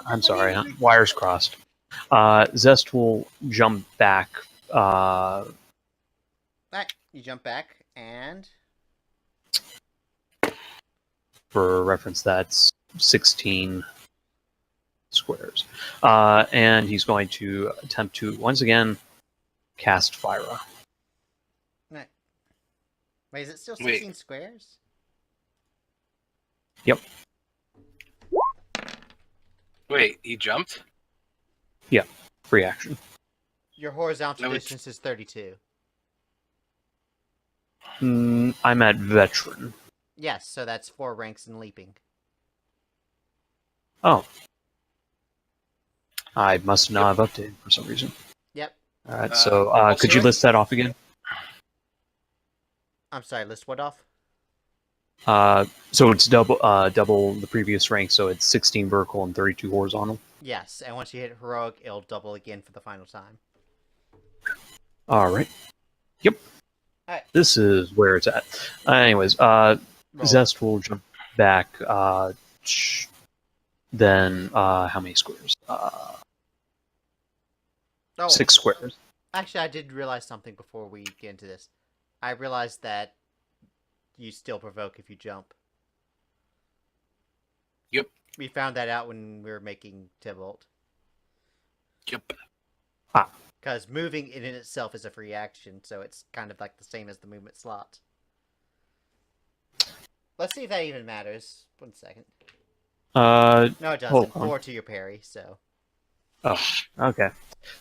I'm sorry. Wires crossed. Zest will jump back. Alright, you jump back, and... For reference, that's 16 squares. And he's going to attempt to, once again, cast Fyra. Right. Wait, is it still Wait. 16 squares? Yep. Wait, he jumped? Free action. Your horizontal No, it's- distance is 32. I'm at veteran. Yes, so that's 4 ranks in leaping. Oh. I must not have updated for some reason. Yep. All right, Also, so could you list that off again? I'm sorry, list what off? So it's double the previous rank, so it's 16 vertical and 32 horizontal. Yes, and once you hit heroic, it'll double again for the final time. All right. Yep. Alright. This is where it's at. Anyways, Roll. Zest will jump back. Then how many squares? Oh, 6 squares. actually, I did realize something before we get into this. I realized that you still provoke if you jump. Yep. We found that out when we were making Tybalt. Yep. Because moving in itself is a free action, so it's kind of like the same as the movement slot. Let's see if that even matters. 1 second. No, it Hold doesn't. on. 4 to your parry, so... Oh, okay.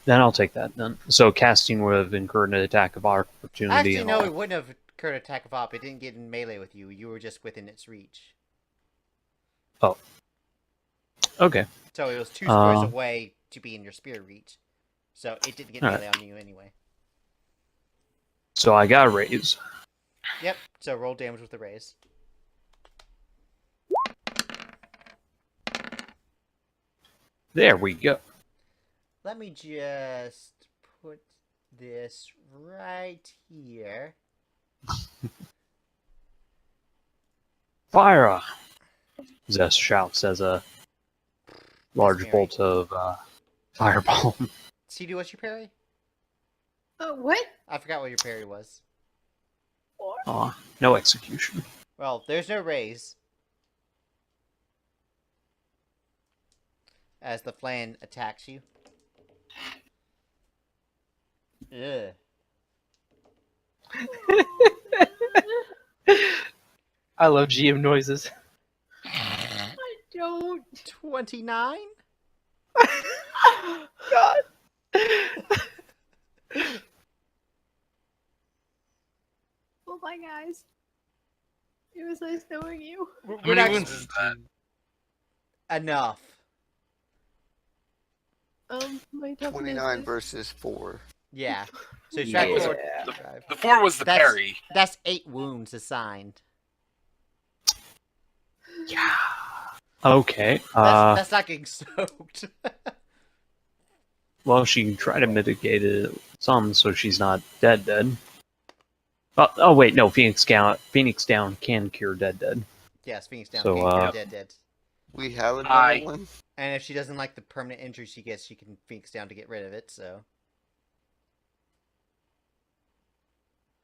Then I'll take that then. So casting would have incurred an attack of opportunity. Actually, and no, all. it wouldn't have incurred attack of op. It didn't get in melee with you. You were just within its reach. Oh. Okay. So it was 2 squares Uh, away to be in your spear reach. So it didn't get Alright. melee on you anyway. So I got a raise. Yep, so roll damage with the raise. There we go. Let me just put this right here. Fire! Zest shouts as a large Mary. bolt of fireball. Sidu, what's your parry? What? I forgot what your parry was. Aw, no execution. Well, there's no raise. As the flan attacks you. Ugh. I love GM noises. I don't. 29? God. Oh my guys. It was nice knowing you. We're How many not- wounds is that? Enough. My toughness 29 is- versus 4. Yeah. So track Yeah. forward. The 4 was the That's- parry. That's 8 wounds assigned. Okay. That's not getting soaked. Well, she can try to mitigate it some, so she's not dead. Oh wait, no. Phoenix down can cure dead. Yes, Phoenix down. So, So, uh, dead. We have Hi. another one. And if she doesn't like the permanent injury she gets, she can Phoenix down to get rid of it, so.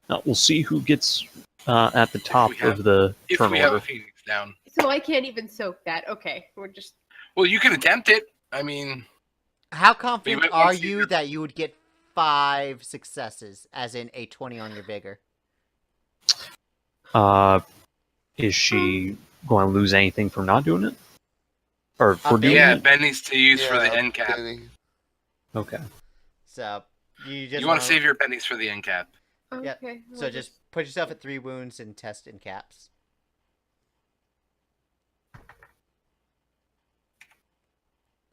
Now, we'll see who gets at the top have- of the If we have a turnover. Phoenix down. So I can't even soak that. Okay, we're just. Well, you can attempt it. I mean, How confident might want are to see you her- that you would get 5 successes, as in a 20 on your vigor? Is she going to lose anything from not doing it, or for bit. doing yeah, it? pennies to use for the Yeah, end cap. Benny. Okay. So, you just You want to save your pennies for the end cap. Yep. Okay. So we'll just put yourself at 3 wounds and test in caps.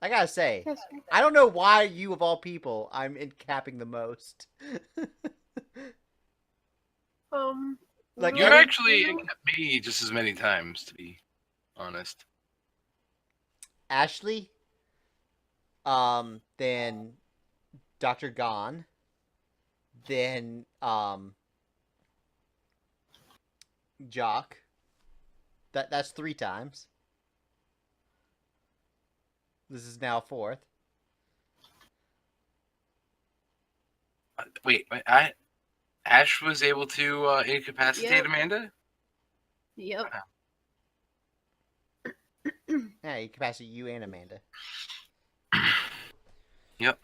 I gotta say, Yes. I don't know why you of all people I'm in capping the most. Like, You've Any- actually encapped me just as many times, to be honest. Ashley, then Dr. Gon, then Jock. That's 3 times. This is now 4th. Wait, Ash was able to incapacitate Yep. Amanda? Yep. Yeah, you capacitate you and Amanda. Yep.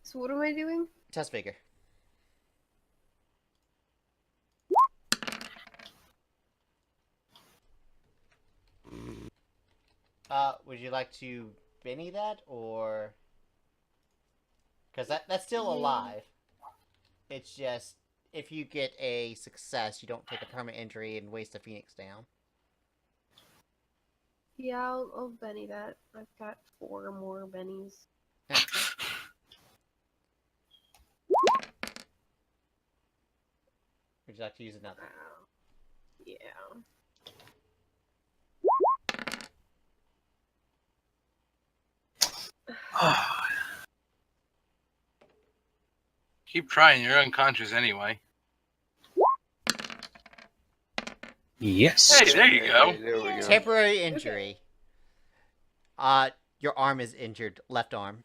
So what am I doing? Test figure. Would you like to Benny that, or... Because that's still Yeah. alive. It's just, if you get a success, you don't take a permanent injury and waste a Phoenix down. Yeah, I'll Benny that. I've got 4 more Bennies. Would you like to use another? Wow. Yeah. Keep trying. You're unconscious anyway. Yes. Hey, there you go. Hey, there we go. Temporary injury. Your arm is injured, left arm.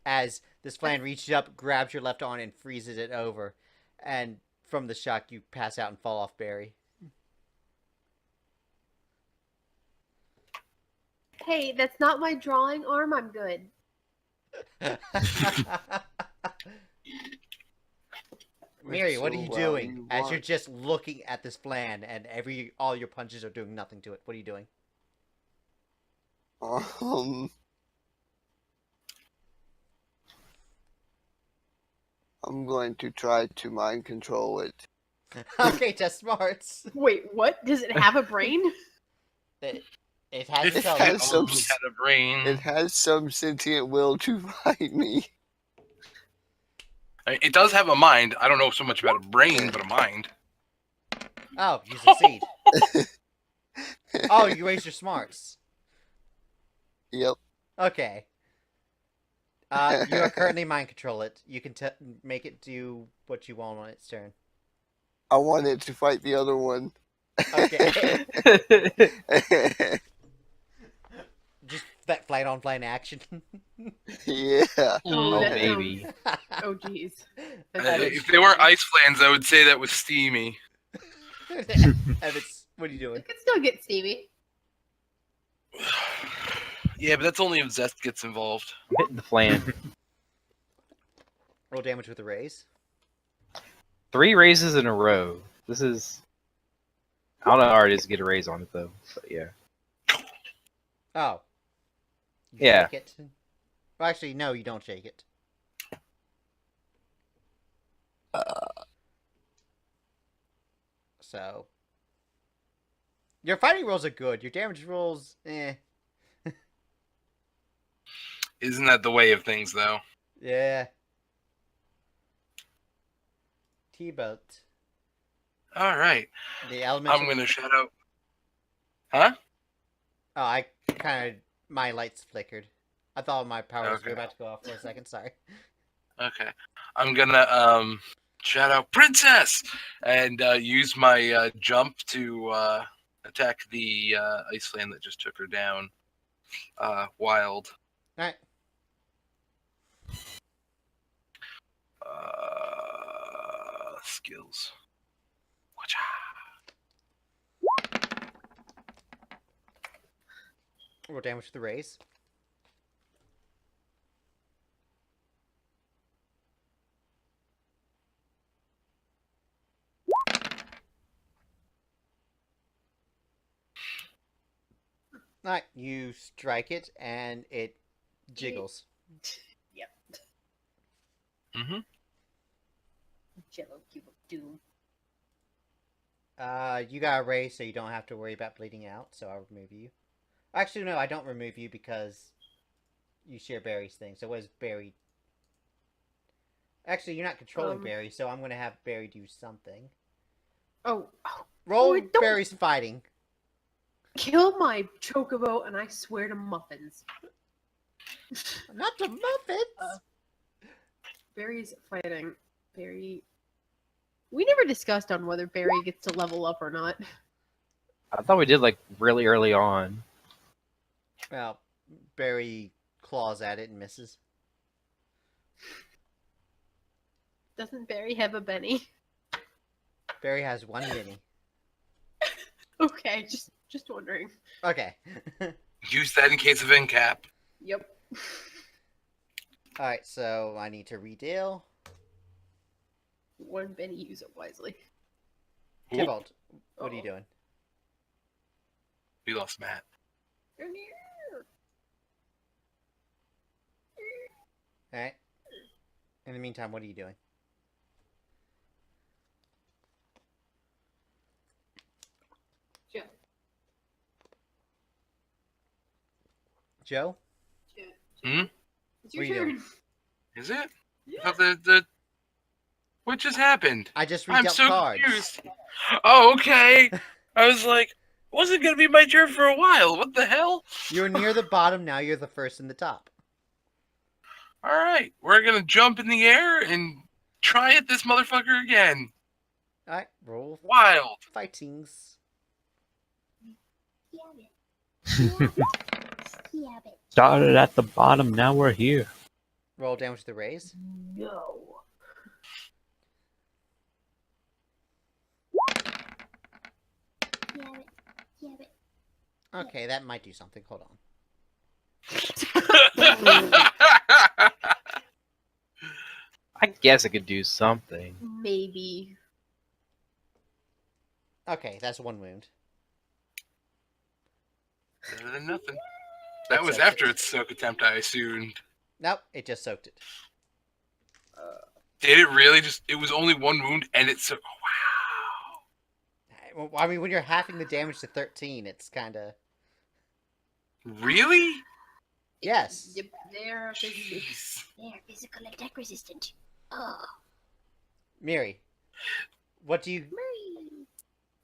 As this flan reaches up, grabs your left arm, and freezes it over. And from the shock, you pass out and fall off Barry. Hey, that's not my drawing arm. I'm good. Miri, what are you So, doing? you As want- you're just looking at this flan, and all your punches are doing nothing to it. What are you doing? I'm going to try to mind control it. Okay, test smarts. Wait, what? Does it have a brain? It has It itself. has some- had a brain. It has some sentient will to fight me. I mean, it does have a mind. I don't know so much about a brain, but a mind. Oh, you succeed. Oh, you raised your smarts. Yep. Okay. You are currently mind control it. You can make it do what you want on its turn. I want it to fight the other one. Okay. Just that flight on flight action. Yeah. Oh, that baby. Oh, jeez. If they weren't ice flans, I would say that was steamy. Evets, what are you doing? It could still get steamy. Yeah, but that's only if Zest gets involved. I'm hitting the flan. Roll damage with a raise. 3 raises in a row. This is. I don't know how hard it is to get a raise on it though. But yeah. Oh. You Yeah. shake it. Well, actually, no, you don't shake it. So. Your fighting rolls are good. Your damage rolls, eh. Isn't that the way of things, though? Yeah. Tybalt. All right. The elemental. I'm going to shout out. Huh? Oh, I kind of. My lights flickered. I thought my power was Okay. about to go off for a second. Sorry. Okay. I'm going to shout out Princess and use my jump to attack the ice land that just took her down. Wild. Alright. Skills. Roll damage with the raise. Alright, you strike it and it jiggles. Yep. Mm-hmm. Jello cube of doom. You got a raise, so you don't have to worry about bleeding out, so I'll remove you. Actually, no, I don't remove you because you share Barry's thing. So what is Barry? Actually, you're not controlling Barry, so I'm going to have Barry do something. Oh, Roll don't- Barry's fighting. kill my chocobo and I swear to muffins. Not the muffins! Barry's fighting. Barry We never discussed on whether Barry gets to level up or not. I thought we did like really early on. Well, Barry claws at it and misses. Doesn't Barry have a Benny? Barry has one mini. Okay, just wondering. Okay. Use that in case of incap. Yep. Alright, so I need to redeal. One Benny, use it wisely. Tybalt, what are you doing? We lost Matt. Alright. In the meantime, what are you doing? Joe. Joe? Hmm? It's your What are you turn. doing? Is it? Yeah. I thought the what just happened? I just I'm redealt so cards. confused. Oh, okay. I was like, it wasn't gonna be my turn for a while. What the hell? You're near the bottom, now you're the first in the top. All right, we're gonna jump in the air and try it this motherfucker again. Alright, roll Wild. fightings. Started at the bottom, now we're here. Roll damage to the raise. No. Okay, that might do something. Hold on. I guess it could do something. Maybe. Okay, that's one wound. Better than nothing. That It was soaked after it. its soak attempt, I assumed. Nope, it just soaked it. Did it really just? It was only one wound, and it's so. Wow. I mean, when you're halving the damage to 13, it's kind of... Really? Yes. Yep, they're physical. Jeez. They're physical attack resistant. Oh, Miri, what do you... Murray.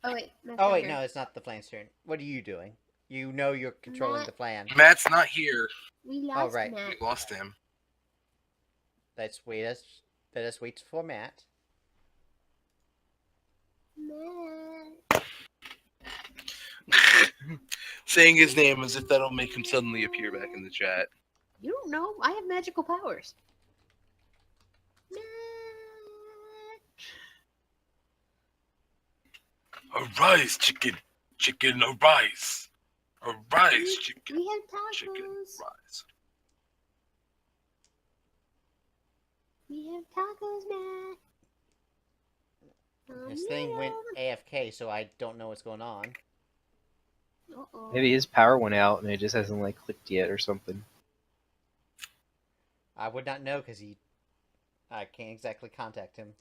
Oh wait. Matt's Oh, not wait, here. no, it's not the flan's turn. What are you doing? You know you're controlling Matt. the flan. Matt's not here. We lost right. We Matt. lost him. Let us wait for Matt. Matt. Saying his name as if that'll make him suddenly appear back in the chat. You don't know. I have magical powers. Arise, chicken. Chicken, arise. Arise, chicken. We have Chicken, tacos. arise. We have tacos, Matt. This thing went AFK, so I don't know what's going on. Uh-oh. Maybe his power went out and it just hasn't like clicked yet or something. I would not know because I can't exactly contact him.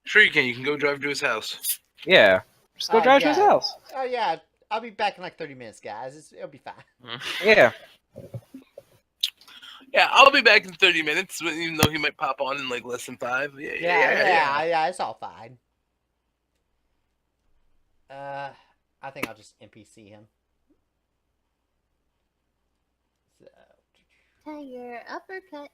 Sure you can. You can go drive to his house. Yeah. Just go drive to his yeah. house. Oh yeah, I'll be back in like 30 minutes, guys. It'll be fine. Yeah. Yeah, I'll be back in 30 minutes, even though he might pop on in like less than 5. Yeah, it's all fine. I think I'll just NPC him. So, Tiger uppercut.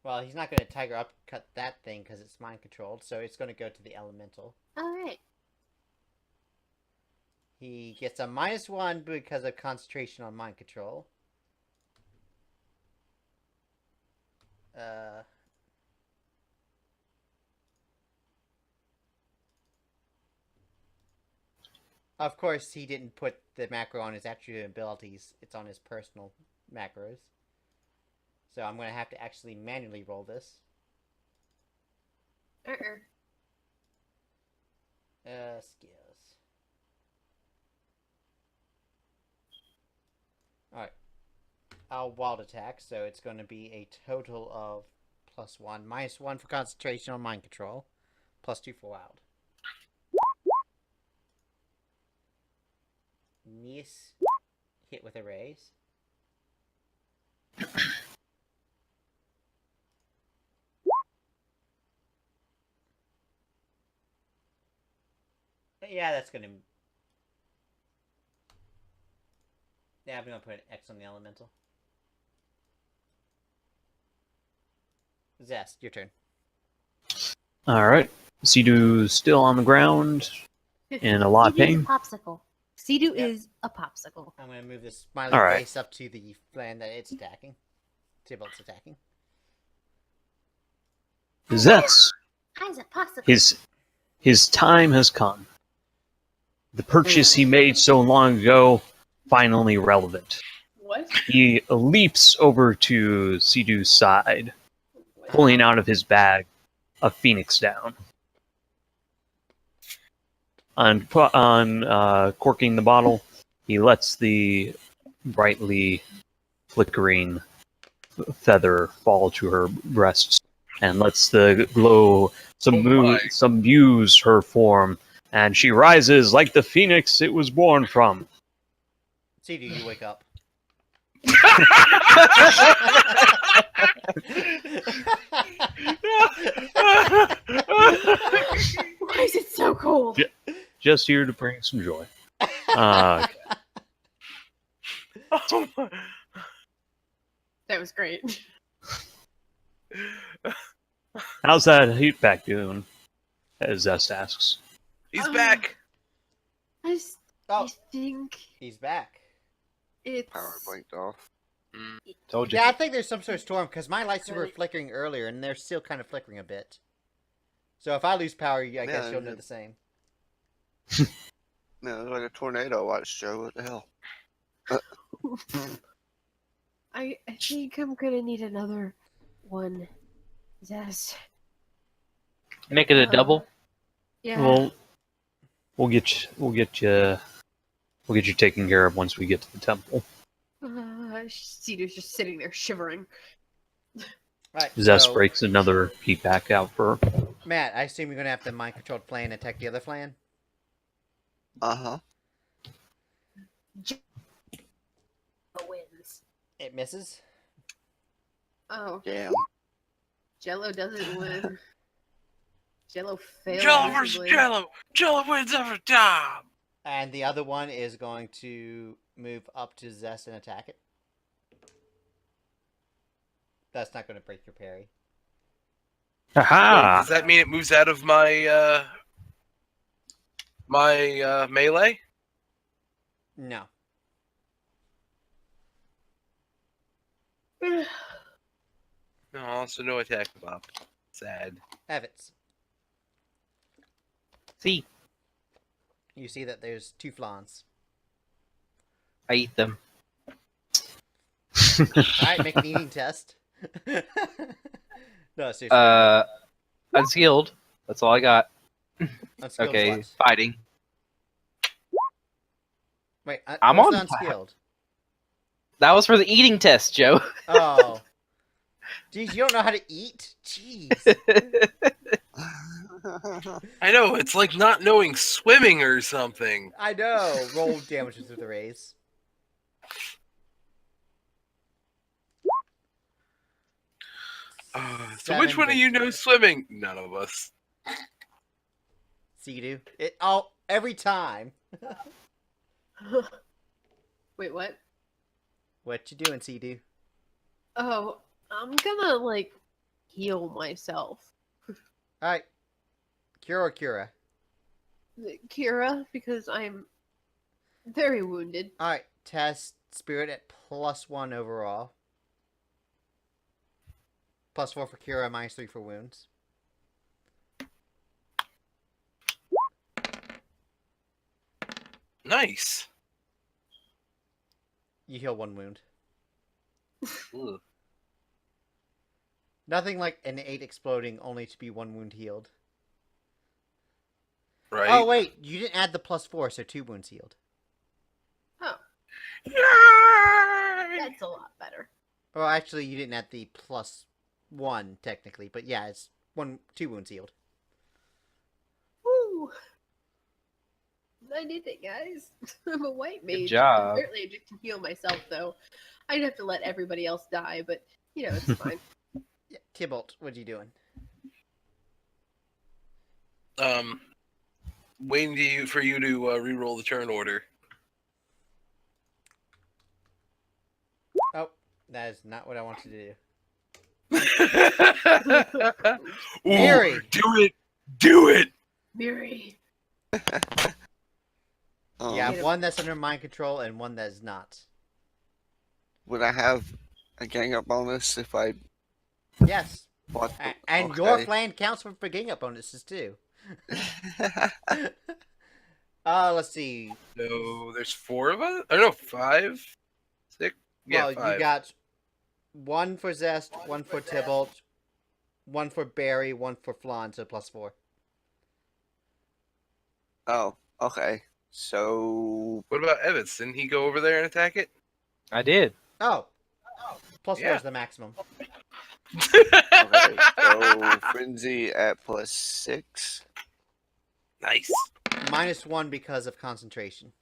well, he's not going to tiger upcut that thing because it's mind controlled, so it's going to go to the elemental. Alright. He gets a -1 because of concentration on mind control. Of course, he didn't put the macro on his attribute abilities. It's on his personal macros. So I'm going to have to actually manually roll this. Skills. Alright. I'll wild attack, so it's going to be a total of +1. -1 for concentration on mind control. +2 for wild. Nice. Hit with a raise. Yeah, that's gonna... Yeah, I'm gonna put an X on the elemental. Zest, your turn. All right. Sidu still on the ground in a lot of He needs a pain. popsicle. Sidu Yep. is a popsicle. I'm going to move this smiley All right. face up to the land that it's attacking. Tybalt's attacking. Zest, I's a popsicle. his time has come. The purchase he made so long ago, finally relevant. What? He leaps over to Sidu's side, pulling out of his bag a phoenix down. On corking the bottle, he lets the brightly flickering feather fall to her breasts and lets the glow subdues her form, and she rises like the phoenix it was born from. Sidu, you wake up. Why is it so cold? Just here to bring some joy. Oh my. That was great. How's that heat back doing? As Zest asks. He's back. I Oh, think he's back. it's Power blinked off. Told you. Yeah, I think there's some sort of storm because my lights were flickering earlier and they're still kind of flickering a bit. So if I lose power, I guess you'll know the same. No, it was like a tornado I watched, Joe. What the hell? I think I'm gonna need another one. Zest. Make it a double. Yeah. Well, we'll get you taken care of once we get to the temple. Sidu's just sitting there shivering. Right. Zest So, breaks another heat pack out for her. Matt, I assume you're going to have the mind-controlled flan attack the other flan? Uh-huh. Wins. It misses? Oh, Damn. Jello doesn't win. Jello fails. Jello versus miserably. Jello. Jello wins every time. And the other one is going to move up to Zest and attack it. That's not going to break your parry. Wait, Aha! does that mean it moves out of my melee? No. No, so no attack Bob. Sad. Evets, See, you see that there's two flans. I eat them. Alright, make an eating test. No, seriously. Unskilled. That's all I got. Unskilled Okay, what? fighting. Wait, I'm what's on unskilled? That was for the eating test, Joe. Oh. Jeez, you don't know how to eat? Jeez. I know, it's like not knowing swimming or something. I know. Roll damages with the raise. So which 7 one of you knows swimming? None of us. Sidu. It all every time. Wait, what? What you doing, Sidu? Oh, I'm gonna like heal myself. Alright. Cura or Cura? Kira, because I'm very wounded. Alright. Test spirit at +1 overall. +4 for Cura, -3 for wounds. Nice. You heal 1 wound. Ugh. Nothing like an 8 exploding only to be 1 wound healed. Right? Oh wait, you didn't add the +4, so 2 wounds healed. Oh, Yay! that's a lot better. Well, actually, you didn't add the +1 technically, but yeah, it's 2 wounds healed. Woo! I did it, guys. I'm a white mage. job. Apparently, I just can heal myself, though. I'd have to let everybody else die, but you know, it's fine. Yeah, Tybalt, what are you doing? Waiting for you to re-roll the turn order. Oh, that is not what I wanted to do. Miri'ri. Do it! Miri'ri. You have one that's under mind control and one that is not. Would I have a gang up bonus if I Yes. bought And your flan counts for gang up bonuses too. Let's see. No, there's 4 of us? I don't know, 5? 6? Yeah, Well, 5. you got one for Zest, one for Tybalt, one for Barry, one for Flan, so +4. Oh, okay. So What about Evets? Didn't he go over there and attack it? I did. Oh. +4 Yeah. is the maximum. okay, so frenzy at +6. Nice. -1 because of concentration.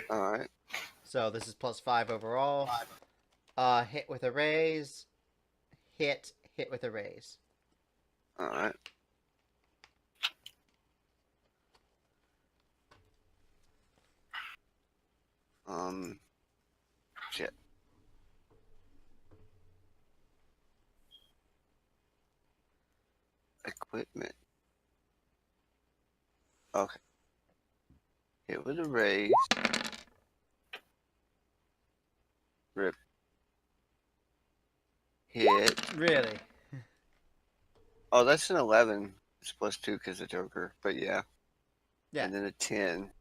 All right. So this is +5 overall. Hit with a raise. Hit with a raise. All right. Shit. Equipment. Okay. Hit with a raise. Rip. Hit. Really? Oh, that's an 11. It's +2 because of Joker, but yeah. Yeah. And then a 10.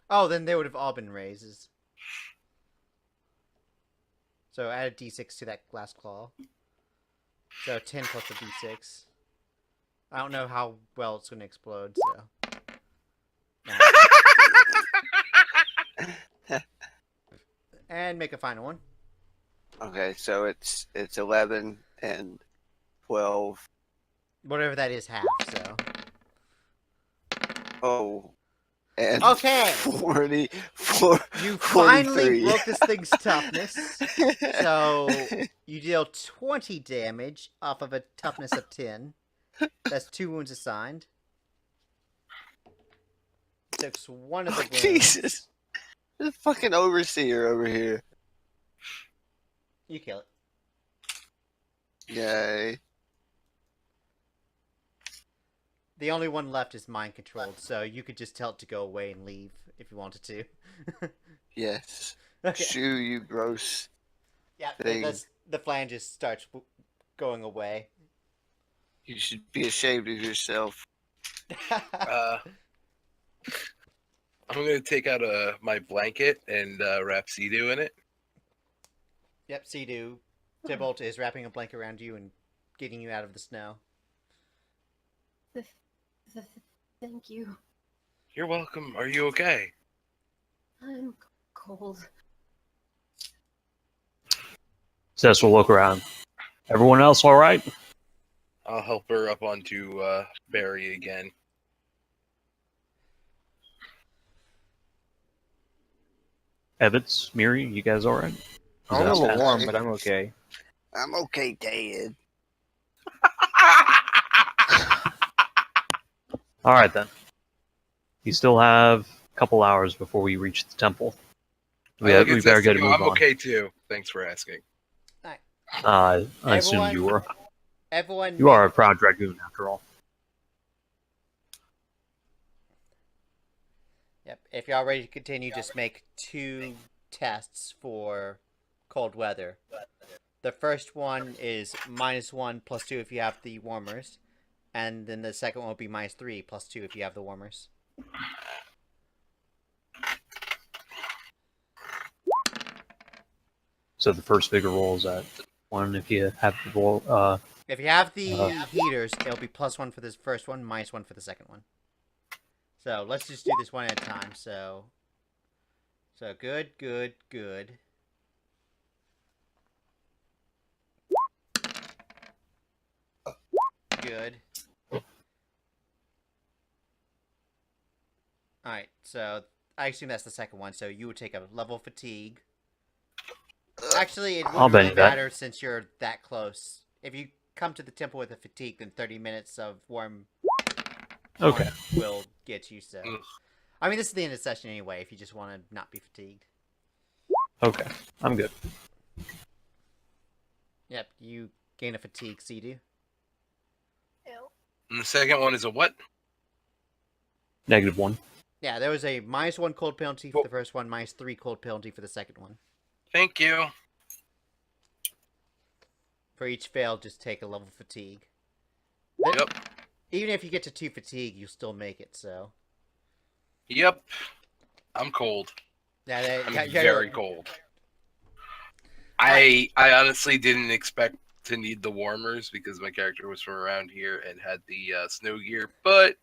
Oh, then they would have all been raises. So add a d6 to that last claw. So 10 plus a d6. I don't know how well it's going to explode, so. And make a final one. Okay, so it's 11 and 12. Whatever that is, half, so. Oh. And Okay. 44. You finally 43. broke this thing's toughness. So you deal 20 damage off of a toughness of 10. That's 2 wounds assigned. Takes one of the wounds. Jesus. There's a fucking overseer over here. You kill it. Yay. The only one left is mind controlled, so you could just tell it to go away and leave if you wanted to. Yes. Okay. Shoo, you gross. Yeah, thing. the flange just starts going away. You should be ashamed of yourself. I'm gonna take out my blanket and wrap Sidu in it. Yep, Sidu. Tybalt is wrapping a blanket around you and getting you out of the snow. Thank you. You're welcome. Are you okay? I'm cold. Zest will look around. Everyone else all right? I'll help her up onto Barry again. Evets, Miri, you guys all right? I'm a little Zest? warm, but I'm okay. I'm okay, Dad. All right then. You still have a couple hours before we reach the temple. We better get a move I'm on. okay too. Thanks for asking. I assumed you were. Everyone. You are a proud Dragoon, after all. Yep. If you're all ready to continue, just make 2 tests for cold weather. The first one is -1 +2 if you have the warmers. And then the second one will be -3 +2 if you have the warmers. So the first bigger roll is at 1 if you have the roll. If you have the heaters, it'll be +1 for this first one, -1 for the second one. So let's just do this one at a time. So good. Good. Alright, so I assume that's the second one, so you would take a level fatigue. Actually, it I'll wouldn't really bench that. matter since you're that close. If you come to the temple with a fatigue, then 30 minutes of warm Okay. will get you, so. Ugh. I mean, this is the end of the session anyway, if you just want to not be fatigued. Okay. I'm good. Yep, you gain a fatigue, Sidu. And the second one is a what? -1. Yeah, there was a -1 cold penalty for the first one, -3 cold penalty for the second one. Thank you. For each fail, just take a level fatigue. Yep. Even if you get to 2 fatigue, you'll still make it, so. Yep. I'm cold. Yeah, I'm very cold. I honestly didn't expect to need the warmers because my character was from around here and had the snow gear, but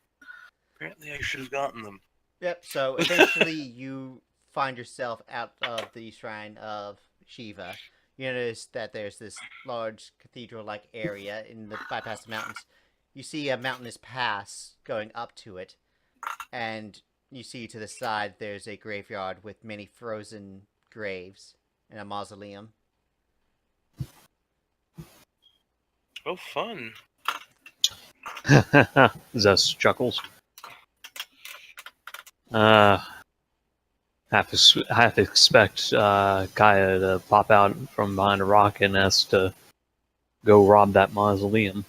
apparently I should have gotten them. Yep, so eventually you find yourself out of the shrine of Shiva. You notice that there's this large cathedral-like area in the bypass the mountains. You see a mountainous pass going up to it, and you see to the side there's a graveyard with many frozen graves and a mausoleum. Oh, fun. Zest chuckles. Half expect Kaya to pop out from behind a rock and ask to go rob that mausoleum.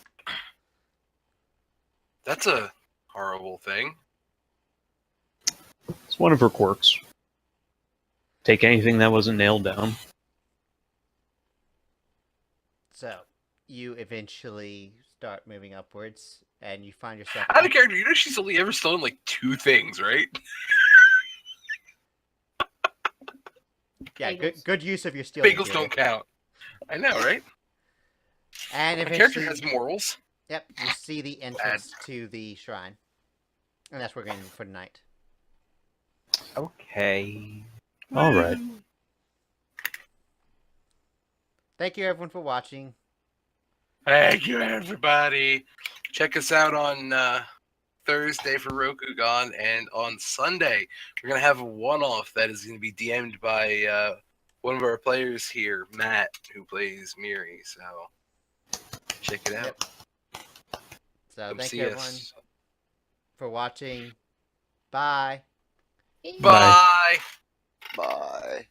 That's a horrible thing. It's one of her quirks. Take anything that wasn't nailed down. So, you eventually start moving upwards, and you find yourself... Out of character, you know she's only ever stolen like 2 things, right? Yeah, good use of your steel. Bagels don't count. I know, right? And My character eventually... has morals. Yep, you see the entrance to the shrine. And that's where we're going for tonight. Okay. All right. Thank you, everyone, for watching. Thank you, everybody. Check us out on Thursday for Rokugan, and on Sunday we're going to have a one-off that is going to be DM'd by one of our players here, Matt, who plays Miri'ri. So check it out. Yep. So Come thank see you, everyone, us. for watching. Bye. Bye. Bye.